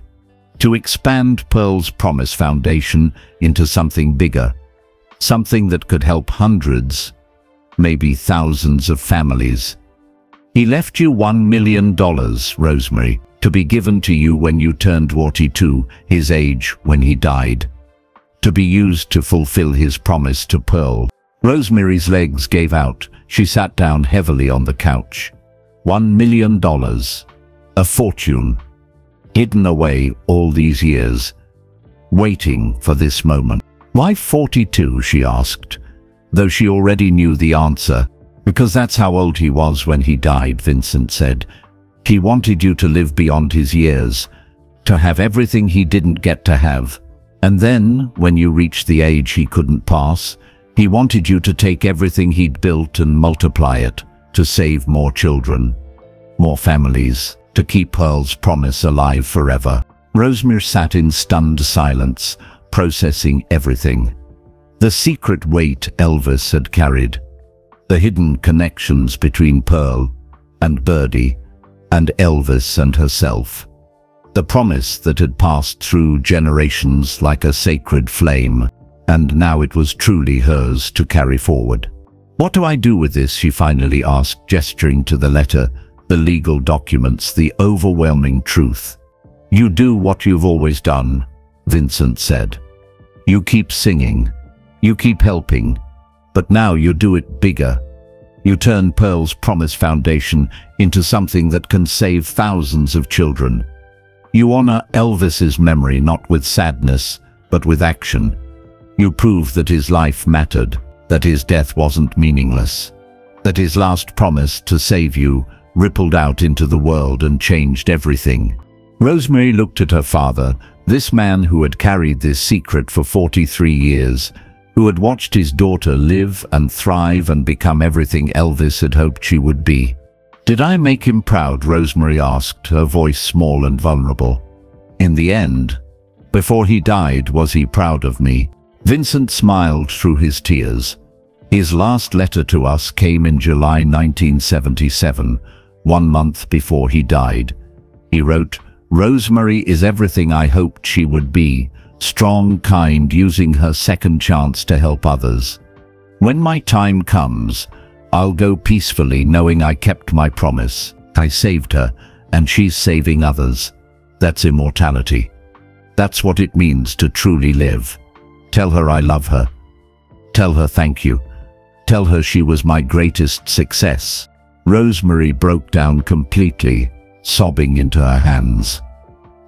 To expand Pearl's Promise Foundation into something bigger. Something that could help hundreds, maybe thousands of families. He left you $1 million, Rosemary, to be given to you when you turned 42, his age when he died. To be used to fulfill his promise to Pearl. Rosemary's legs gave out. She sat down heavily on the couch. $1 million. A fortune. Hidden away all these years. Waiting for this moment. Why 42, she asked, though she already knew the answer. Because that's how old he was when he died, Vincent said. He wanted you to live beyond his years, to have everything he didn't get to have. And then, when you reached the age he couldn't pass, he wanted you to take everything he'd built and multiply it, to save more children, more families, to keep Pearl's promise alive forever. Rosemary sat in stunned silence, processing everything. The secret weight Elvis had carried, the hidden connections between Pearl and Birdie, and Elvis and herself. The promise that had passed through generations like a sacred flame, and now it was truly hers to carry forward. What do I do with this? She finally asked, gesturing to the letter, the legal documents, the overwhelming truth. You do what you've always done, Vincent said. You keep singing, you keep helping, but now you do it bigger. You turn Pearl's Promise Foundation into something that can save thousands of children. You honor Elvis's memory not with sadness, but with action. You prove that his life mattered, that his death wasn't meaningless, that his last promise to save you rippled out into the world and changed everything. Rosemary looked at her father, this man who had carried this secret for 43 years, who had watched his daughter live and thrive and become everything Elvis had hoped she would be. Did I make him proud? Rosemary asked, her voice small and vulnerable. In the end, before he died, was he proud of me? Vincent smiled through his tears. His last letter to us came in July 1977, 1 month before he died. He wrote, Rosemary is everything I hoped she would be, strong, kind, using her second chance to help others. When my time comes, I'll go peacefully knowing I kept my promise. I saved her, and she's saving others. That's immortality. That's what it means to truly live. Tell her I love her. Tell her thank you. Tell her she was my greatest success." Rosemary broke down completely, sobbing into her hands.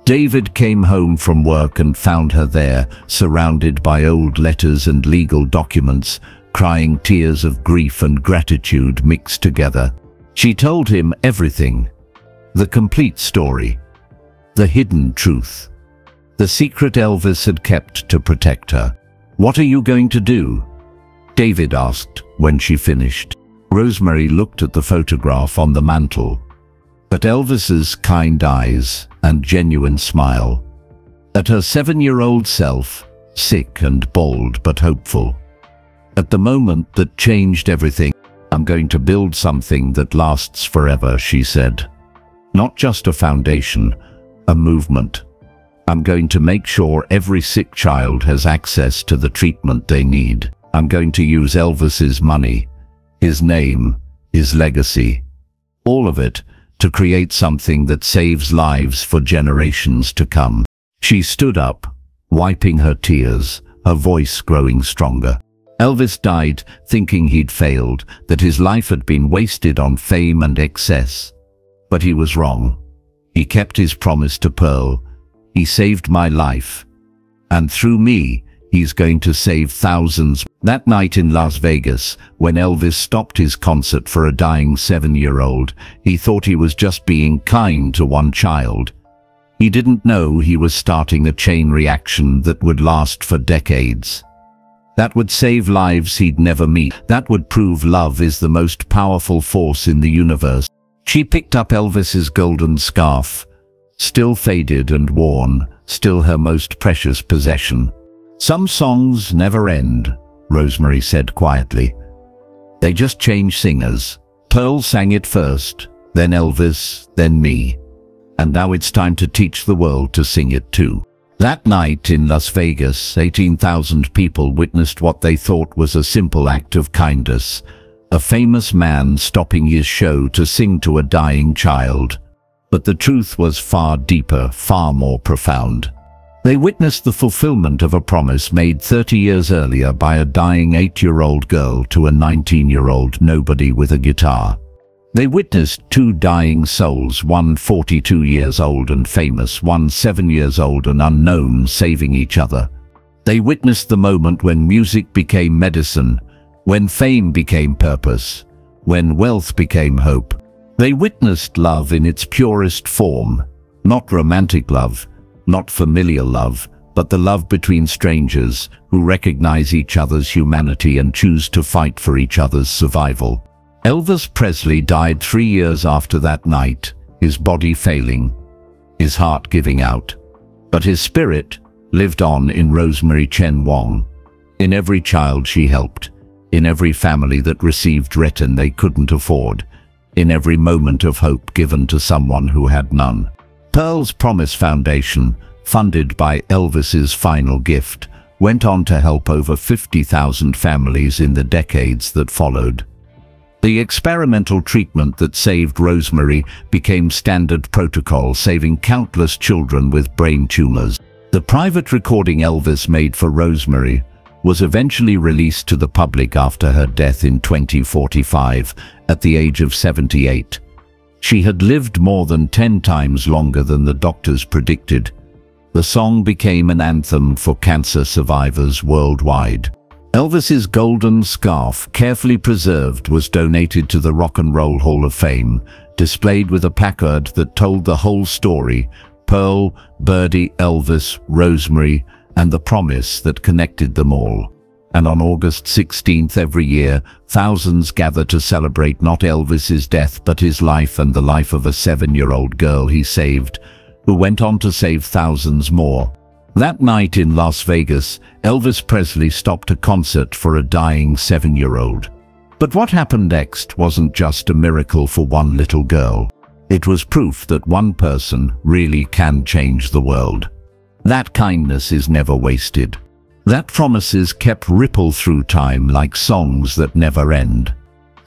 David came home from work and found her there, surrounded by old letters and legal documents, crying tears of grief and gratitude mixed together. She told him everything. The complete story. The hidden truth. The secret Elvis had kept to protect her. "What are you going to do?" David asked when she finished. Rosemary looked at the photograph on the mantel, at Elvis's kind eyes and genuine smile, at her 7-year-old self, sick and bold but hopeful. At the moment that changed everything, "I'm going to build something that lasts forever," she said. "Not just a foundation, a movement. I'm going to make sure every sick child has access to the treatment they need. I'm going to use Elvis's money, his name, his legacy, all of it, to create something that saves lives for generations to come." She stood up, wiping her tears, her voice growing stronger. Elvis died thinking he'd failed, that his life had been wasted on fame and excess. But he was wrong. He kept his promise to Pearl. "He saved my life. And through me, he's going to save thousands." That night in Las Vegas, when Elvis stopped his concert for a dying 7-year-old, he thought he was just being kind to one child. He didn't know he was starting a chain reaction that would last for decades. That would save lives he'd never meet. That would prove love is the most powerful force in the universe. She picked up Elvis's golden scarf, still faded and worn, still her most precious possession. "Some songs never end," Rosemary said quietly. "They just change singers. Pearl sang it first, then Elvis, then me. And now it's time to teach the world to sing it too." That night in Las Vegas, 18,000 people witnessed what they thought was a simple act of kindness. A famous man stopping his show to sing to a dying child. But the truth was far deeper, far more profound. They witnessed the fulfillment of a promise made 30 years earlier by a dying 8-year-old girl to a 19-year-old nobody with a guitar. They witnessed 2 dying souls, one 42 years old and famous, one 7 years old and unknown, saving each other. They witnessed the moment when music became medicine, when fame became purpose, when wealth became hope. They witnessed love in its purest form, not romantic love, not familial love, but the love between strangers who recognize each other's humanity and choose to fight for each other's survival. Elvis Presley died 3 years after that night, his body failing, his heart giving out. But his spirit lived on in Rosemary Chen Wong, in every child she helped, in every family that received retin they couldn't afford, in every moment of hope given to someone who had none. Pearl's Promise Foundation, funded by Elvis's final gift, went on to help over 50,000 families in the decades that followed. The experimental treatment that saved Rosemary became standard protocol, saving countless children with brain tumors. The private recording Elvis made for Rosemary was eventually released to the public after her death in 2045, at the age of 78. She had lived more than 10 times longer than the doctors predicted. The song became an anthem for cancer survivors worldwide. Elvis's golden scarf, carefully preserved, was donated to the Rock and Roll Hall of Fame, displayed with a placard that told the whole story: Pearl, Birdie, Elvis, Rosemary, and the promise that connected them all. And on August 16th every year, thousands gather to celebrate not Elvis's death but his life and the life of a 7-year-old girl he saved, who went on to save thousands more. That night in Las Vegas, Elvis Presley stopped a concert for a dying 7-year-old. But what happened next wasn't just a miracle for one little girl. It was proof that one person really can change the world. That kindness is never wasted. That promises kept ripple through time like songs that never end.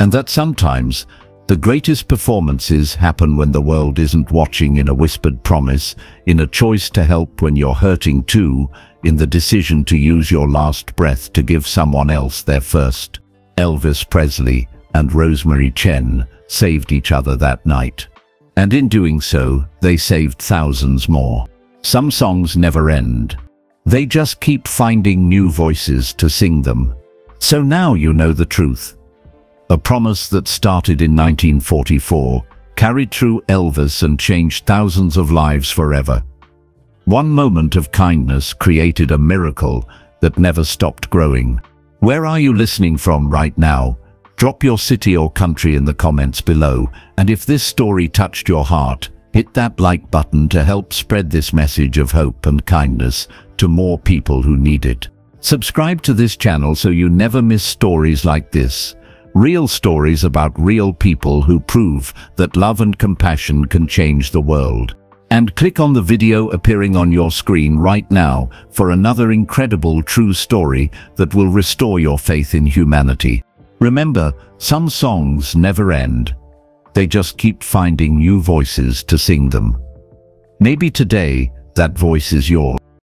And that sometimes The greatest performances happen when the world isn't watching, in a whispered promise, in a choice to help when you're hurting too, in the decision to use your last breath to give someone else their first. Elvis Presley and Rosemary Chen saved each other that night. And in doing so, they saved thousands more. Some songs never end. They just keep finding new voices to sing them. So now you know the truth. A promise that started in 1944, carried through Elvis and changed thousands of lives forever. One moment of kindness created a miracle that never stopped growing. Where are you listening from right now? Drop your city or country in the comments below, and if this story touched your heart, hit that like button to help spread this message of hope and kindness to more people who need it. Subscribe to this channel so you never miss stories like this. Real stories about real people who prove that love and compassion can change the world. And click on the video appearing on your screen right now for another incredible true story that will restore your faith in humanity. Remember, some songs never end. They just keep finding new voices to sing them. Maybe today, that voice is yours.